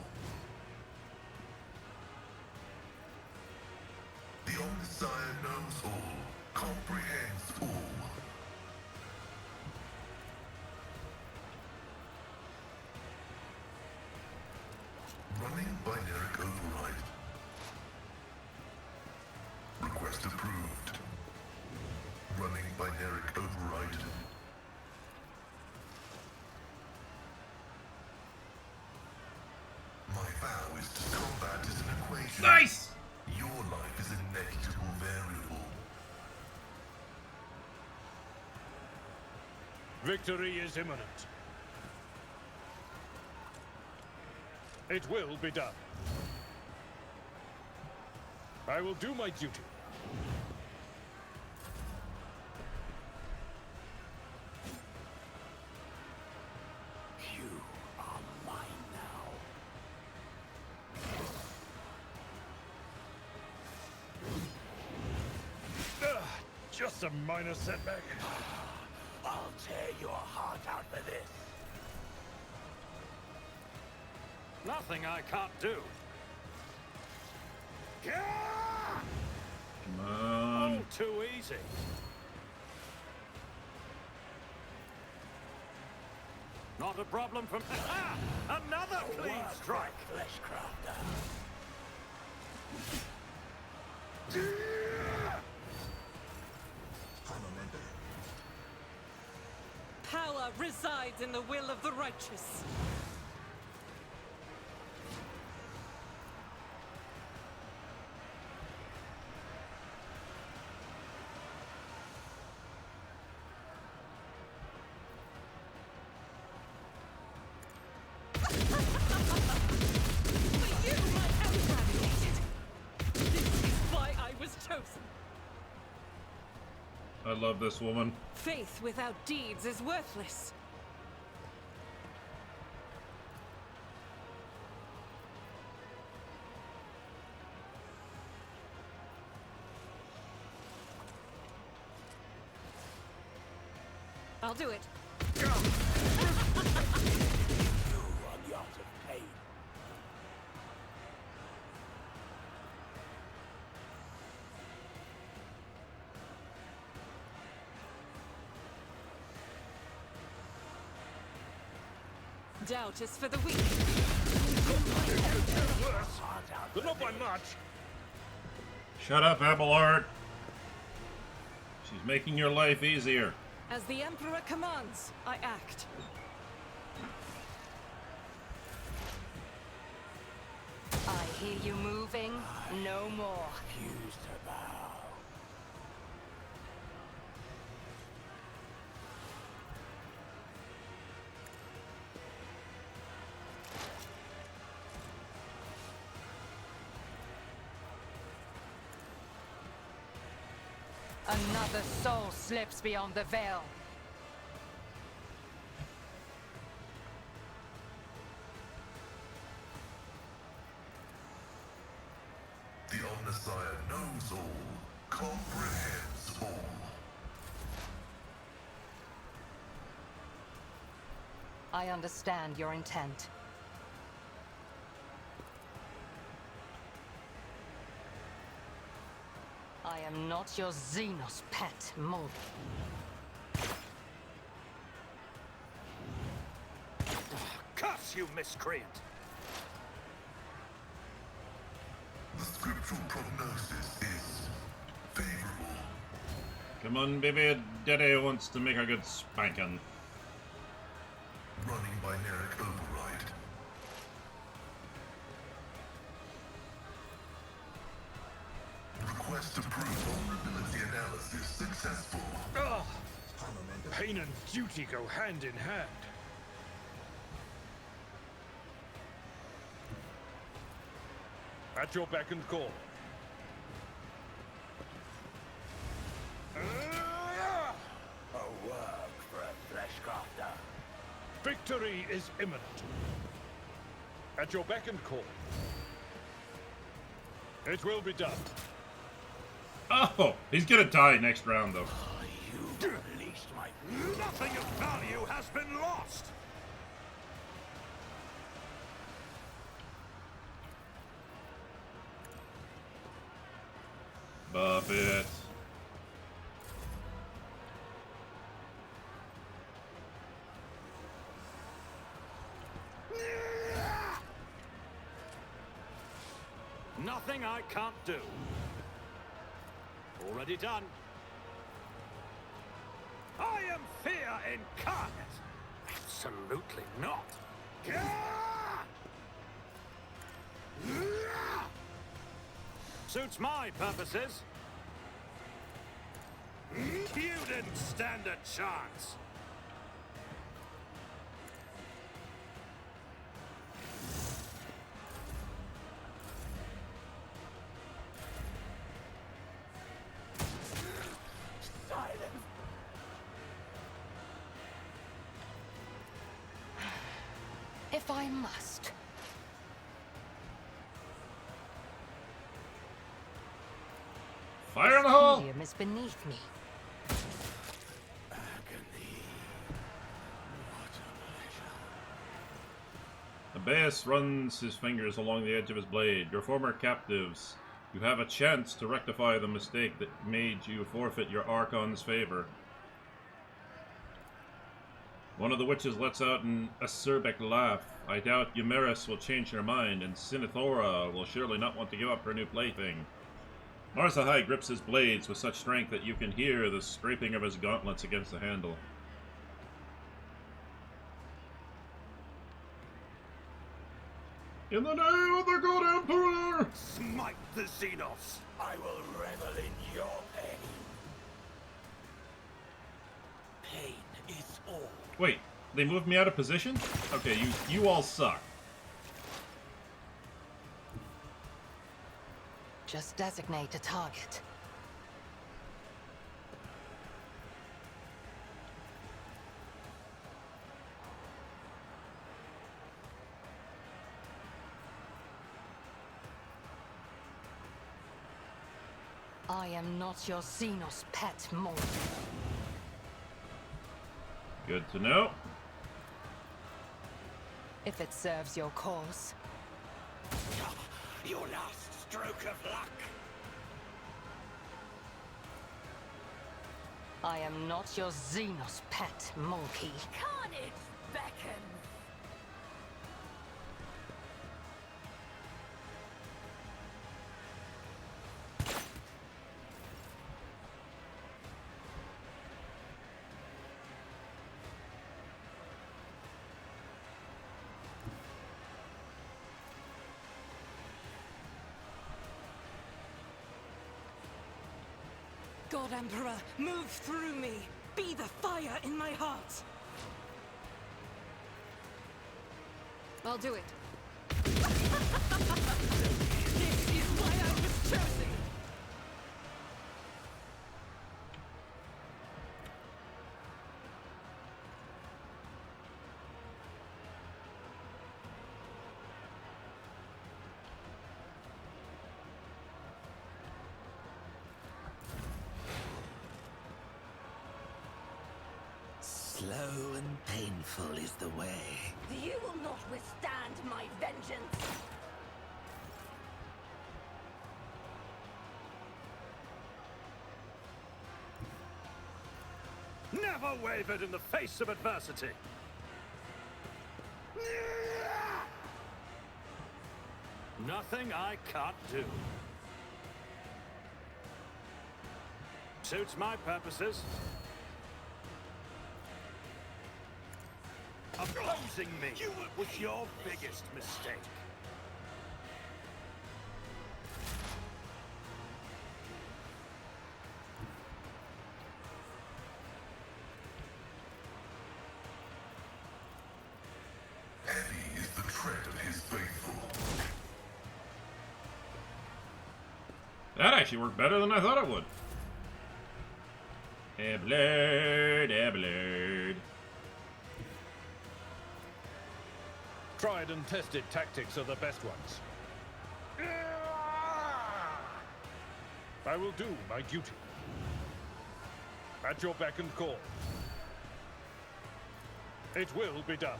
The Omnissiah knows all, comprehends all. Running binaric override. Request approved. Running binaric override. My vow is to combat as an equation. Nice! Your life is a negligible variable. Victory is imminent. It will be done. I will do my duty. You are mine now. Just a minor setback. I'll tear your heart out for this. Nothing I can't do. Come on. Oh, too easy. Not a problem from... Ah! Another clean strike! Power resides in the will of the righteous. For you, my antagonist! This is why I was chosen. I love this woman. Faith without deeds is worthless. I'll do it. Doubt is for the weak. But not by much. Shut up, Abelard. She's making your life easier. As the Emperor commands, I act. I hear you moving. No more. Another soul slips beyond the veil. The Omnissiah knows all, comprehends all. I understand your intent. I am not your Xenos pet, Mulder. Curse you, miscreant! The scriptural prognosis is favorable. Come on, baby. Daddy wants to make a good spanking. Running binaric override. Request to prove vulnerability analysis successful. Ugh! Pain and duty go hand in hand. At your beck and call. A work for a fleshcrafter. Victory is imminent. At your beck and call. It will be done. Oh, he's gonna die next round, though. You released my... Nothing of value has been lost! Buff it. Nothing I can't do. Already done. I am fear incarnate. Absolutely not. Suits my purposes. You didn't stand a chance. If I must. Fire in the hole! Helium is beneath me. Abaeus runs his fingers along the edge of his blade. Your former captives You have a chance to rectify the mistake that made you forfeit your Archon's favor. One of the witches lets out an acerbic laugh. I doubt Eumeris will change her mind, and Sinithora will surely not want to give up her new plaything. Marzahai grips his blades with such strength that you can hear the scraping of his gauntlets against the handle. In the name of the good Emperor! Smite the Xenos! I will revel in your pain. Pain is all. Wait, they moved me out of position? Okay, you all suck. Just designate a target. I am not your Xenos pet, Maul. Good to know. If it serves your cause. Your last stroke of luck. I am not your Xenos pet, monkey. Carnage beckons. God Emperor, move through me. Be the fire in my heart. I'll do it. This is why I was chosen. Slow and painful is the way. You will not withstand my vengeance. Never wavered in the face of adversity. Nothing I can't do. Suits my purposes. Opposing me was your biggest mistake. Heavy is the tread of his faithful. That actually worked better than I thought it would. Blade. Tried and tested tactics are the best ones. I will do my duty. At your beck and call. It will be done.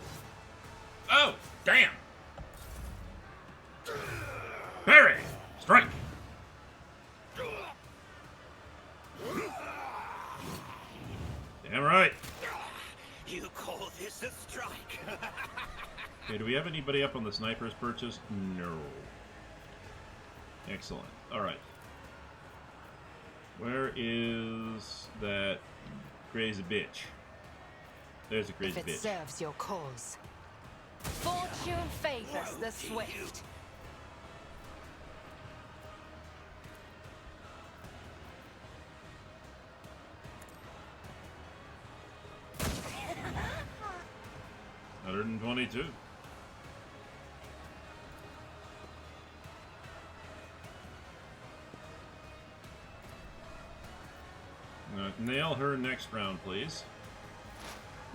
Oh, damn! Parry! Strike! Damn right. You call this a strike? Okay, do we have anybody up on the sniper's purchase? No. Excellent. Alright. Where is that crazy bitch? There's a crazy If it bitch. serves your cause. Fortune favors the swift. $122. Nail her next round, please.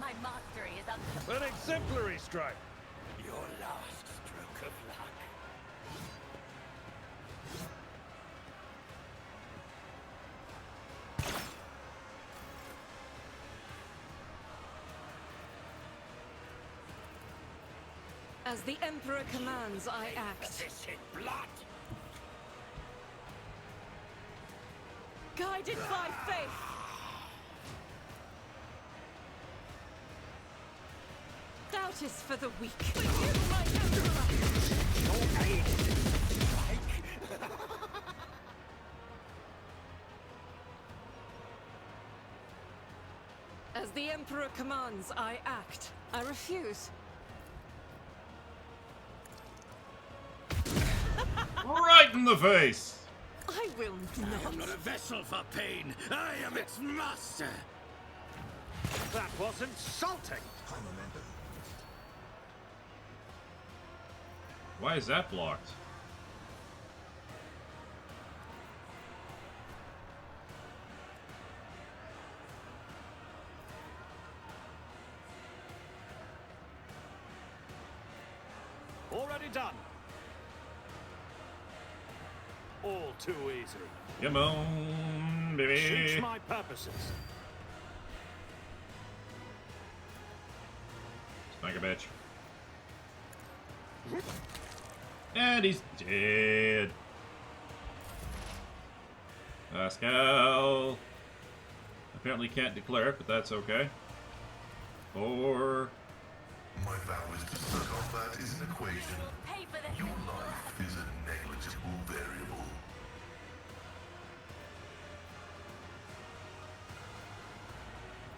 My mastery is under. An exemplary strike. Your last stroke of luck. As the Emperor commands, I act. This in blood. Guided by faith. Doubt is for the weak. For you, my emperor! Your aid is strike. As the emperor commands, I act. I refuse. Right in the face! I will I am not. not a vessel for pain. I am its master. That was insulting! Why is that blocked? Already done. All too easy. Come on, baby. Suits my purposes. Like a bitch. And he's dead. Pascal. Apparently can't declare it, but that's okay. 4. My vow is to suck on that is an equation. Pay for this. Your life is a negligible variable.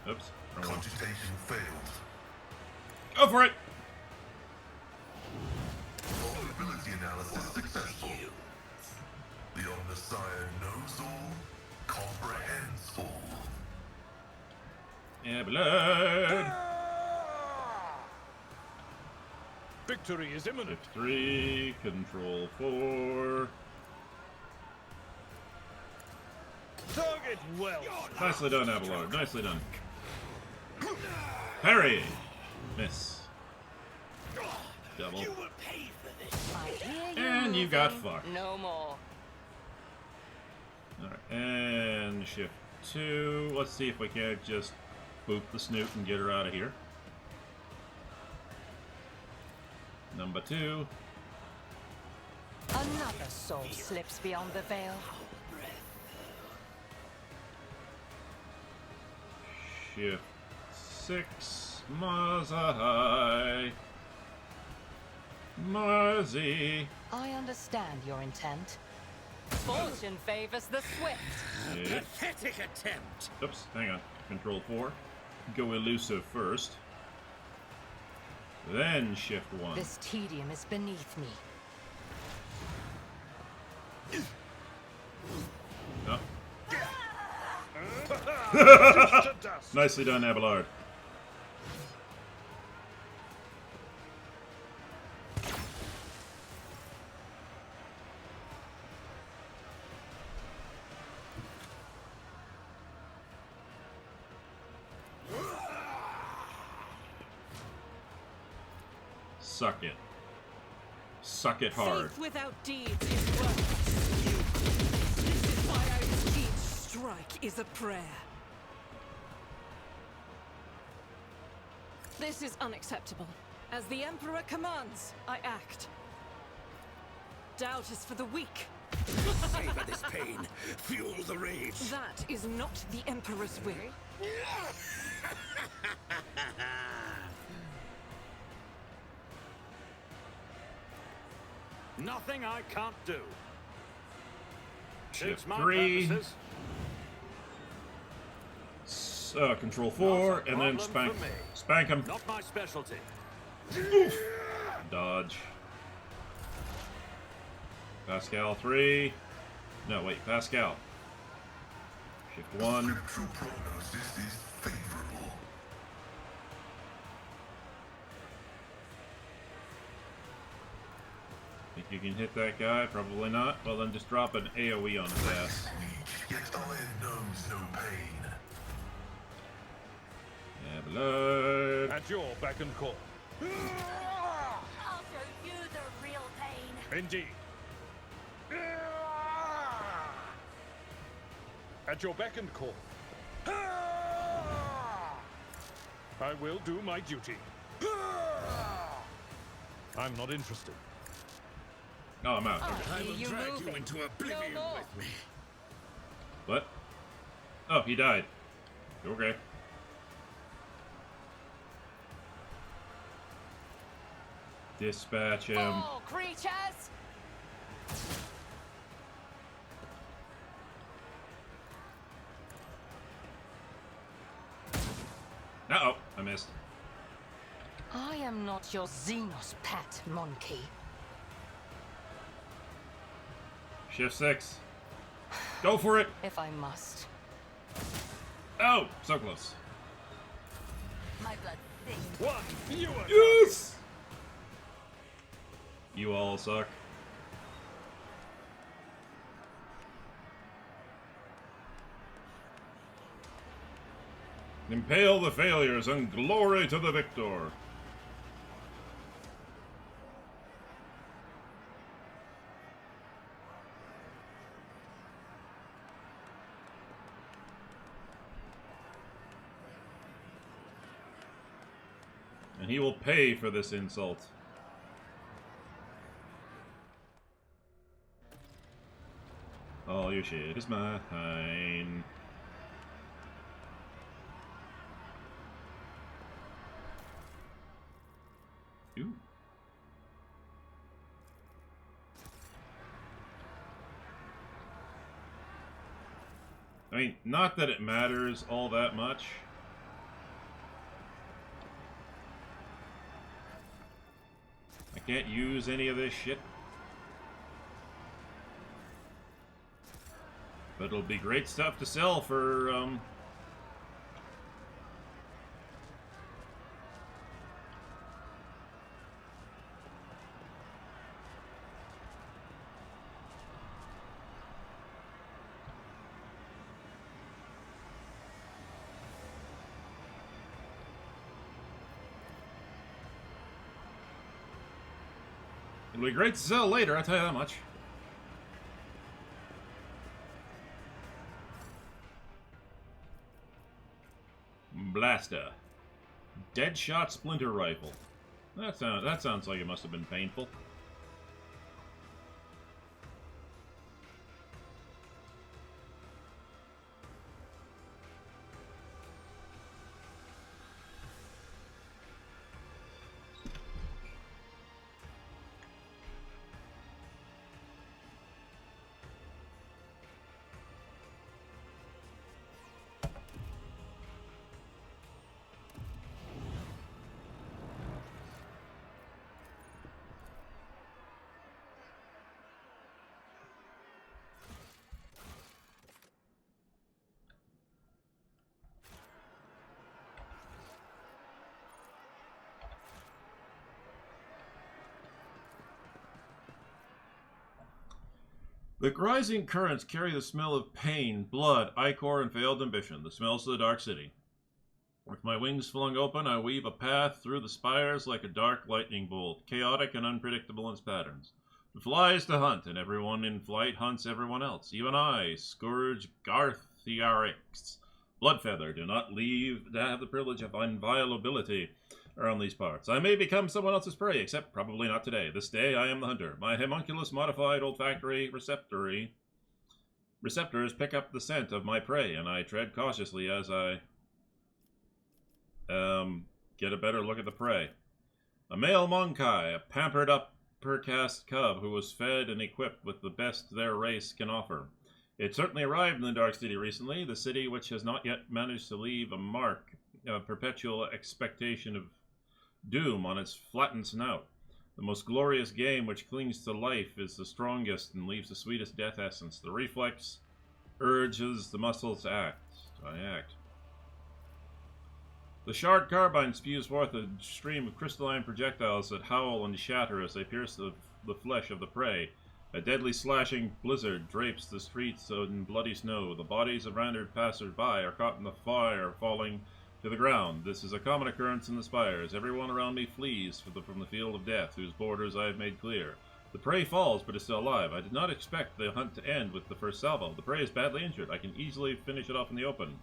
Oops. Wrong one. Computation failed. Go for it! Vulnerability analysis successful. The Omnissiah knows all, comprehends all. Yeah, blood. Victory is imminent. 3, control 4. Target well. Nicely done, Abelard. Nicely done. Parry. Miss. Double. You will pay for this. I hear you And you got moving. fucked. No more. Alright, and shift 2. Let's see if we can't just boop the snoot and get her out of here. Number 2. Another soul slips beyond the veil. Shift 6. Mazahai. Marzi. I understand your intent. Fortune favors the swift. Yeah. Pathetic attempt. Oops, hang on. Control 4. Go elusive first. Then shift 1. This tedium is beneath me. Oh. To dust. Nicely done, Abelard. Suck it. Suck it hard. Faith without deeds is worthless. This is why I repeat, strike is a prayer. This is unacceptable. As the Emperor commands, I act. Doubt is for the weak. Savor this pain. Fuel the rage. That is not the Emperor's will. Nothing I can't do. Shift Suits my 3. purposes. Control 4, Not a and then problem spank. for me. Spank him. Not my specialty. Dodge. Pascal 3. No, wait, Pascal. Shift 1. Scriptural prognosis is favorable. Think you can hit that guy? Probably not. Well, then just drop an AoE on his ass. Weak, yet iron knows no pain. Yeah, blood. At your beck and call. I'll show you the real pain. Indeed. At your beck and call. I will do my duty. I'm not interested. Oh, I'm out. I I hear will you drag moving. you into oblivion No more. with me. What? Oh, he died. Okay. Dispatch him. Fall, creatures! Uh-oh, I missed. I am not your Xenos pet, monkey. Shift 6. Go for it! If I must. Oh, so close. My blood thick. One fewer. Yes! You all suck. Impale the failures and glory to the victor. And he will pay for this insult. All your shit is mine. Ooh. I mean, not that it matters all that much. I can't use any of this shit. But it'll be great stuff to sell for, it'll be great to sell later, I'll tell you that much. Blaster. Deadshot splinter rifle. That sounds like it must have been painful. The rising currents carry the smell of pain, blood, ichor, and failed ambition, the smells of the Dark City. With my wings flung open, I weave a path through the spires like a dark lightning bolt, chaotic and unpredictable in its patterns. The fly is to hunt, and everyone in flight hunts everyone else. Even I, Scourge Garthiarix, Bloodfeather, do not leave to have the privilege of inviolability around these parts. I may become someone else's prey, except probably not today. This day I am the hunter. My homunculus modified olfactory receptors pick up the scent of my prey, and I tread cautiously as I get a better look at the prey. A male Monkai, a pampered upper caste cub who was fed and equipped with the best their race can offer. It certainly arrived in the Dark City recently, the city which has not yet managed to leave a mark of perpetual expectation of doom on its flattened snout. The most glorious game which clings to life is the strongest and leaves the sweetest death essence. The reflex urges the muscles to act. The shard carbine spews forth a stream of crystalline projectiles that howl and shatter as they pierce the flesh of the prey. A deadly slashing blizzard drapes the streets in bloody snow. The bodies of rendered passers-by are caught in the fire, falling to the ground. This is a common occurrence in the spires. Everyone around me flees from the field of death, whose borders I have made clear. The prey falls, but is still alive. I did not expect the hunt to end with the first salvo. The prey is badly injured. I can easily finish it off in the open.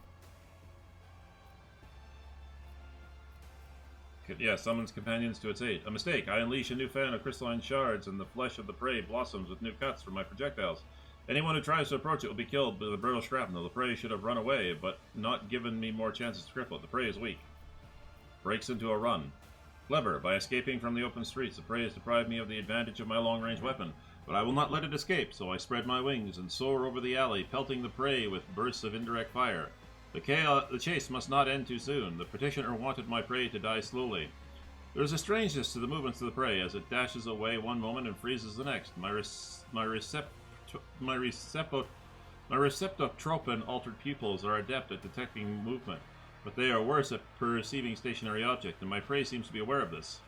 Yeah, summons companions to its aid. A mistake. I unleash a new fan of crystalline shards, and the flesh of the prey blossoms with new cuts from my projectiles. Anyone who tries to approach it will be killed by the brittle shrapnel. The prey should have run away, but not given me more chances to cripple it. The prey is weak. Breaks into a run. Clever. By escaping from the open streets, the prey has deprived me of the advantage of my long-range weapon. But I will not let it escape, so I spread my wings and soar over the alley, pelting the prey with bursts of indirect fire. The chase must not end too soon. The petitioner wanted my prey to die slowly. There is a strangeness to the movements of the prey, as it dashes away one moment and freezes the next. My receptotrope and altered pupils are adept at detecting movement, but they are worse at perceiving stationary objects, and my prey seems to be aware of this.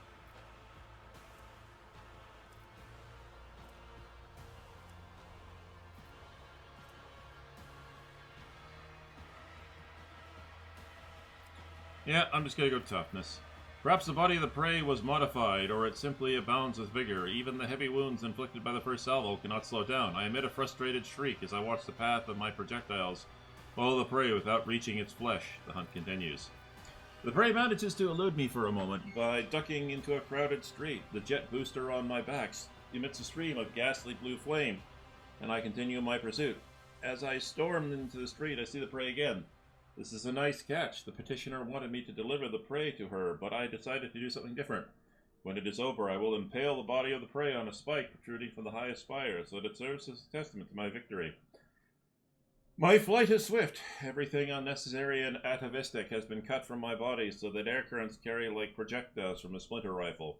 Yeah, I'm just gonna go toughness. Perhaps the body of the prey was modified, or it simply abounds with vigor. Even the heavy wounds inflicted by the first salvo cannot slow down. I emit a frustrated shriek as I watch the path of my projectiles follow the prey without reaching its flesh. The hunt continues. The prey manages to elude me for a moment by ducking into a crowded street. The jet booster on my back emits a stream of ghastly blue flame, and I continue my pursuit. As I storm into the street, I see the prey again. This is a nice catch. The petitioner wanted me to deliver the prey to her, but I decided to do something different. When it is over, I will impale the body of the prey on a spike protruding from the highest spire, so that it serves as a testament to my victory. My flight is swift. Everything unnecessary and atavistic has been cut from my body, so that air currents carry like projectiles from a splinter rifle.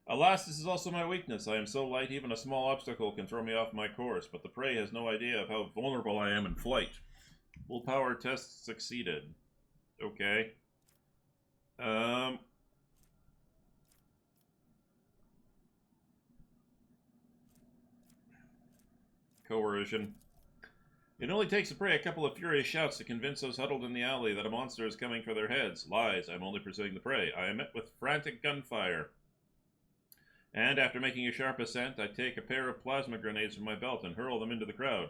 Alas, this is also my weakness. I am so light, even a small obstacle can throw me off my course, but the prey has no idea of how vulnerable I am in flight. Willpower test succeeded. Okay. Coercion. It only takes the prey a couple of furious shouts to convince those huddled in the alley that a monster is coming for their heads. Lies. I'm only pursuing the prey. I am met with frantic gunfire. And after making a sharp ascent, I take a pair of plasma grenades from my belt and hurl them into the crowd.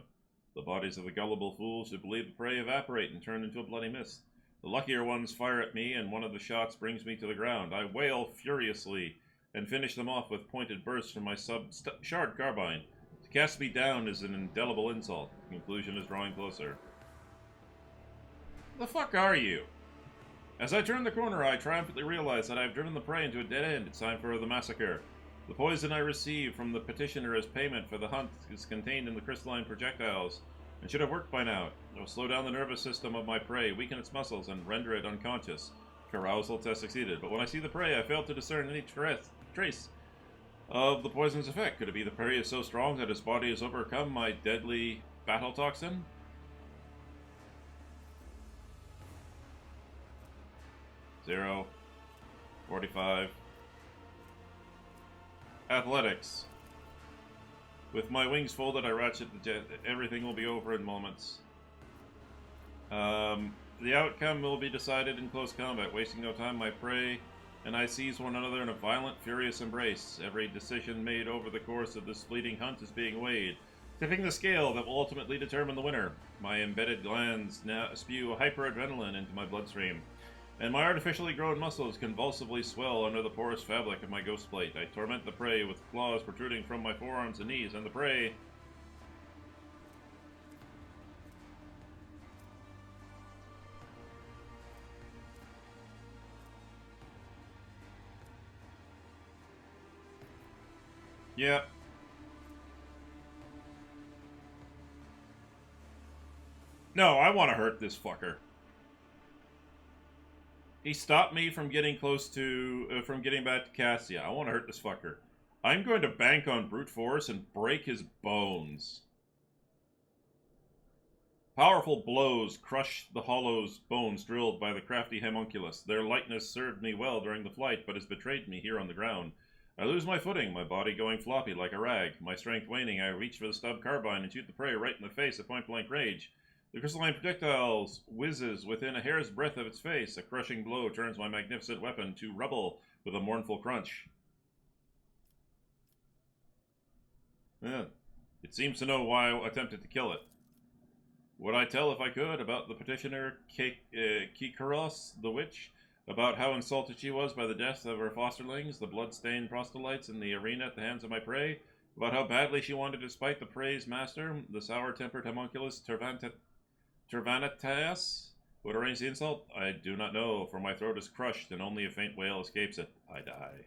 The bodies of the gullible fools who believe the prey evaporate and turn into a bloody mist. The luckier ones fire at me, and one of the shots brings me to the ground. I wail furiously and finish them off with pointed bursts from my shard carbine. To cast me down is an indelible insult. The conclusion is drawing closer. The fuck are you? As I turn the corner, I triumphantly realize that I have driven the prey into a dead end. It's time for the massacre. The poison I receive from the petitioner as payment for the hunt is contained in the crystalline projectiles, and should have worked by now. It will slow down the nervous system of my prey, weaken its muscles, and render it unconscious. Carousal test succeeded, but when I see the prey, I fail to discern any trace of the poison's effect. Could it be the prey is so strong that his body has overcome my deadly battle toxin? Zero. 45. Athletics. With my wings folded, I ratchet the jet. Everything will be over in moments. The outcome will be decided in close combat. Wasting no time, my prey and I seize one another in a violent, furious embrace. Every decision made over the course of this fleeting hunt is being weighed, tipping the scale that will ultimately determine the winner. My embedded glands now spew hyperadrenaline into my bloodstream, and my artificially grown muscles convulsively swell under the porous fabric of my ghost plate. I torment the prey with claws protruding from my forearms and knees, and the prey... Yeah. No, I want to hurt this fucker. He stopped me from getting from getting back to Cassia. I want to hurt this fucker. I'm going to bank on brute force and break his bones. Powerful blows crush the hollow bones drilled by the crafty homunculus. Their lightness served me well during the flight, but has betrayed me here on the ground. I lose my footing, my body going floppy like a rag. My strength waning, I reach for the stub carbine and shoot the prey right in the face at point-blank range. The crystalline projectiles whizzes within a hair's breadth of its face. A crushing blow turns my magnificent weapon to rubble with a mournful crunch. Yeah, it seems to know why I attempted to kill it. Would I tell if I could about the petitioner Kikaros, the witch? About how insulted she was by the death of her fosterlings, the blood-stained proselytes in the arena at the hands of my prey? about how badly she wanted to spite the Prey's master, the sour-tempered homunculus Tervanatas, who had arranged the insult? I do not know, for my throat is crushed, and only a faint wail escapes it. I die.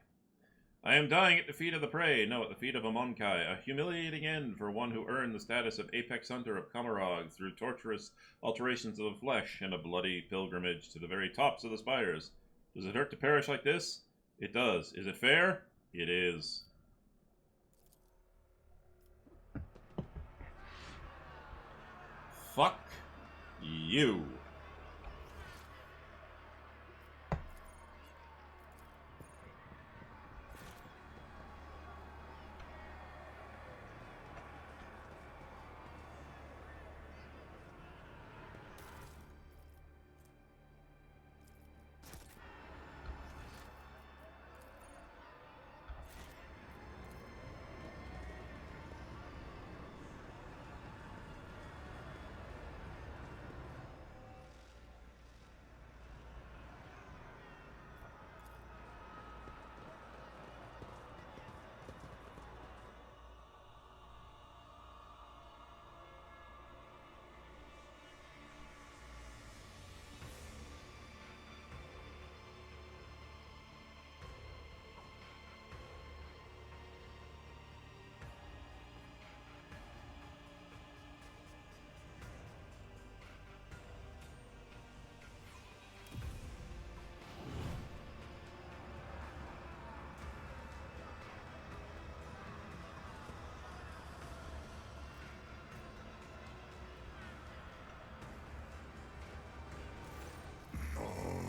I am dying at the feet of the Prey, no, at the feet of a Monkai, a humiliating end for one who earned the status of apex hunter of Kamarog through torturous alterations of the flesh and a bloody pilgrimage to the very tops of the spires. Does it hurt to perish like this? It does. Is it fair? It is. Fuck you.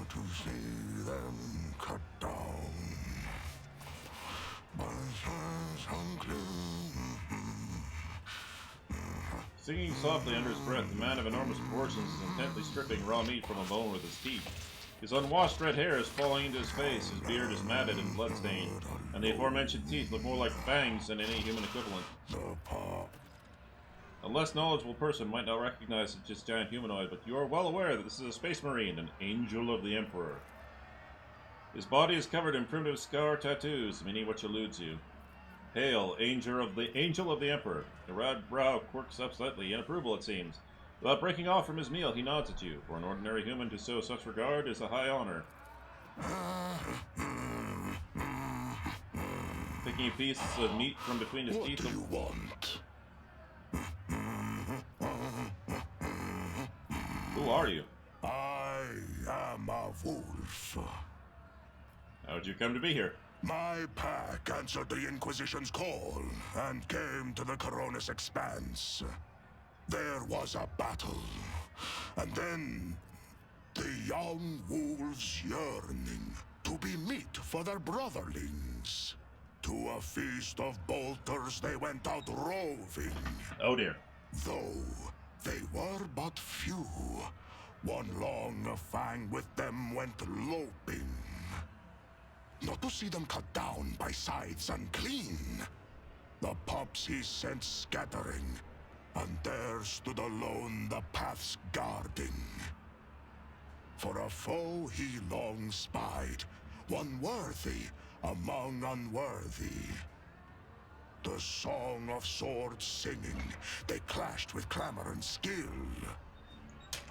To see them cut down. Singing softly under his breath, the man of enormous proportions is intently stripping raw meat from a bone with his teeth. His unwashed red hair is falling into his face, his beard is matted and bloodstained, and the aforementioned teeth look more like fangs than any human equivalent. A less knowledgeable person might not recognize such a giant humanoid, but you are well aware that this is a space marine, an angel of the Emperor. His body is covered in primitive scar tattoos, meaning what you allude to. Hail, angel of the Emperor. The red brow quirks up slightly, in approval it seems. Without breaking off from his meal, he nods at you. For an ordinary human to show such regard is a high honor. Picking pieces of meat from between his teeth. What do you want? Who are you? I am a wolf. How'd you come to be here? My pack answered the Inquisition's call and came to the Coronis Expanse. There was a battle, and then the young wolves yearning to be meat for their brotherlings. To a feast of bolters they went out roving. Oh dear. Though they were but few, one long fang with them went loping. Not to see them cut down by scythes unclean. The pups he sent scattering, and there stood alone the paths guarding. For a foe he long spied, one worthy among unworthy. The song of swords singing, they clashed with clamor and skill,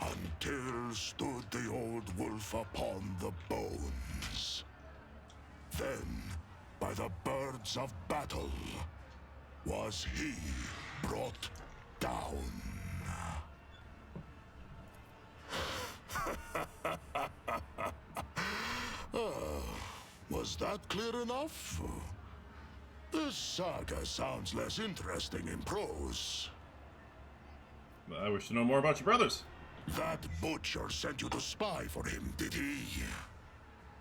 until stood the old wolf upon the bones. Then, by the birds of battle, was he brought down. Was that clear enough? This saga sounds less interesting in prose. I wish to know more about your brothers. That butcher sent you to spy for him, did he?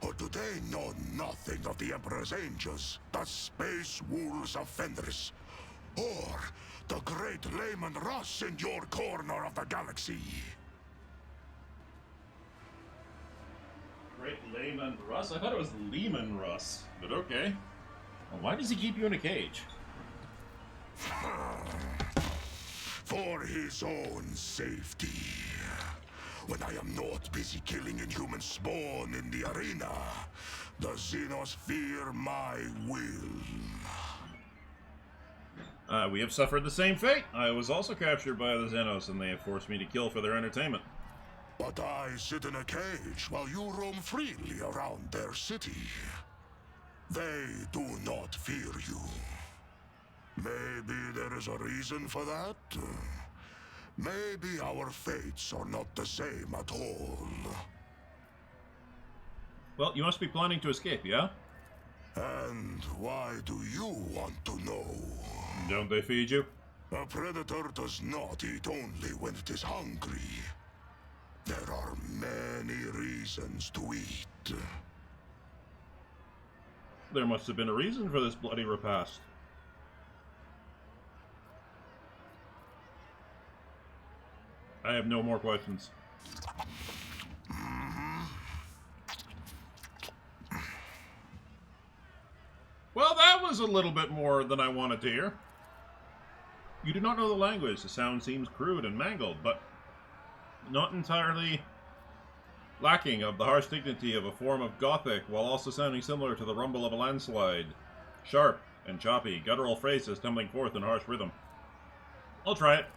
Or do they know nothing of the Emperor's angels, the space wolves of Fenris, or the great Lehman Russ in your corner of the galaxy? Great Lehman Russ? I thought it was Lehman Russ, but okay. Well, why does he keep you in a cage? For his own safety. When I am not busy killing inhuman spawn in the arena, the Xenos fear my will. We have suffered the same fate. I was also captured by the Xenos, and they have forced me to kill for their entertainment. But I sit in a cage while you roam freely around their city. They do not fear you. Maybe there is a reason for that. Maybe our fates are not the same at all. Well, you must be planning to escape, yeah? And why do you want to know? Don't they feed you? A predator does not eat only when it is hungry. There are many reasons to eat. There must have been a reason for this bloody repast. I have no more questions. Well, that was a little bit more than I wanted to hear. You do not know the language. The sound seems crude and mangled, but not entirely lacking of the harsh dignity of a form of Gothic, while also sounding similar to the rumble of a landslide. Sharp and choppy, guttural phrases tumbling forth in harsh rhythm. I'll try it.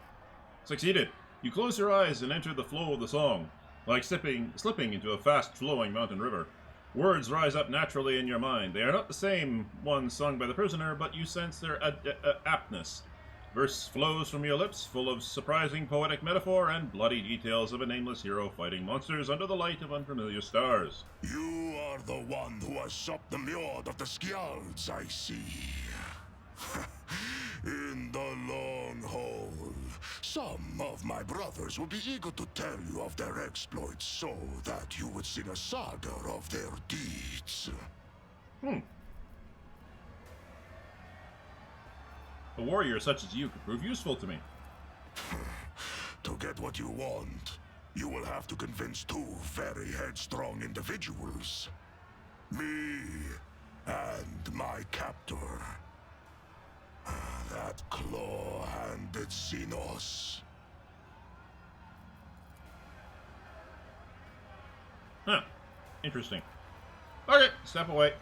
Succeeded. You close your eyes and enter the flow of the song, like slipping into a fast-flowing mountain river. Words rise up naturally in your mind. They are not the same ones sung by the prisoner, but you sense their aptness. Verse flows from your lips, full of surprising poetic metaphor and bloody details of a nameless hero fighting monsters under the light of unfamiliar stars. You are the one who has supped the mjord of the Skjalds, I see. In the long haul, some of my brothers will be eager to tell you of their exploits so that you would sing a saga of their deeds. A warrior such as you could prove useful to me. To get what you want, you will have to convince two very headstrong individuals. Me and my captor. That claw-handed Xenos. Huh. Interesting. Okay, step away.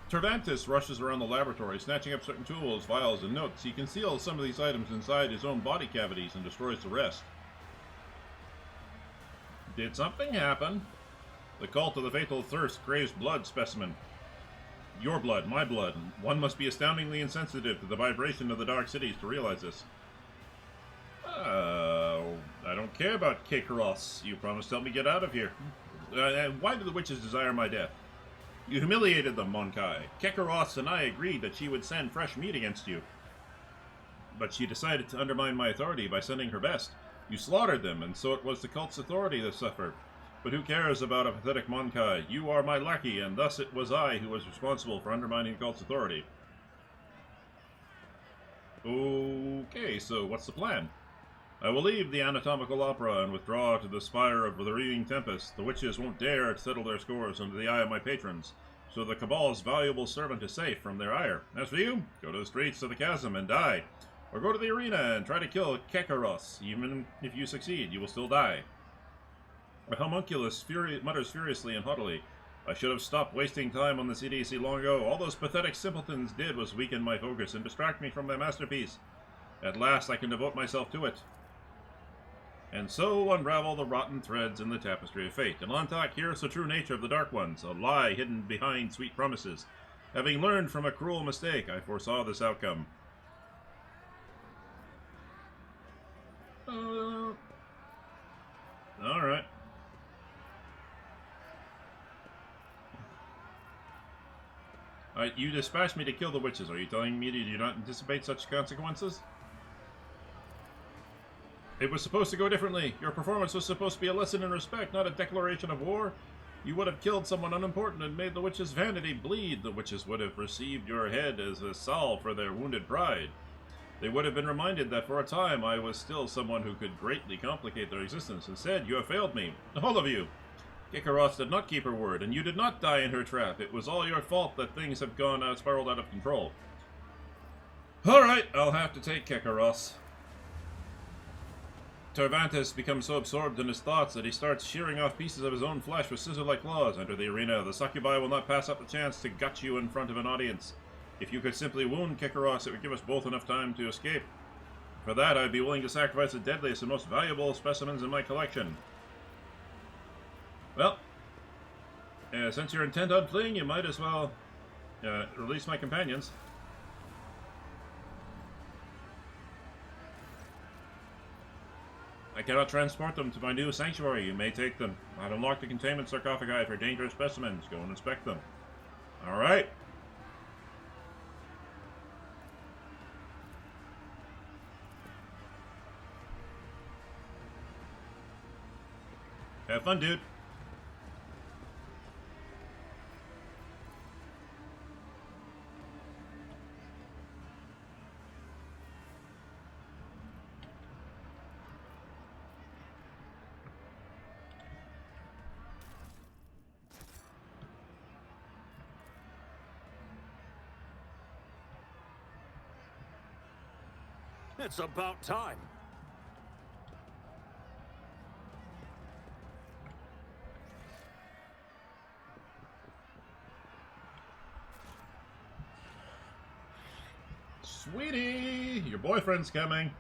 Cervantes rushes around the laboratory, snatching up certain tools, vials, and notes. He conceals some of these items inside his own body cavities and destroys the rest. Did something happen? The cult of the fatal thirst craves blood specimen. Your blood, my blood. One must be astoundingly insensitive to the vibration of the dark cities to realize this. I don't care about Kekaros. You promised to help me get out of here. Why do the witches desire my death? You humiliated them, Monkai. Kekaros and I agreed that she would send fresh meat against you. But she decided to undermine my authority by sending her best. You slaughtered them, and so it was the cult's authority that suffered. But who cares about a pathetic Monkai? You are my lackey, and thus it was I who was responsible for undermining the cult's authority. Okay, so what's the plan? I will leave the anatomical opera and withdraw to the spire of the Reading Tempest. The witches won't dare to settle their scores under the eye of my patrons, so the Cabal's valuable servant is safe from their ire. As for you, go to the streets of the chasm and die, or go to the arena and try to kill Kekaros. Even if you succeed, you will still die. The homunculus mutters furiously and haughtily. I should have stopped wasting time on the CDC long ago. All those pathetic simpletons did was weaken my focus and distract me from my masterpiece. At last I can devote myself to it. And so unravel the rotten threads in the tapestry of fate. And Lantak hears the true nature of the Dark Ones, a lie hidden behind sweet promises. Having learned from a cruel mistake, I foresaw this outcome. Alright. You dispatched me to kill the witches. Are you telling me that you do not anticipate such consequences? It was supposed to go differently. Your performance was supposed to be a lesson in respect, not a declaration of war. You would have killed someone unimportant and made the witches' vanity bleed. The witches would have received your head as a salve for their wounded pride. they would have been reminded that for a time I was still someone who could greatly complicate their existence. Instead, you have failed me. All of you. Kikaros did not keep her word, and you did not die in her trap. It was all your fault that things have spiraled out of control. Alright, I'll have to take Kikaros. Cervantes becomes so absorbed in his thoughts that he starts shearing off pieces of his own flesh with scissor-like claws. Enter the arena. The succubi will not pass up the chance to gut you in front of an audience. If you could simply wound Kikaros, it would give us both enough time to escape. For that, I'd be willing to sacrifice the deadliest and most valuable specimens in my collection. Well, since you're intent on fleeing, you might as well release my companions. I cannot transport them to my new sanctuary. You may take them. I've unlocked the containment sarcophagi for dangerous specimens. Go and inspect them. Alright. Have fun, dude. It's about time. Sweetie, your boyfriend's coming.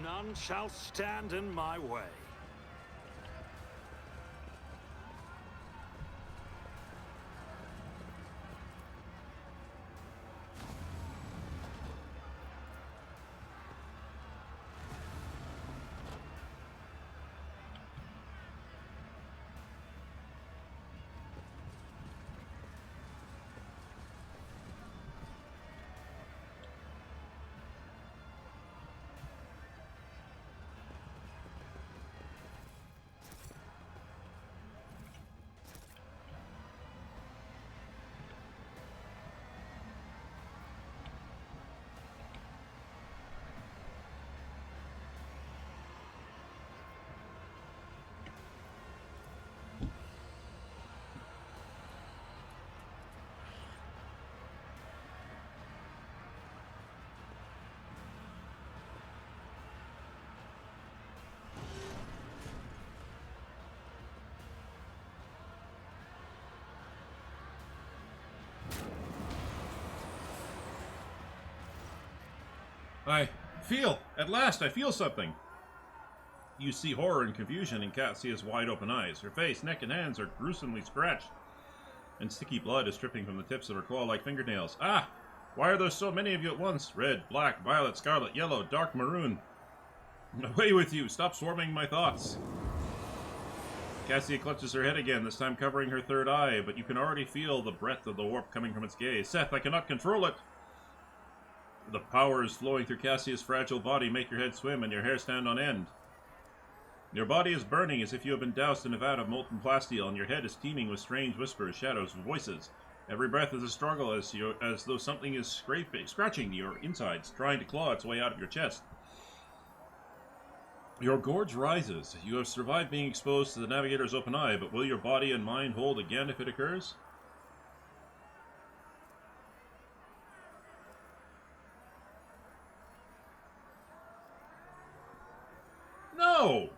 None shall stand in my way. At last, I feel something. You see horror and confusion in Cassia's wide-open eyes. Her face, neck, and hands are gruesomely scratched, and sticky blood is dripping from the tips of her claw-like fingernails. Ah! Why are there so many of you at once? Red, black, violet, scarlet, yellow, dark maroon. Away with you! Stop swarming my thoughts! Cassia clutches her head again, this time covering her third eye, but you can already feel the breath of the warp coming from its gaze. Seth, I cannot control it! The powers flowing through Cassia's fragile body make your head swim and your hair stand on end. Your body is burning as if you have been doused in a vat of molten plasteel, and your head is teeming with strange whispers, shadows, voices. Every breath is a struggle as though something is scratching your insides, trying to claw its way out of your chest. Your gorge rises. You have survived being exposed to the Navigator's open eye, but will your body and mind hold again if it occurs? No!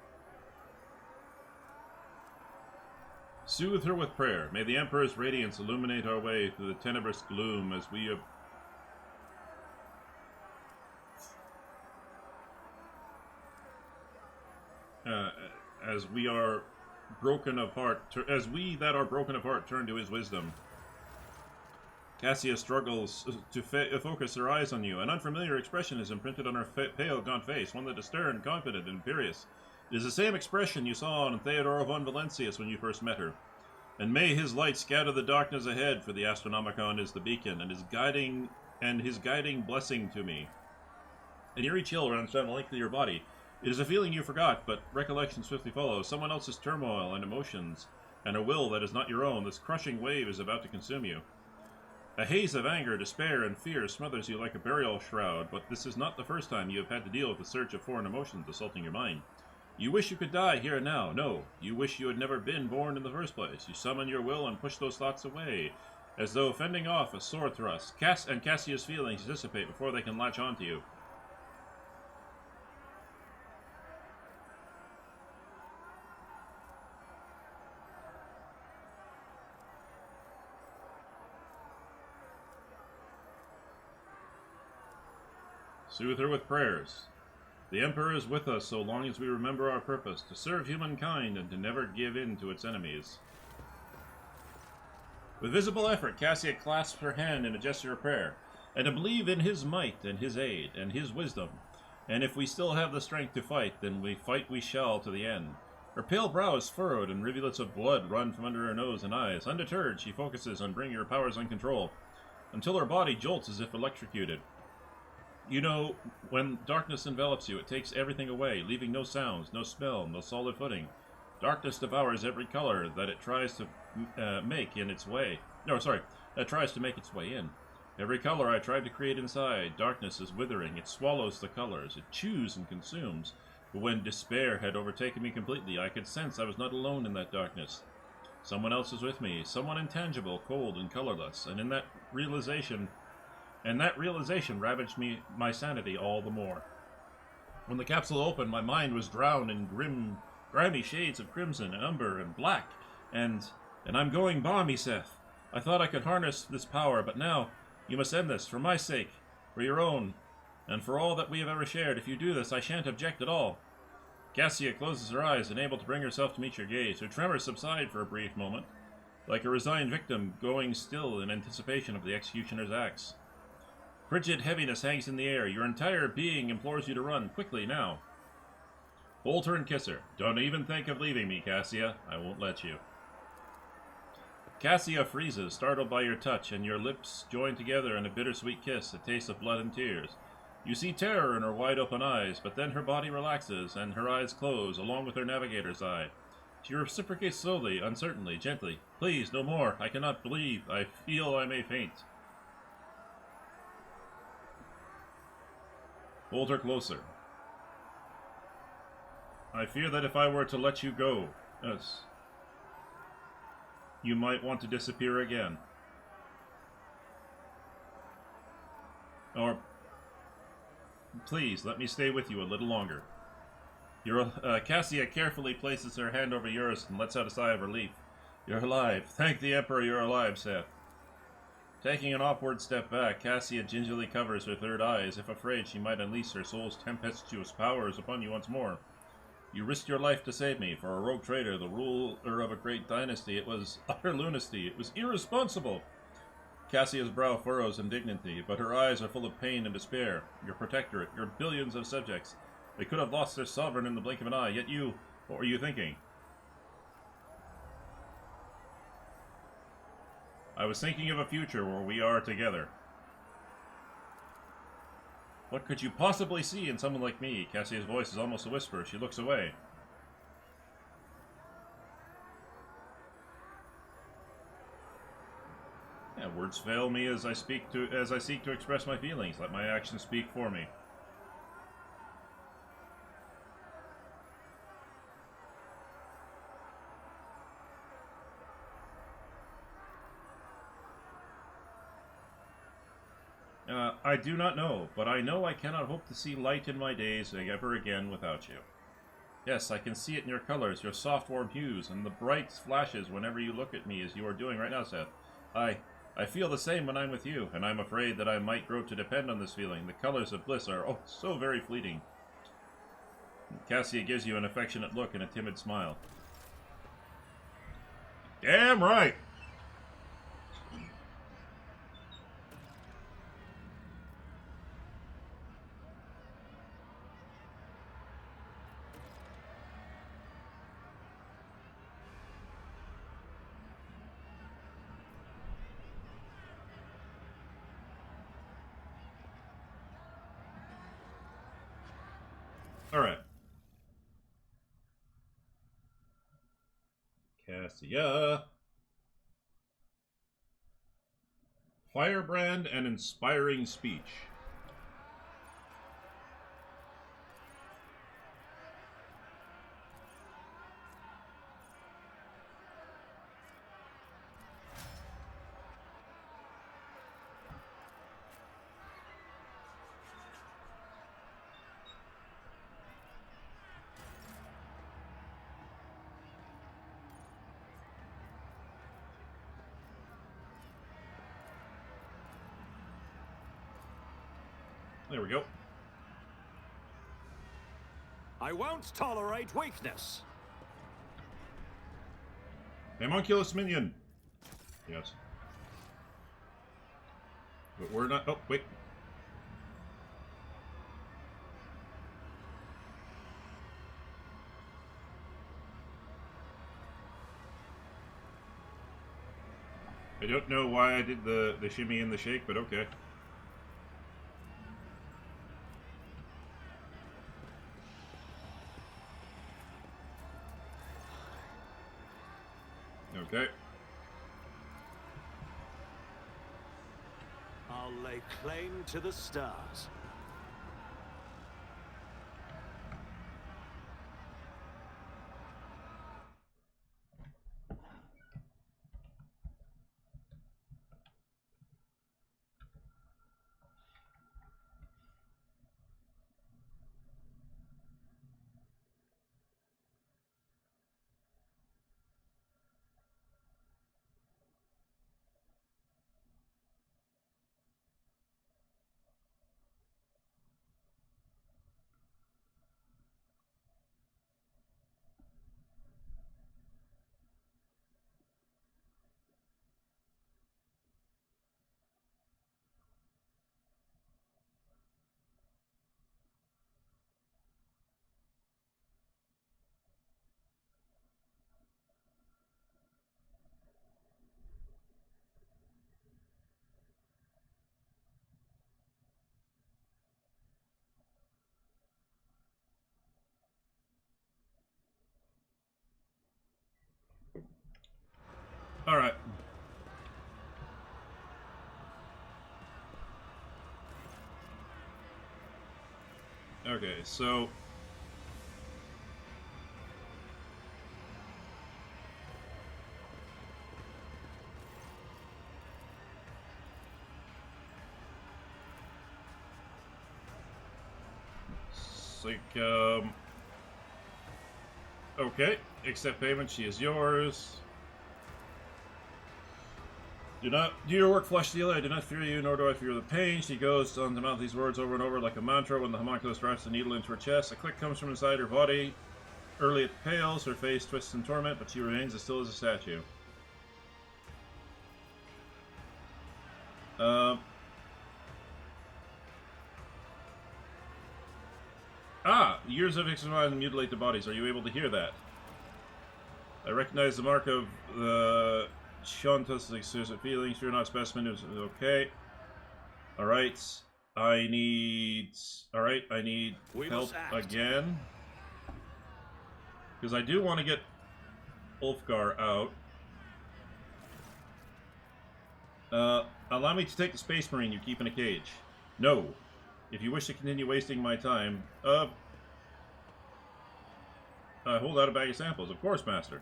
Soothe her with prayer. May the Emperor's radiance illuminate our way through the tenebrous gloom as we are broken of heart, as we that are broken of heart turn to his wisdom. Cassia struggles to focus her eyes on you. An unfamiliar expression is imprinted on her pale, gaunt face, one that is stern, confident, and imperious. It is the same expression you saw on Theodora von Valencius when you first met her. And may his light scatter the darkness ahead, for the Astronomicon is the beacon, and his guiding blessing to me. An eerie chill runs down the length of your body. It is a feeling you forgot, but recollection swiftly follows. Someone else's turmoil and emotions, and a will that is not your own. This crushing wave is about to consume you. A haze of anger, despair, and fear smothers you like a burial shroud, but this is not the first time you have had to deal with the surge of foreign emotions assaulting your mind. You wish you could die here and now. No, you wish you had never been born in the first place. You summon your will and push those thoughts away, as though fending off a sword thrust. Cassia's feelings dissipate before they can latch onto you. Soothe her with prayers. The Emperor is with us so long as we remember our purpose, to serve humankind and to never give in to its enemies. With visible effort, Cassia clasps her hand in a gesture of prayer, and to believe in his might and his aid and his wisdom. And if we still have the strength to fight, then we shall to the end. Her pale brow is furrowed, and rivulets of blood run from under her nose and eyes. Undeterred, she focuses on bringing her powers under control, until her body jolts as if electrocuted. You know, when darkness envelops you, it takes everything away, leaving no sounds, no smell, no solid footing. Darkness devours every color that it tries to make its way in. Every color I tried to create inside, darkness is withering. It swallows the colors, it chews and consumes. But when despair had overtaken me completely, I could sense I was not alone in that darkness. Someone else was with me, someone intangible, cold, and colorless, and that realization ravaged my sanity all the more. When the capsule opened, my mind was drowned in grimy shades of crimson, umber, and black, and I'm going balmy, Seth. I thought I could harness this power, but now you must end this, for my sake, for your own, and for all that we have ever shared. If you do this, I shan't object at all. Cassia closes her eyes, unable to bring herself to meet your gaze. Her tremors subside for a brief moment, like a resigned victim going still in anticipation of the executioner's axe. Frigid heaviness hangs in the air. Your entire being implores you to run. Quickly, now. Hold her and kiss her. Don't even think of leaving me, Cassia. I won't let you. Cassia freezes, startled by your touch, and your lips join together in a bittersweet kiss, a taste of blood and tears. You see terror in her wide-open eyes, but then her body relaxes, and her eyes close, along with her navigator's eye. She reciprocates slowly, uncertainly, gently. Please, no more. I cannot believe. I feel I may faint. Hold her closer. I fear that if I were to let you go, you might want to disappear again. Or, please, let me stay with you a little longer. Cassia carefully places her hand over yours and lets out a sigh of relief. You're alive. Thank the Emperor you're alive, Seth. Taking an awkward step back, Cassia gingerly covers her third eye, as if afraid she might unleash her soul's tempestuous powers upon you once more. You risked your life to save me. For a rogue traitor, the ruler of a great dynasty, it was utter lunacy. It was irresponsible. Cassia's brow furrows in dignity, but her eyes are full of pain and despair. Your protectorate, your billions of subjects, they could have lost their sovereign in the blink of an eye, yet you, what were you thinking? I was thinking of a future where we are together. What could you possibly see in someone like me? Cassia's voice is almost a whisper. She looks away. Yeah, words fail me as I seek to express my feelings. Let my actions speak for me. I do not know, but I know I cannot hope to see light in my days ever again without you. Yes, I can see it in your colors, your soft warm hues, and the bright flashes whenever you look at me as you are doing right now, Seth. I feel the same when I'm with you, and I'm afraid that I might grow to depend on this feeling. The colors of bliss are, oh, so very fleeting. Cassia gives you an affectionate look and a timid smile. Damn right! Alright. Cassia. Firebrand and inspiring speech. There we go. I won't tolerate weakness. Homunculus minion. Yes. But we're not. Oh, wait. I don't know why I did the shimmy and the shake, but okay. Okay. I'll lay claim to the stars. All right. Okay, so it's like okay, accept payment. She is yours. Do your work, flesh dealer. I do not fear you, nor do I fear the pain. She goes on to mouth these words over and over like a mantra. When the homunculus drives the needle into her chest, a click comes from inside her body. Early it pales, her face twists in torment, but she remains as still as a statue. Years of exercise mutilate the bodies. Are you able to hear that? I recognize the mark of the Shanta's exquisite feelings. Fear not, specimen is okay. Alright. I need help again. Because I do want to get Ulfgar out. Allow me to take the Space Marine you keep in a cage. No. If you wish to continue wasting my time, hold out a bag of samples. Of course, Master.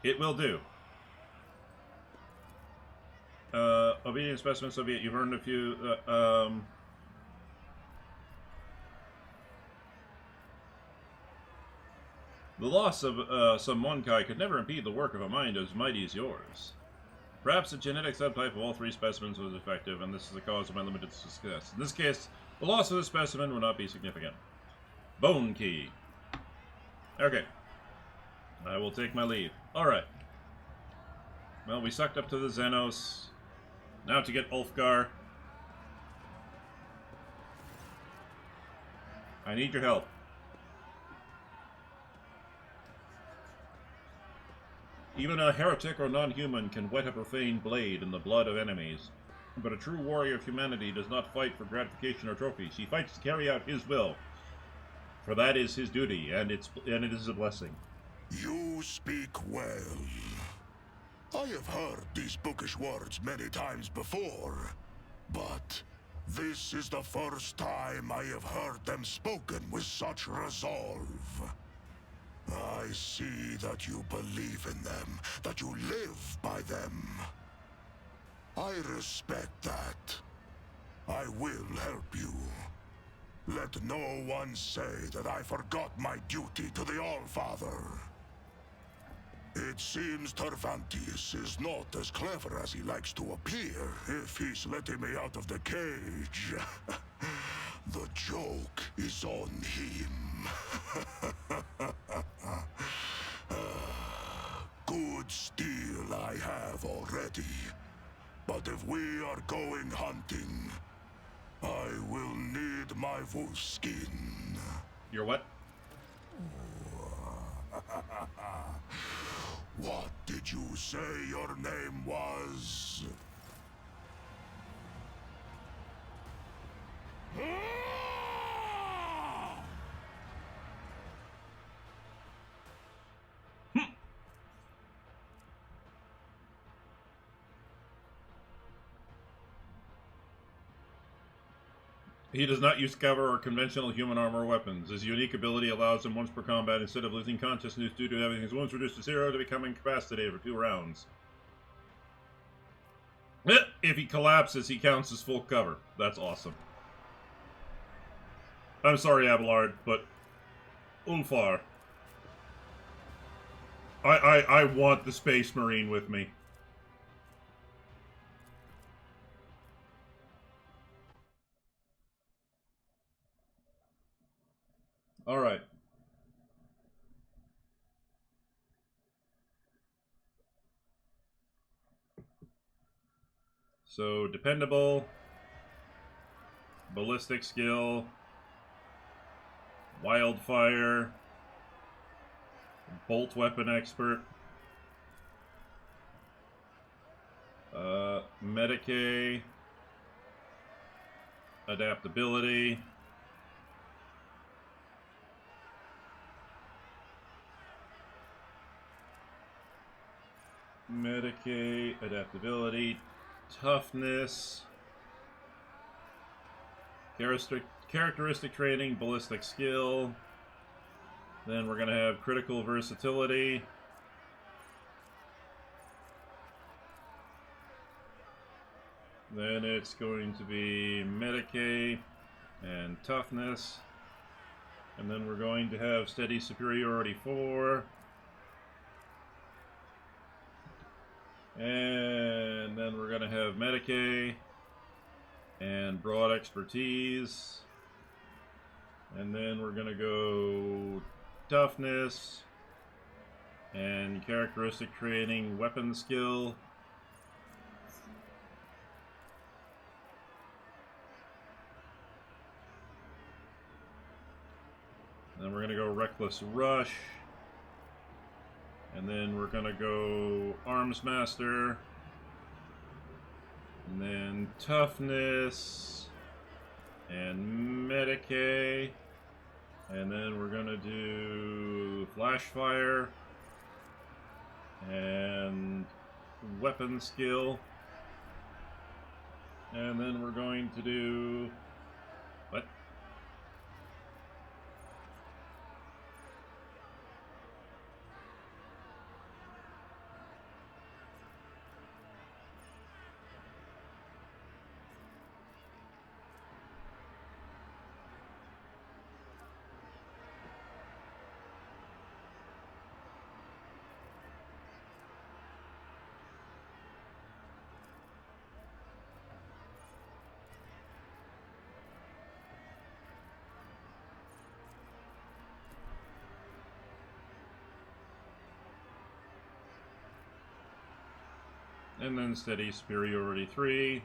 It will do. Obedient Specimen Soviet, you've earned a few, The loss of some Monkai could never impede the work of a mind as mighty as yours. Perhaps the genetic subtype of all 3 specimens was effective, and this is the cause of my limited success. In this case, the loss of the specimen will not be significant. Bone key. Okay. I will take my leave. Alright. Well, we sucked up to the Xenos. Now to get Ulfgar. I need your help. Even a heretic or non-human can wet a profane blade in the blood of enemies. But a true warrior of humanity does not fight for gratification or trophies. He fights to carry out his will. For that is his duty, and it is a blessing. You speak well. I have heard these bookish words many times before, but this is the first time I have heard them spoken with such resolve. I see that you believe in them, that you live by them. I respect that. I will help you. Let no one say that I forgot my duty to the Allfather. It seems Tervantius is not as clever as he likes to appear if he's letting me out of the cage. The joke is on him. Good steel I have already. But if we are going hunting, I will need my wolf skin. Your what? What did you say your name was? He does not use cover or conventional human armor or weapons. His unique ability allows him once per combat, instead of losing consciousness due to having his wounds reduced to 0, to become incapacitated for 2 rounds. If he collapses, he counts as full cover. That's awesome. I'm sorry, Abelard, but Ulfar. I want the Space Marine with me. All right. So, dependable, ballistic skill, wildfire, bolt weapon expert, Medicae, adaptability, adaptability, toughness, characteristic training, ballistic skill. Then we're going to have critical versatility. Then it's going to be Medicae and toughness. And then we're going to have steady superiority 4. And then we're going to have Medicae and broad expertise. And then we're going to go toughness and characteristic training, weapon skill. Then we're going to go reckless rush. And then we're going to go Arms Master. And then Toughness. And Medicae. And then we're going to do Flash Fire. And Weapon Skill. And then we're going to do... What? And then steady superiority 3.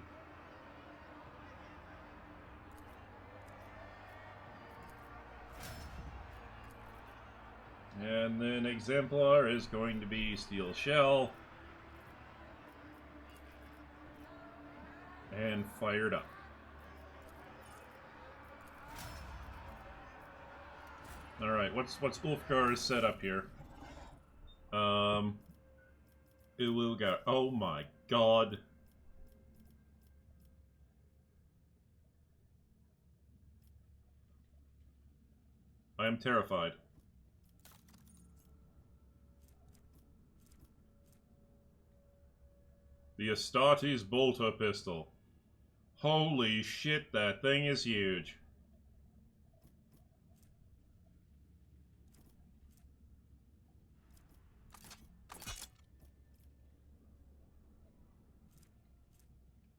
And then exemplar is going to be steel shell. And fired up. Alright, what's Ulfgar's setup here? It will go. Oh my god. I am terrified. The Astartes bolter pistol. Holy shit, that thing is huge.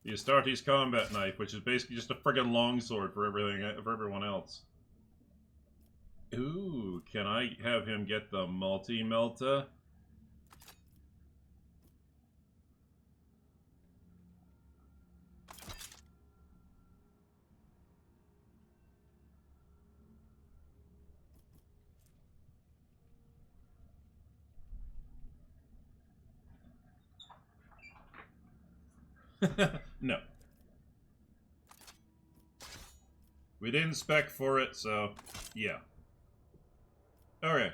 The Astartes combat knife, which is basically just a friggin' longsword for everyone else. Ooh, can I have him get the multi-melta? No. We didn't spec for it, so yeah. Okay.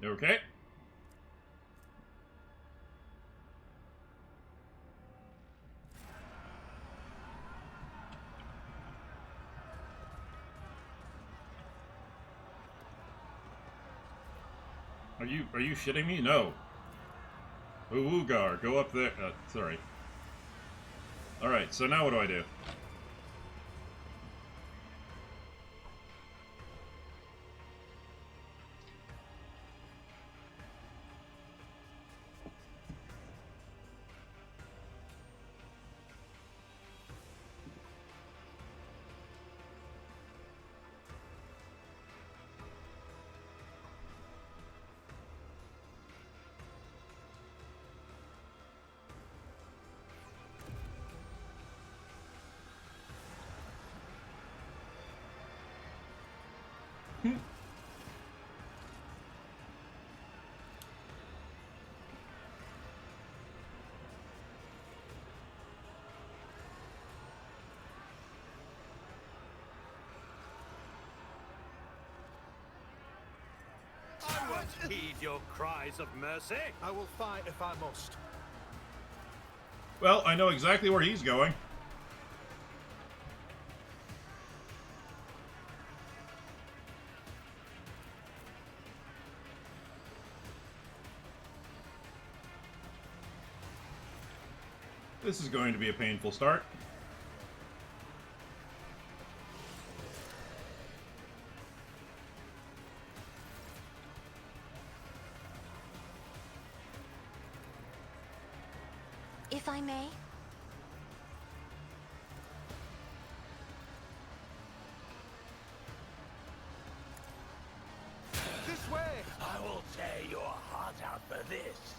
Okay. Are you shitting me? No. Ugar, go up there. Sorry. Alright, so now what do I do? I won't heed your cries of mercy. I will fight if I must. Well, I know exactly where he's going. This is going to be a painful start. If I may. This way! I will tear your heart out for this.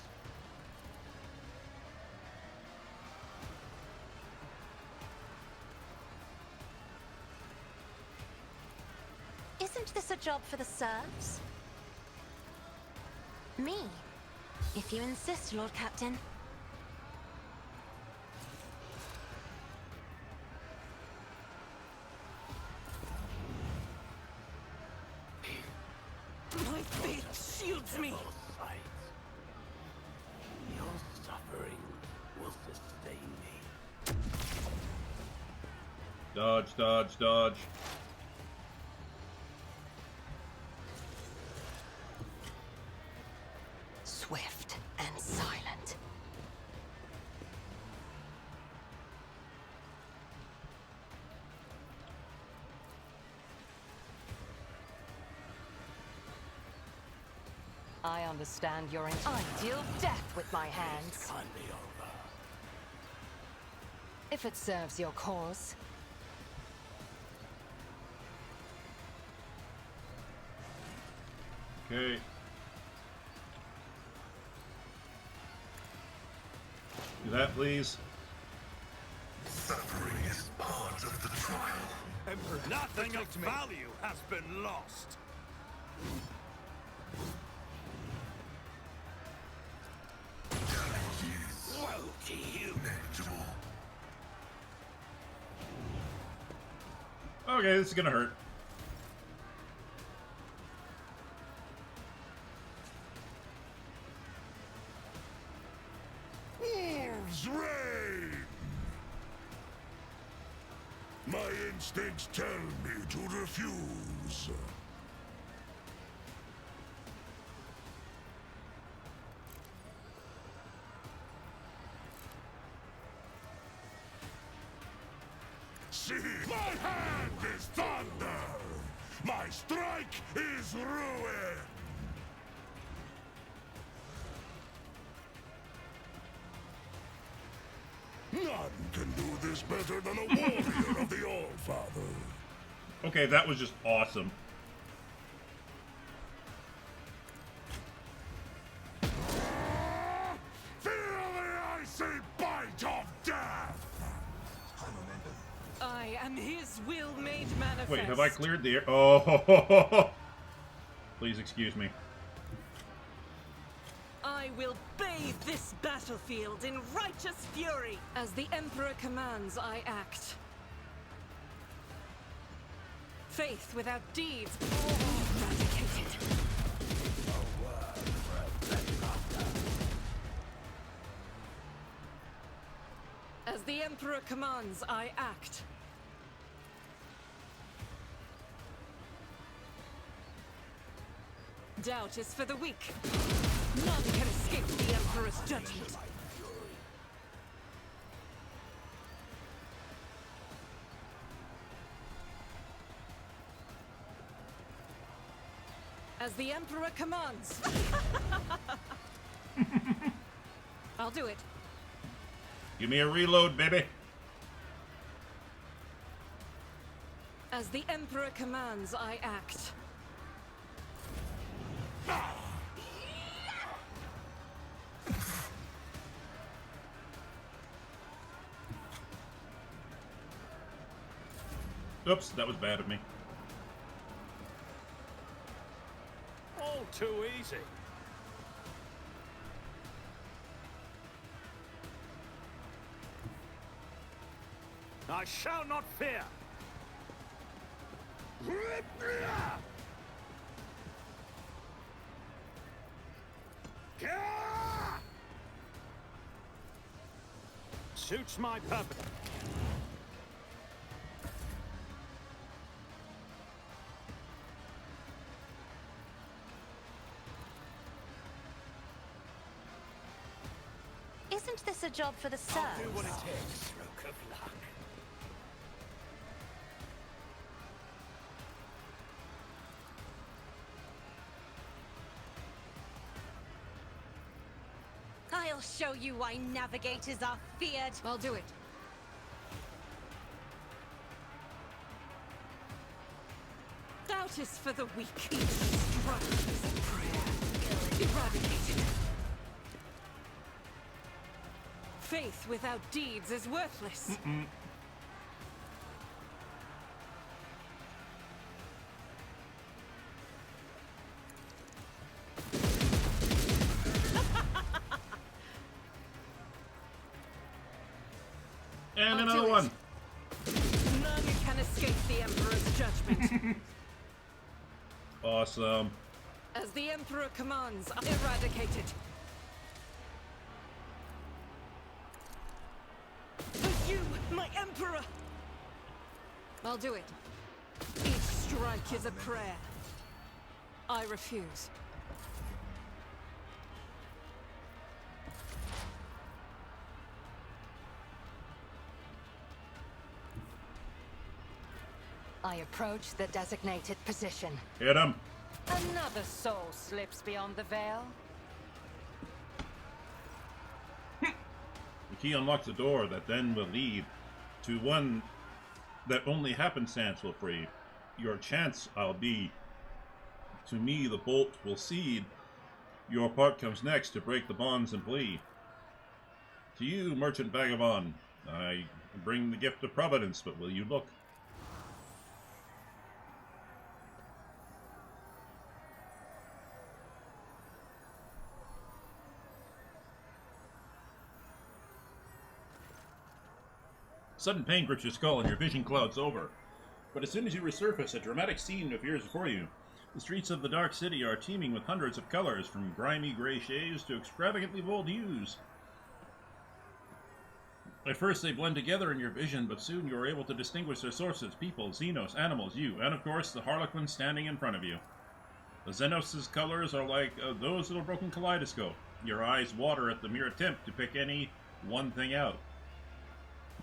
Isn't this a job for the serfs? Me, if you insist, Lord Captain. My faith shields me! Your suffering will sustain me. Dodge, dodge, dodge. Swift and silent. I understand your I deal death with my hands. Can't be over. If it serves your cause. Okay. Do that, please. Suffering is part of the trial. Emperor, nothing of value has been lost. Challenges Woe to you. inevitable. Okay, this is gonna hurt. Wolves reign! My instincts tell me to refuse. See, my hand is thunder! My strike is ruin! None can do this better than a warrior of the All-Father. Okay, that was just awesome. Feel the icy bite of death! I am his will made manifest. Wait, have I cleared the air? Oh, please excuse me. I will bathe this battlefield in righteous fury. As the Emperor commands, I act. Faith without deeds, eradicated. As the Emperor commands, I act. Doubt is for the weak. None can escape the Emperor's judgment. As the Emperor commands. I'll do it. Give me a reload, baby. As the Emperor commands, I act. Oops, that was bad of me. All too easy. I shall not fear. Suits my purpose. Isn't this a job for the serfs? I'll do what it takes. Stroke of luck. I'll show you why navigators are feared. I'll do it. Doubt is for the weak. Each strike is a prayer. Eradicated. Faith without deeds is worthless. And I'll another do one. it. None can escape the Emperor's judgment. Awesome. As the Emperor commands, eradicate it. For you, my Emperor! I'll do it. Each strike is a prayer. I refuse. I approach the designated position. Hit him. Another soul slips beyond the veil. The key unlocks a door that then will lead to one that only happenstance will free. Your chance I'll be. To me the bolt will cede. Your part comes next to break the bonds and flee. To you, merchant vagabond, I bring the gift of providence, but will you look? Sudden pain grips your skull and your vision clouds over. But as soon as you resurface, a dramatic scene appears before you. The streets of the Dark City are teeming with hundreds of colors, from grimy gray shades to extravagantly bold hues. At first they blend together in your vision, but soon you are able to distinguish their sources: people, Xenos, animals, you, and of course the Harlequin standing in front of you. The Xenos' colors are like those of a broken kaleidoscope. Your eyes water at the mere attempt to pick any one thing out.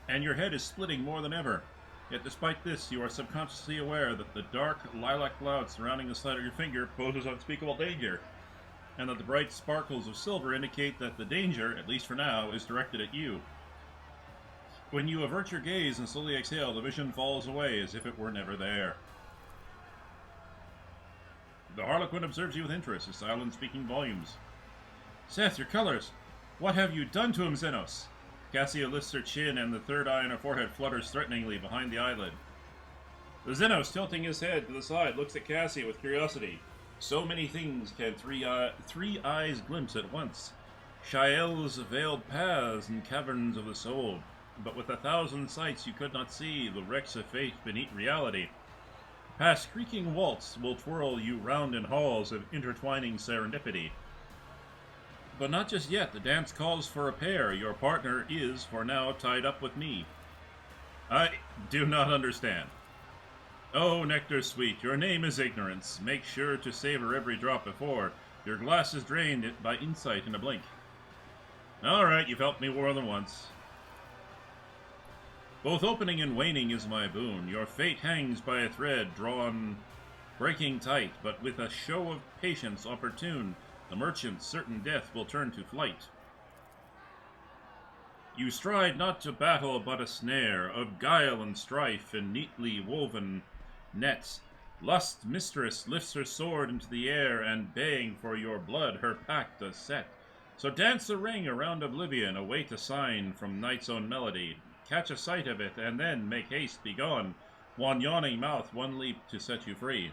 And your head is splitting more than ever. Yet despite this, you are subconsciously aware that the dark lilac cloud surrounding the side of your finger poses unspeakable danger, and that the bright sparkles of silver indicate that the danger, at least for now, is directed at you. When you avert your gaze and slowly exhale, the vision falls away as if it were never there. The Harlequin observes you with interest, his silence speaking volumes. Seth, your colors! What have you done to him, Xenos? Cassia lifts her chin, and the third eye on her forehead flutters threateningly behind the eyelid. The Xenos, tilting his head to the side, looks at Cassia with curiosity. So many things can three eyes glimpse at once. Shael's veiled paths and caverns of the soul. But with 1,000 sights you could not see the wrecks of fate beneath reality. Past creaking waltz will twirl you round in halls of intertwining serendipity. But not just yet. The dance calls for a pair. Your partner is, for now, tied up with me. I do not understand. Oh, nectar sweet, your name is ignorance. Make sure to savor every drop before your glass is drained by insight in a blink. All right, you've helped me more than once. Both opening and waning is my boon. Your fate hangs by a thread drawn, breaking tight, but with a show of patience opportune, the merchant's certain death will turn to flight. You stride not to battle, but a snare of guile and strife in neatly woven nets. Lust mistress lifts her sword into the air, and baying for your blood her pact does set. So dance a ring around oblivion, await a sign from night's own melody. Catch a sight of it, and then make haste, be gone. One yawning mouth, one leap to set you free.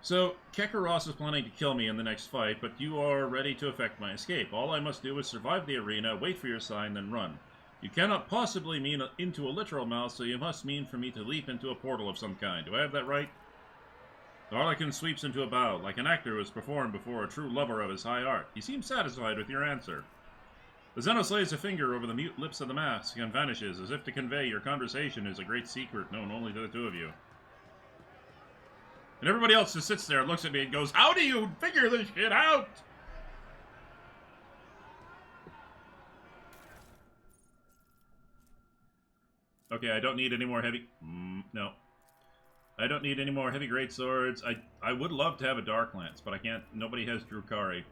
So, Kekaros is planning to kill me in the next fight, but you are ready to effect my escape. All I must do is survive the arena, wait for your sign, then run. You cannot possibly mean into a literal mouth, so you must mean for me to leap into a portal of some kind. Do I have that right? The Harlequin sweeps into a bow, like an actor who has performed before a true lover of his high art. He seems satisfied with your answer. The Xenos lays a finger over the mute lips of the mask and vanishes, as if to convey your conversation is a great secret known only to the two of you. And everybody else just sits there and looks at me and goes, how do you figure this shit out? Okay, I don't need any more heavy... no. I don't need any more heavy greatswords. I would love to have a Dark Lance, but I can't. Nobody has Drukari.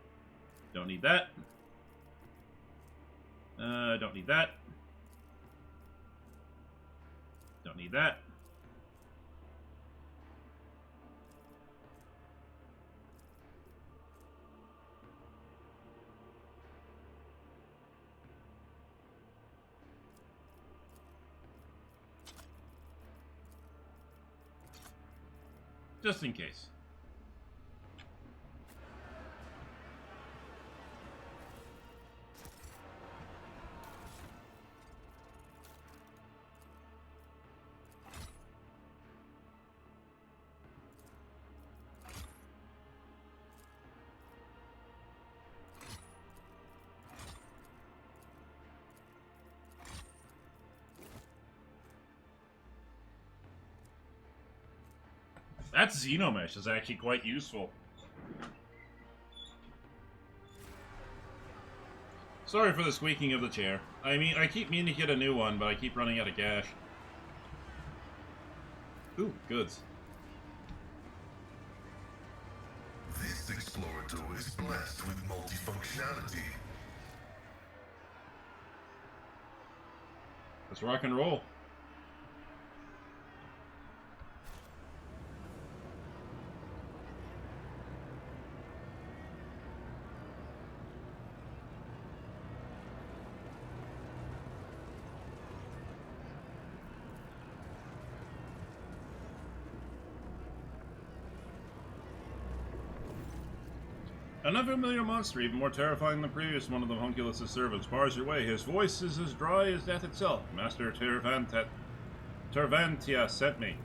Don't need that. Don't need that. Don't need that. Just in case. That Xenomesh is actually quite useful. Sorry for the squeaking of the chair. I mean, I keep meaning to get a new one, but I keep running out of cash. Ooh, goods. This explorator is blessed with multifunctionality. Let's rock and roll. An unfamiliar monster, even more terrifying than the previous one of the homunculus' servants, bars your way. His voice is as dry as death itself. Master Tervantia sent me.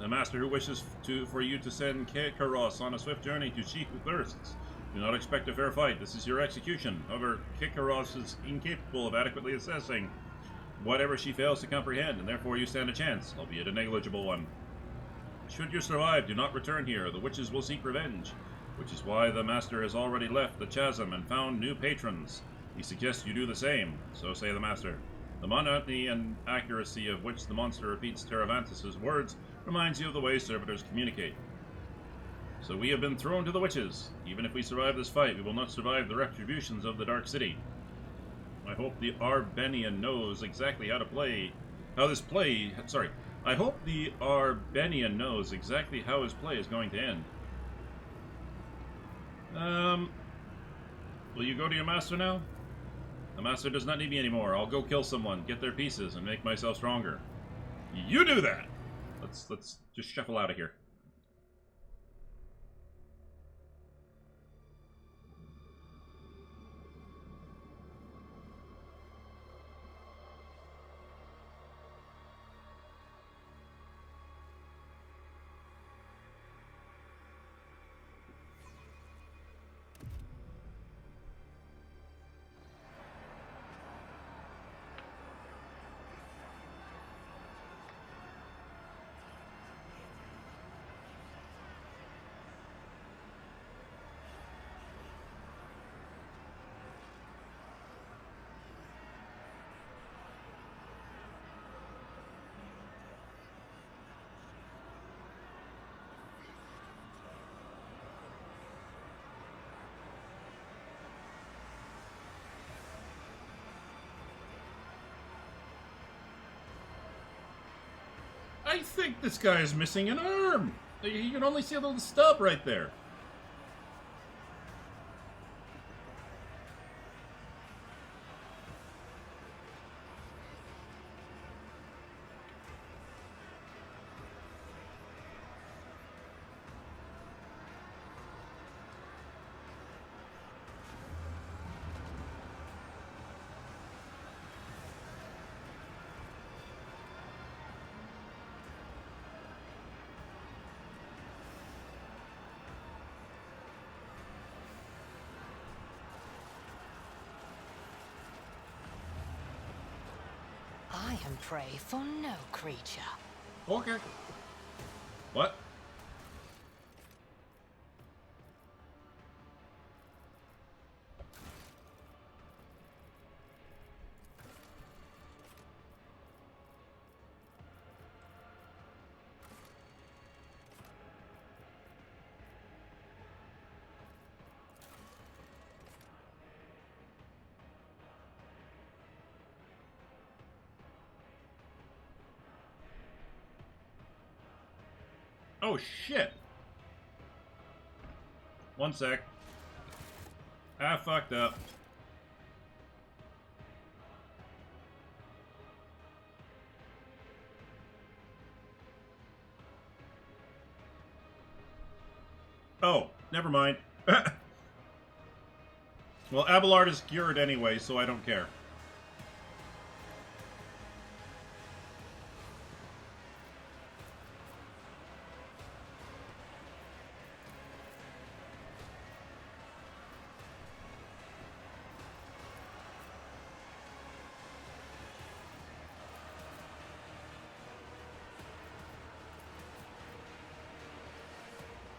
The master who wishes for you to send Kikaros on a swift journey to She Who Thirsts. Do not expect a fair fight. This is your execution. However, Kikaros is incapable of adequately assessing whatever she fails to comprehend, and therefore you stand a chance, albeit a negligible one. Should you survive, do not return here. The witches will seek revenge, which is why the master has already left the chasm and found new patrons. He suggests you do the same, so say the master. The monotony and accuracy of which the monster repeats Teravantis' words reminds you of the way servitors communicate. So we have been thrown to the witches. Even if we survive this fight, we will not survive the retributions of the Dark City. I hope the Arbenian knows exactly I hope the Arbenian knows exactly how his play is going to end. Will you go to your master now? The master does not need me anymore. I'll go kill someone, get their pieces, and make myself stronger. You do that! Let's just shuffle out of here. I think this guy is missing an arm. You can only see a little stub right there. I am prey for no creature. Okay. What? Oh, shit. One sec. I fucked up. Oh, never mind. Well, Abelard is cured anyway, so I don't care.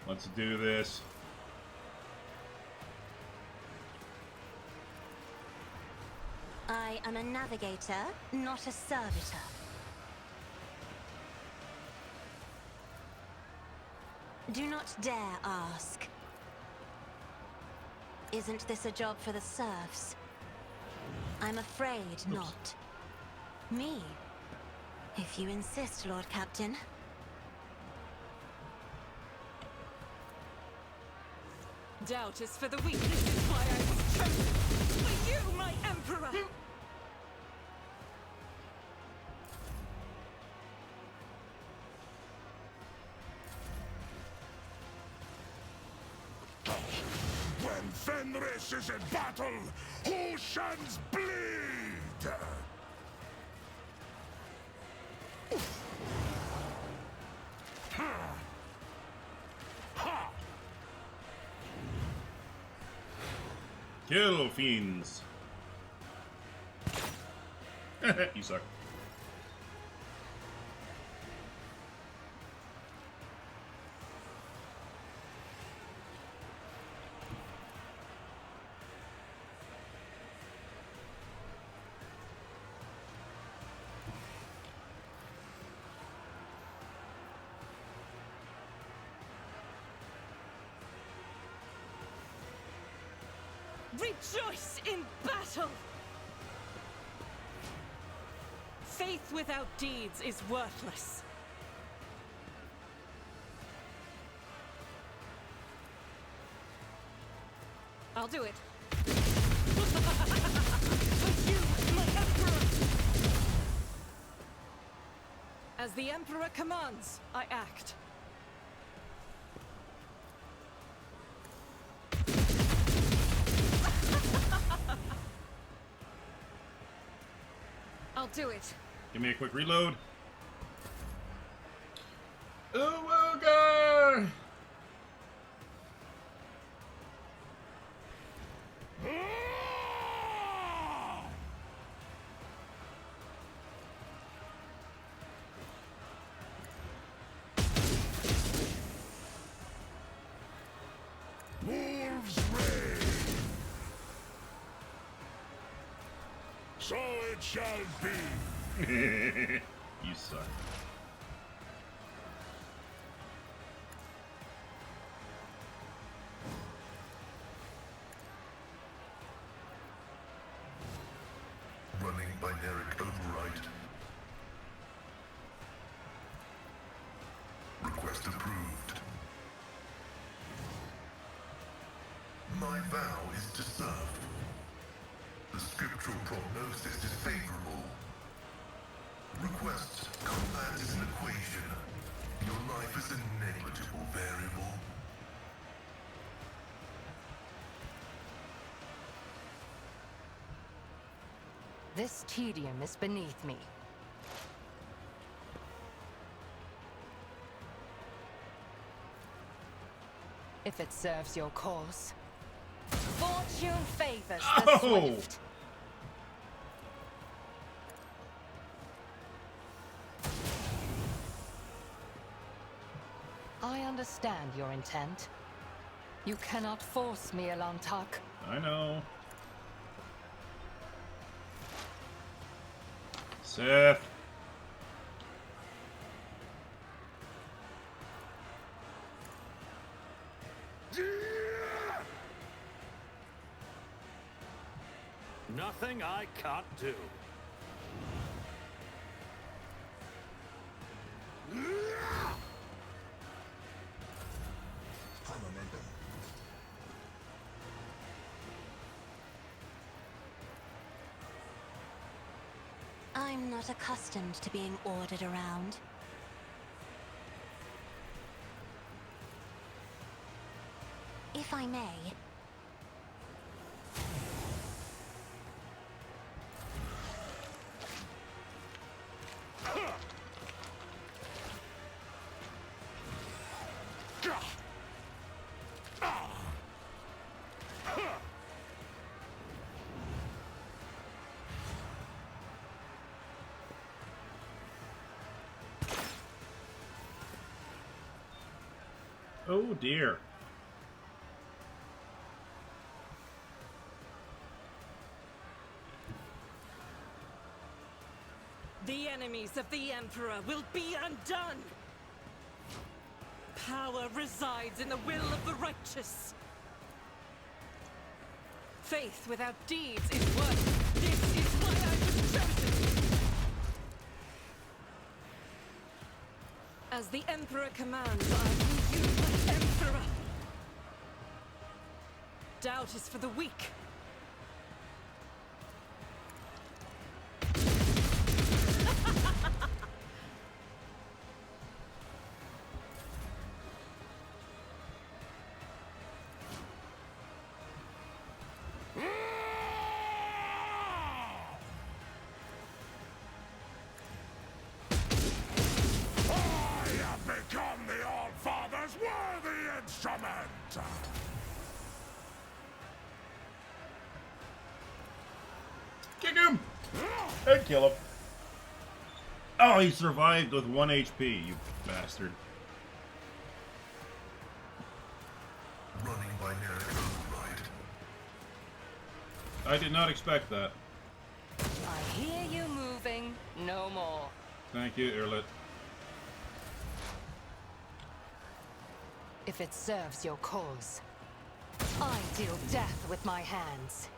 Let's do this. I am a navigator, not a servitor. Do not dare ask. Isn't this a job for the serfs? I'm afraid not. Me? If you insist, Lord Captain. Doubt is for the weak. This is why I was chosen. For you, my Emperor! When Fenris is in battle, oceans bleed! Kill fiends. You suck. Rejoice in battle! Faith without deeds is worthless. I'll do it. For you, my Emperor! As the Emperor commands, I act. I'll do it. Give me a quick reload. Ooga! Wolves reign! So it shall be! You suck. Running binaric override. Request approved. My vow is to serve. The scriptural prognosis is favorable. Request combat is an equation. Your life is a negligible variable. This tedium is beneath me. If it serves your cause. Fortune favors the swift. I understand your intent. You cannot force me, Elantak. I know. Seth. Nothing I can't do. I'm not accustomed to being ordered around. If I may. Oh dear. The enemies of the Emperor will be undone! Power resides in the will of the righteous. Faith without deeds is worthless. This is why I was chosen! As the Emperor commands, I will use the Emperor! Doubt is for the weak. Kick him! And kill him. Oh, he survived with 1 HP, you bastard. Running by narrative, right? I did not expect that. I hear you moving. No more. Thank you, Erlit. If it serves your cause, I deal death with my hands.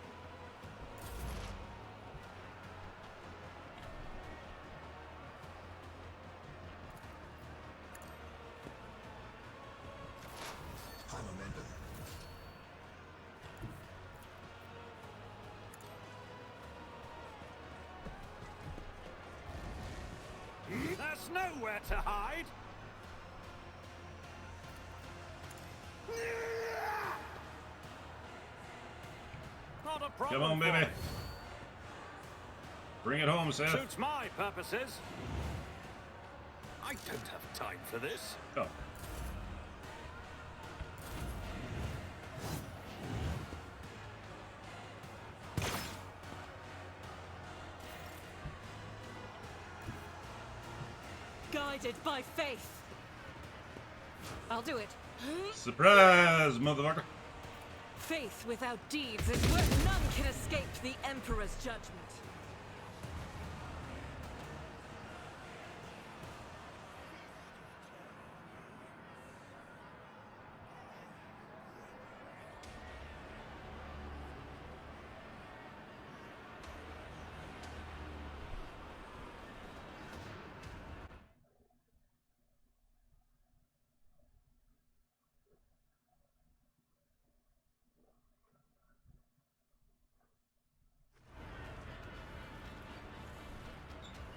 There's nowhere to hide! Not a problem. Come on, baby. Bring it home, Seth. Suits my purposes. I don't have time for this. Oh. Guided by faith. I'll do it. Surprise, motherfucker. Faith without deeds is where none can escape the Emperor's judgment.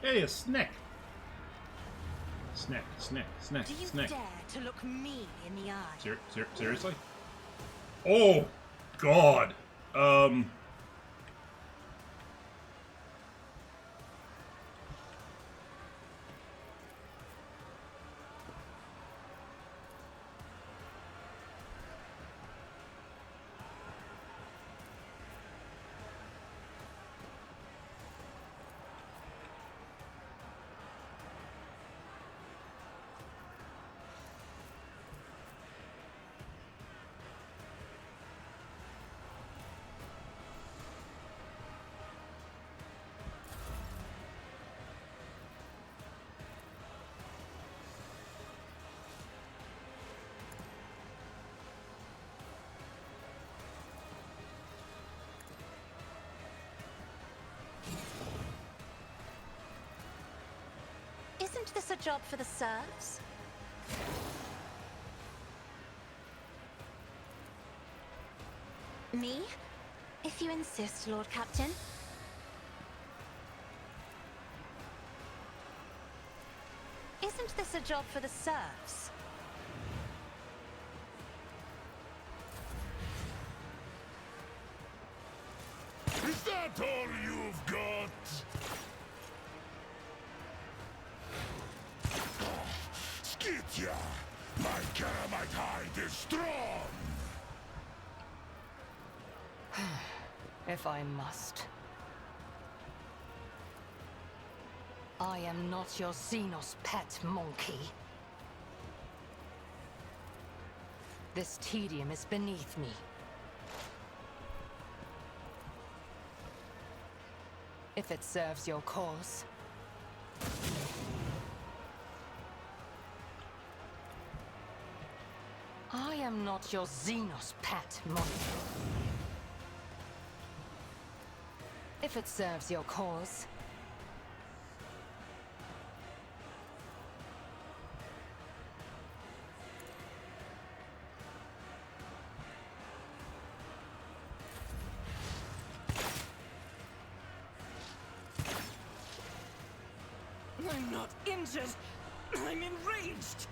Hey, a snack. Snack, snack, snack, Do you snack. dare to look me in the eye? Seriously? Oh, God. Isn't this a job for the serfs? Me? If you insist, Lord Captain. Isn't this a job for the serfs? Is that all you've got? Skitya! My Karamite hide is strong! If I must. I am not your Xenos pet monkey. This tedium is beneath me. If it serves your cause. I am not your Xenos pet, Monica. If it serves your cause. I'm not injured. I'm enraged.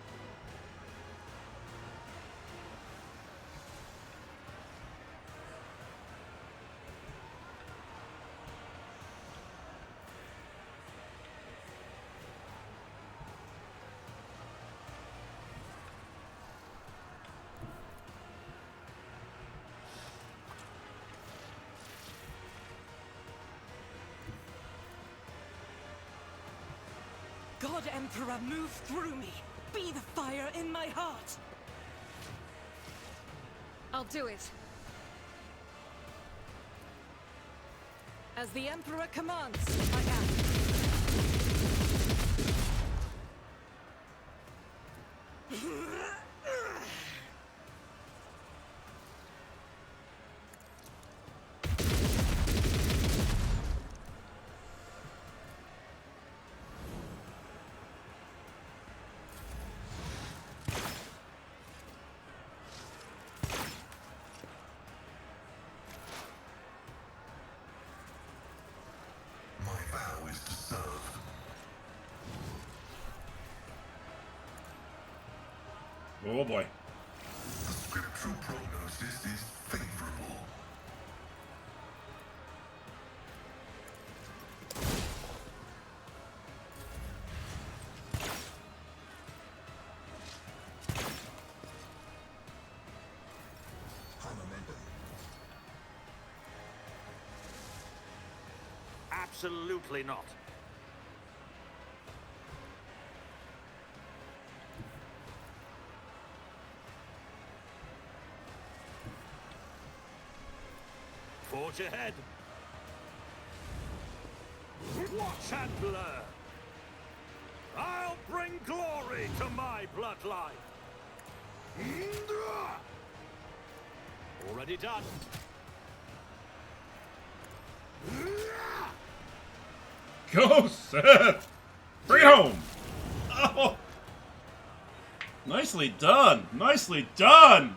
God Emperor, move through me. Be the fire in my heart. I'll do it. As the Emperor commands, I am. Oh boy. The scriptural prognosis is favorable. Absolutely not. Forge ahead. Watch and learn. I'll bring glory to my bloodline. Already done. Go, Seth! Bring it home! Oh! Nicely done! Nicely done!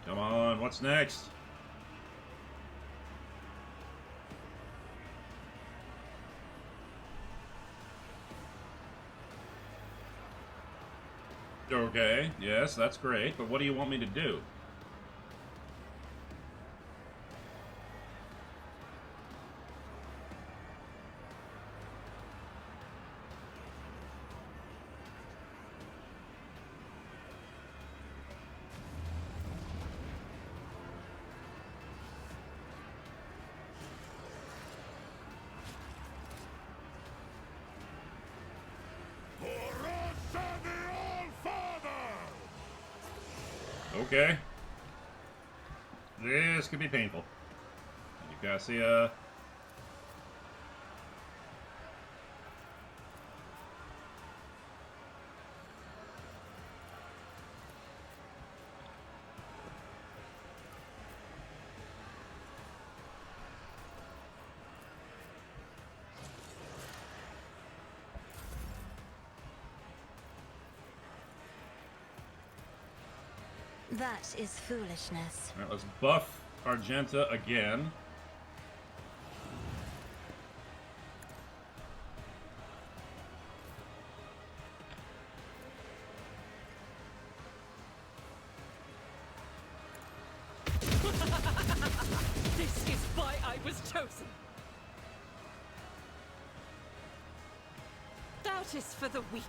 Come on, what's next? Okay, yes, that's great, but what do you want me to do? Okay. This could be painful. Cassia. That is foolishness. Alright, let's buff Argenta again. This is why I was chosen. Art is for the weak.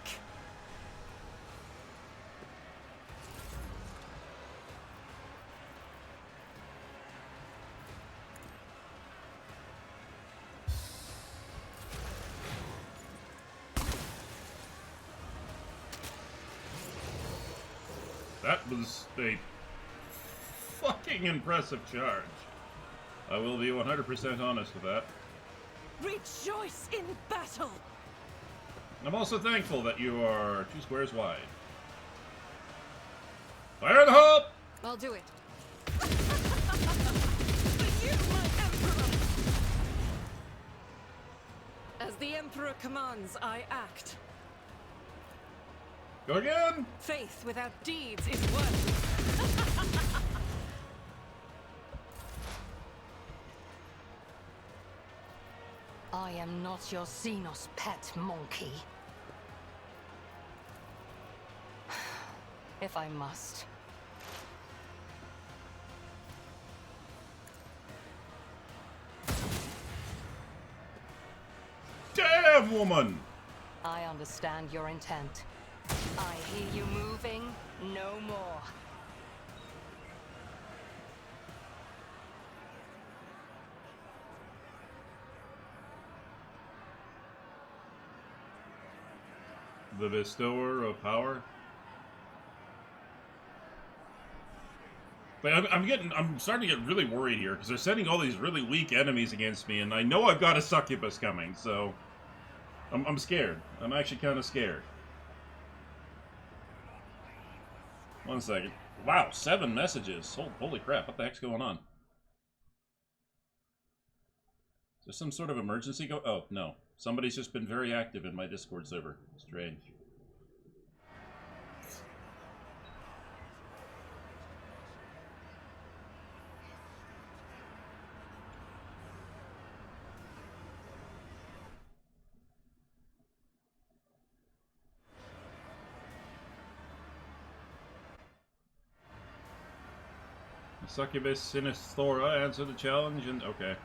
That was a fucking impressive charge. I will be 100% honest with that. Rejoice in battle! I'm also thankful that you are 2 squares wide. Fire in the hole! I'll do it. For you, my Emperor! As the Emperor commands, I act. Go again! Faith without deeds is worthless. I am not your Xenos pet monkey. If I must. Damn, woman! I understand your intent. I hear you moving no more. The bestower of power. But I'm starting to get really worried here because they're sending all these really weak enemies against me, and I know I've got a succubus coming, so I'm scared. I'm actually kind of scared. 1 second. Wow, 7 messages. Holy crap! What the heck's going on? Is there some sort of emergency go? Oh no. Somebody's just been very active in my Discord server. Strange. The Succubus Sinisthora answer the challenge and okay.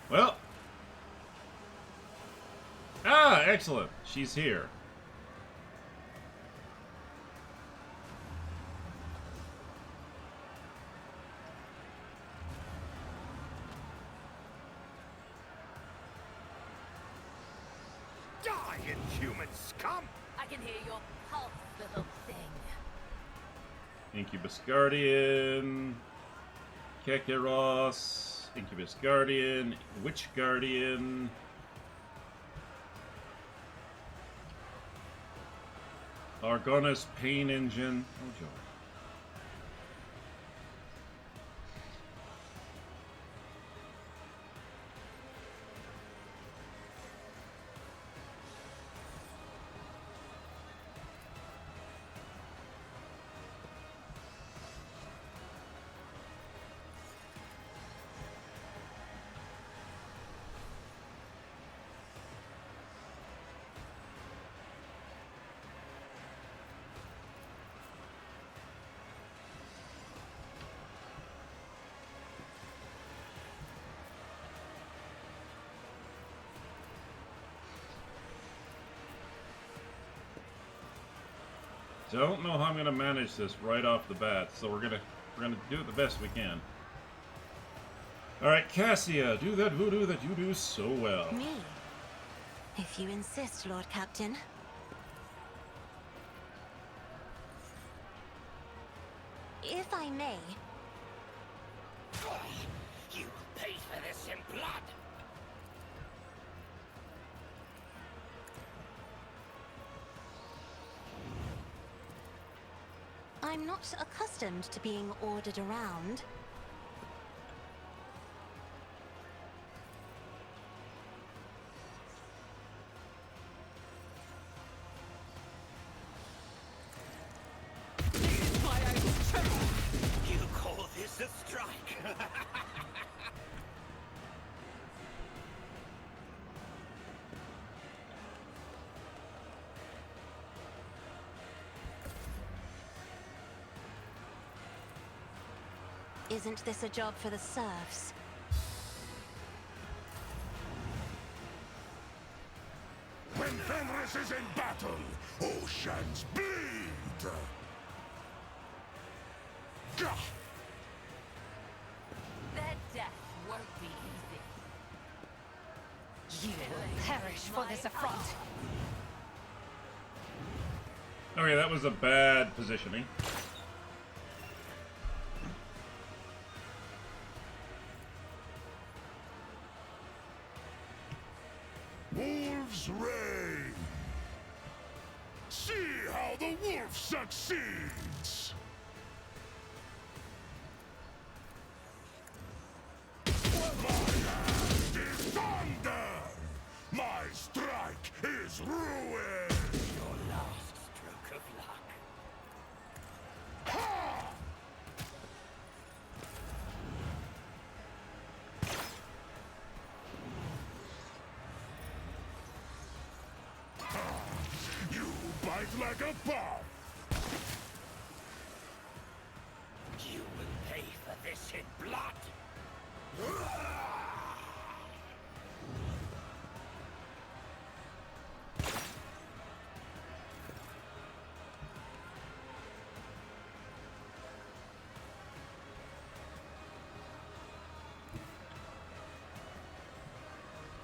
Well. Ah, excellent. She's here. Die, inhuman scum! I can hear your pulse, little thing. Incubus Guardian. Kekeros. Incubus Guardian. Witch Guardian. Argonis Pain Engine. Oh, joy. Don't know how I'm gonna manage this right off the bat, so we're gonna do it the best we can. Alright, Cassia, do that voodoo that you do so well. Me? If you insist, Lord Captain. If I may. You pay for this in blood! I'm not accustomed to being ordered around. You call this a strike? Isn't this a job for the serfs? Fenris is in battle, oceans bleed! Gah! Their death won't be easy. You will perish for this affront. Okay, that was a bad positioning. Wolves reign! See how the wolf succeeds! My hand is thunder! My strike is ruin! Your last stroke of luck. Ha! You bite like a bomb! You will pay for this in blood.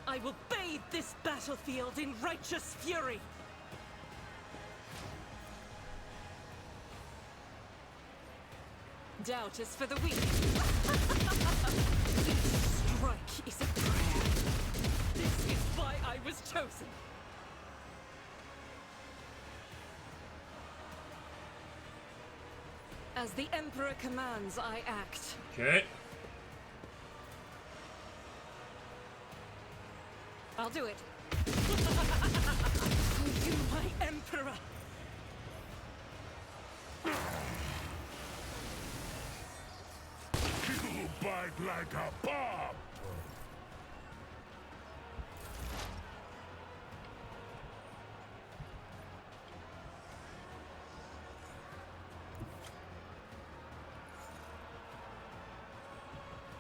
I will bathe this battlefield in righteous fury! Doubt is for the weak. Each strike is a prayer. This is why I was chosen. As the Emperor commands, I act. Okay. I'll do it. For you, my Emperor! You bite like a bomb!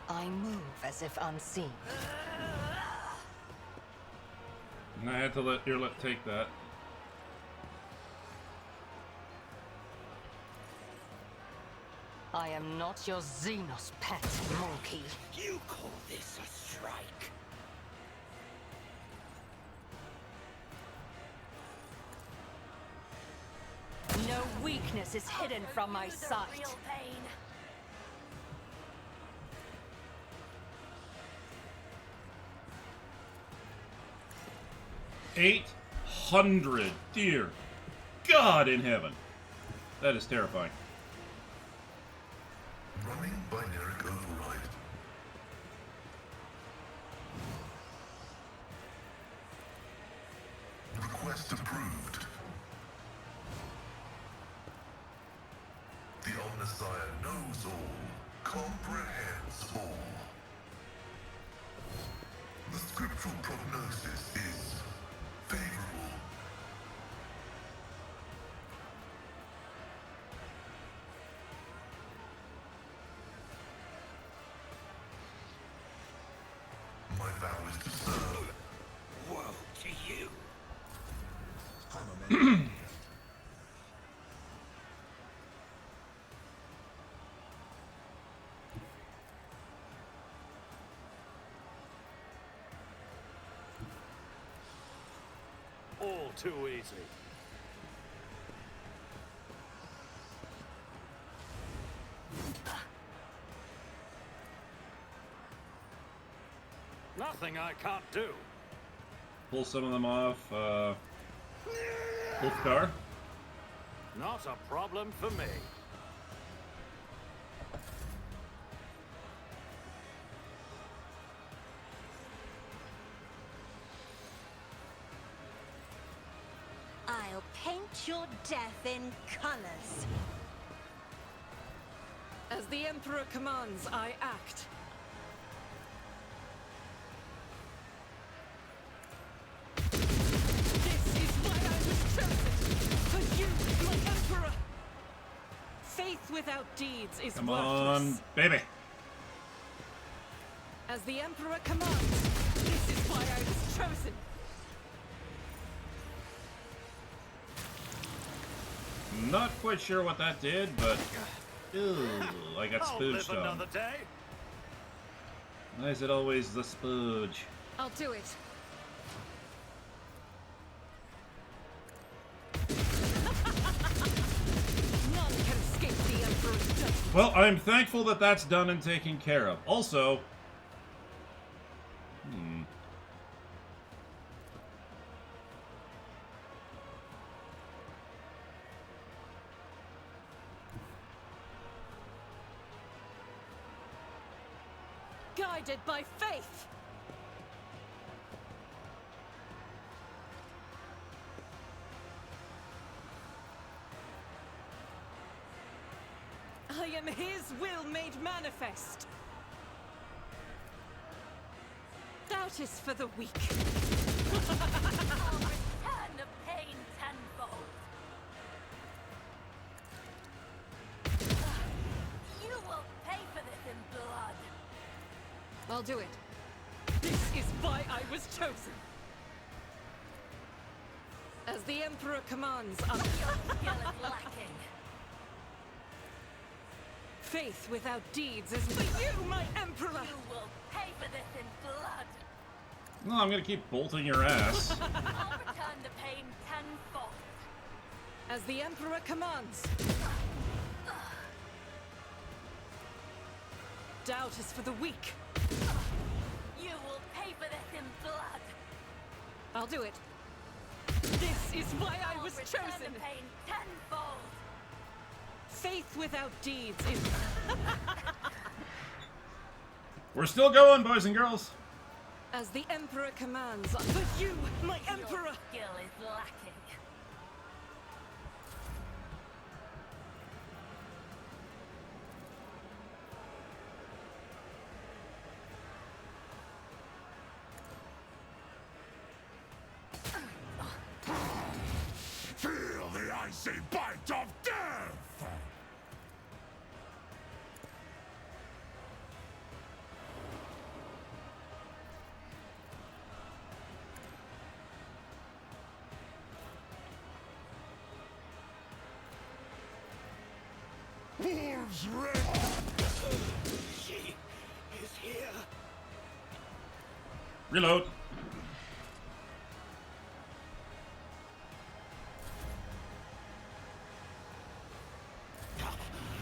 I move as if unseen. And I had to let Irlet take that. I am not your Xenos pet, monkey. You call this a strike? No weakness is hidden from my sight. pain. 800! Dear God in heaven! That is terrifying. Running binary override. Request approved. The Omnissiah knows all, comprehends all. The scriptural prognosis is favorable. My vow is to serve. Woe to you! All too easy. Nothing I can't do. Pull some of them off. Ulfgar. Not a problem for me. I'll paint your death in colors. As the Emperor commands, I act. This is why I was chosen! For you, my Emperor! Faith without deeds is Come worthless. on, baby. As the Emperor commands, this is why I was chosen. not quite sure what that did, but... Ew, I got I'll live spooged on. another day. Why is it always the spooge? I'll do it. None can escape the Emperor's justice. Well, I'm thankful that that's done and taken care of. Also... Guided by faith. I am his will made manifest. Doubt is for the weak. I'll return the pain tenfold. You will pay for this in blood. I'll do it. This is why I was chosen. As the Emperor commands, Your skill is lacking. faith without deeds is for you, my Emperor! You will pay for this in blood. No, I'm gonna keep bolting your ass. I'll return the pain tenfold. As the Emperor commands. Doubt is for the weak. You will pay for this in blood. I'll do it. This is why I was I'll return chosen. the pain tenfold. Faith without deeds is... We're still going, boys and girls. As the Emperor commands. For you, my Emperor! Your skill is lacking. Feel the icy bite of death! Wolves red! She is here. Reload.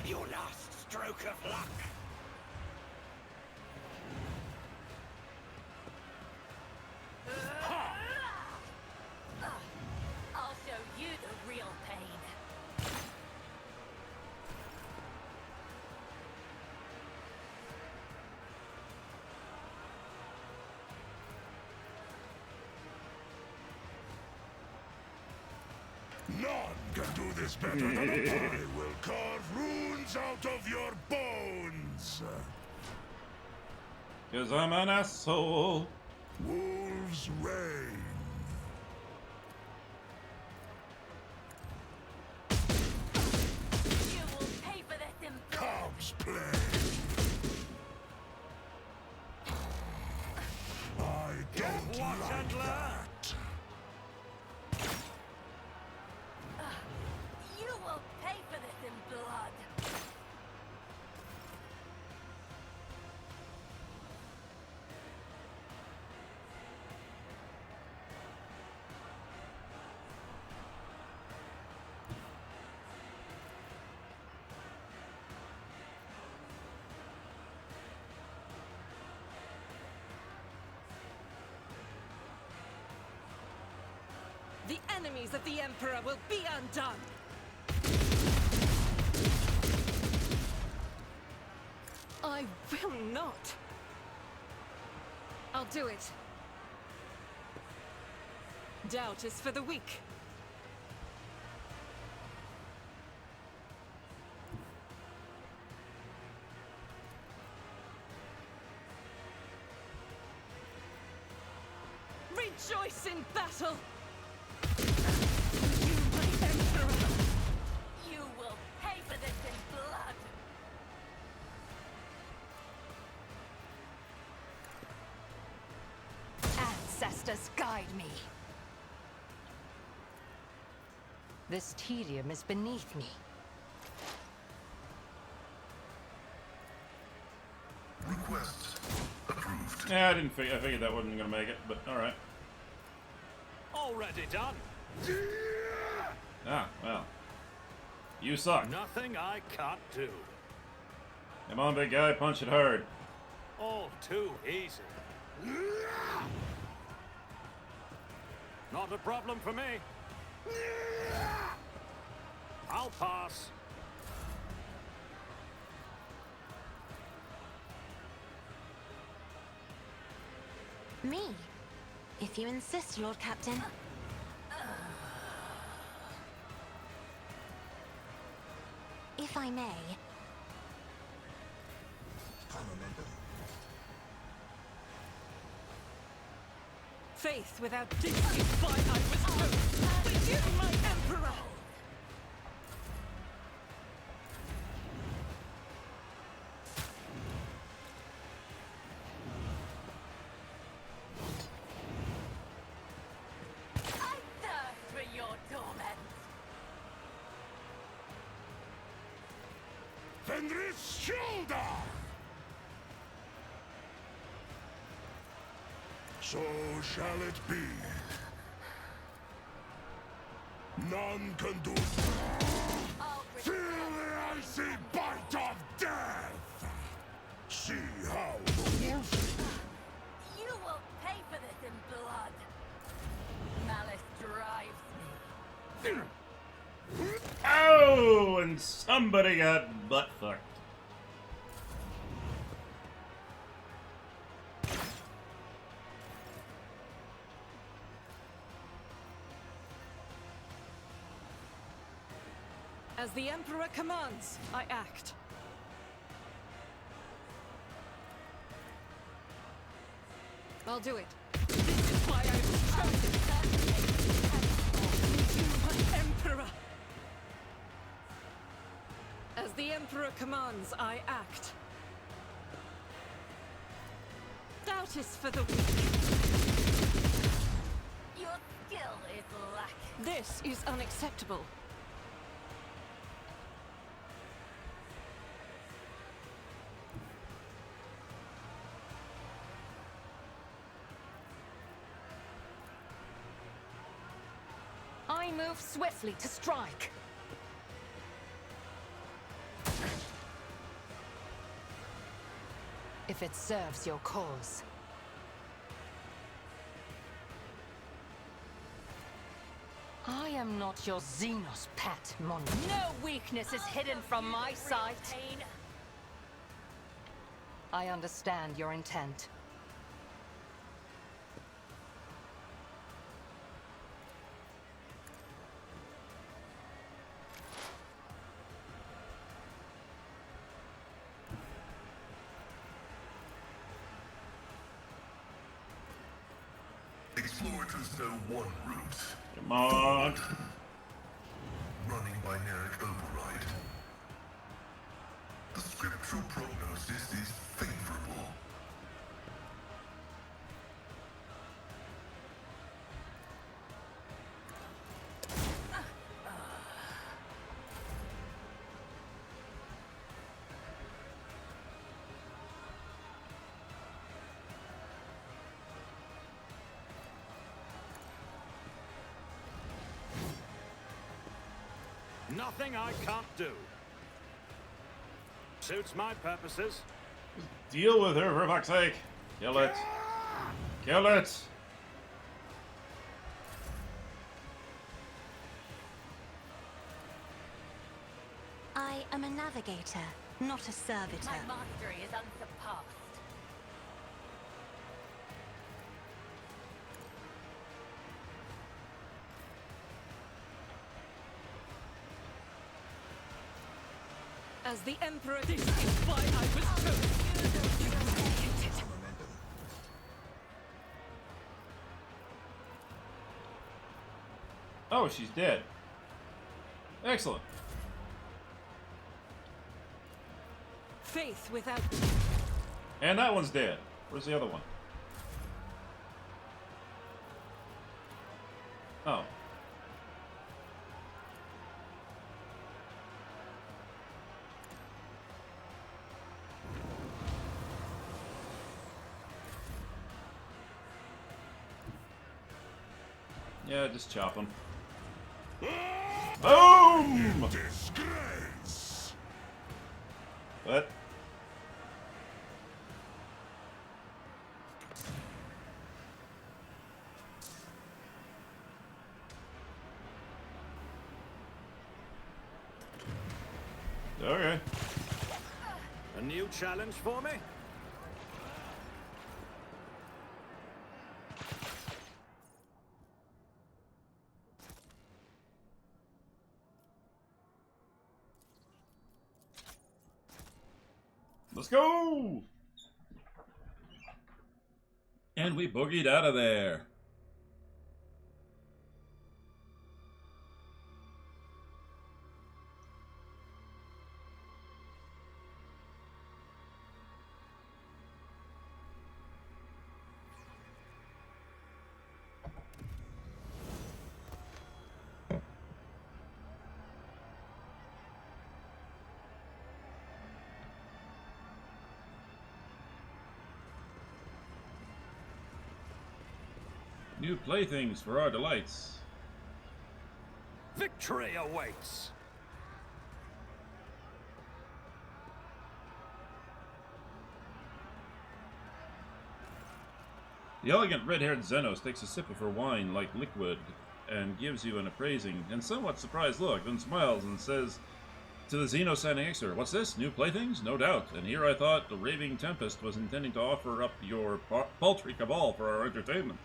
Your last stroke of luck. I'll show you the real pain. None can do this better than I will carve runes out of your bones! 'Cause I'm an asshole. Wolves reign. You will pay for this in blood. Cubs play. I don't Watch like and learn. that. You will pay for this in blood. The enemies of the Emperor will be undone. I will not. I'll do it. Doubt is for the weak. Rejoice in battle! You, my Emperor! You will pay for this in blood. Ancestors, guide me. This tedium is beneath me. Request approved. Yeah, I figured that wasn't gonna make it, but alright. Already done. Ah, well. You suck. Nothing I can't do. Come on, big guy, punch it hard. All too easy. Not a problem for me. I'll pass. Me? If you insist, Lord Captain. If I may. Faith without this is why I was chosen. With you, my emperor! I thirst for your torment. Fenris shoulder! So shall it be. None can do. Feel the icy bite of death! See how the wolf... You will pay for this in blood. Malice drives me. Oh, and somebody got butt fucked. As the emperor commands, I act. I'll do it. This is why I was chosen. You, my emperor. As the emperor commands, I act. Doubt is for the weak. Your skill is lacking. This is unacceptable. I move swiftly to strike. If it serves your cause. I am not your Xenos pet, Mon. No weakness is hidden from my sight. I understand your intent. Explorers know one route. Come on. Running binaric override. The scriptural prognosis is favorable. Nothing I can't do. Suits my purposes. Deal with her, for fuck's sake. Kill it. Kill it. I am a navigator, not a servitor. My mastery is unsurpassed. As the emperor, this is why I was chosen. Oh, she's dead. Excellent. Faith without... And that one's dead. Where's the other one? Oh. Yeah, just chop him. Boom! Disgrace! What? Okay. A new challenge for me? Let's go! And we boogied out of there. New playthings for our delights. Victory awaits! The elegant red-haired Xenos takes a sip of her wine like liquid and gives you an appraising and somewhat surprised look, then smiles and says to the Xeno standing next to her, "What's this? New playthings? No doubt. And here I thought the raving Tempest was intending to offer up your paltry cabal for our entertainment."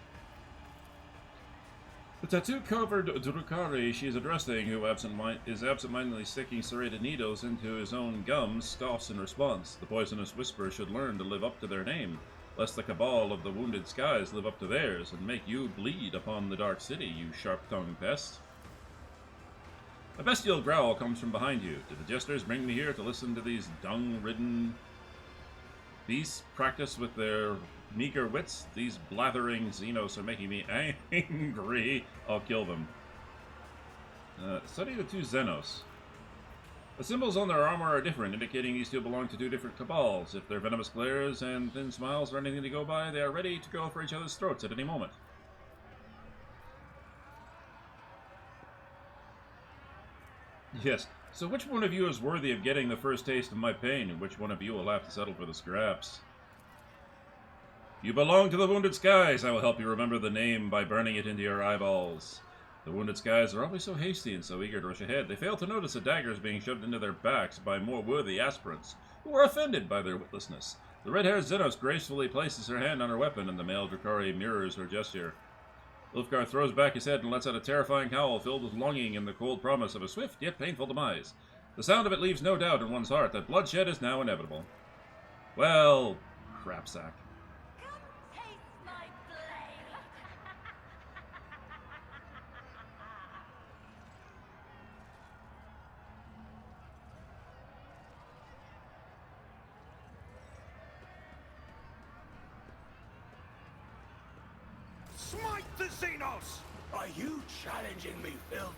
The tattoo-covered Drukari she is addressing, who is absent-mindedly sticking serrated needles into his own gums, scoffs in response. The poisonous whisper should learn to live up to their name, lest the cabal of the wounded skies live up to theirs and make you bleed upon the dark city, you sharp-tongued pest. A bestial growl comes from behind you. Did the jesters bring me here to listen to these dung-ridden beasts practice with their meager wits? These blathering Xenos are making me angry. I'll kill them. Study the two Xenos. The symbols on their armor are different, indicating these two belong to two different cabals. If their venomous glares and thin smiles are anything to go by, they are ready to go for each other's throats at any moment. Yes, so which one of you is worthy of getting the first taste of my pain, and which one of you will have to settle for the scraps? You belong to the Wounded Skies. I will help you remember the name by burning it into your eyeballs. The Wounded Skies are always so hasty and so eager to rush ahead. They fail to notice the daggers being shoved into their backs by more worthy aspirants, who are offended by their witlessness. The red-haired Xenos gracefully places her hand on her weapon, and the male Drukari mirrors her gesture. Ulfgar throws back his head and lets out a terrifying howl filled with longing and the cold promise of a swift yet painful demise. The sound of it leaves no doubt in one's heart that bloodshed is now inevitable. Well, crapsack. Smite the Xenos! Are you challenging me, Phil?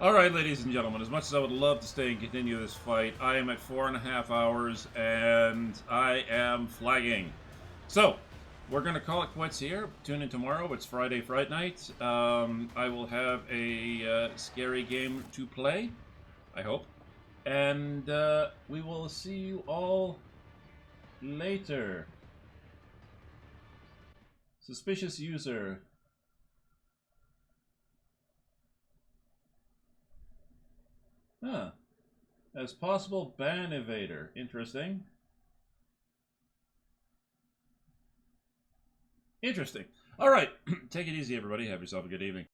Alright, ladies and gentlemen, as much as I would love to stay and continue this fight, I am at 4.5 hours, and I am flagging. So, we're going to call it quits here. Tune in tomorrow. It's Friday Fright Night. I will have a scary game to play, I hope. And we will see you all later. Suspicious user. Huh. As possible ban evader. Interesting. Interesting. All right. Take it easy, everybody. Have yourself a good evening.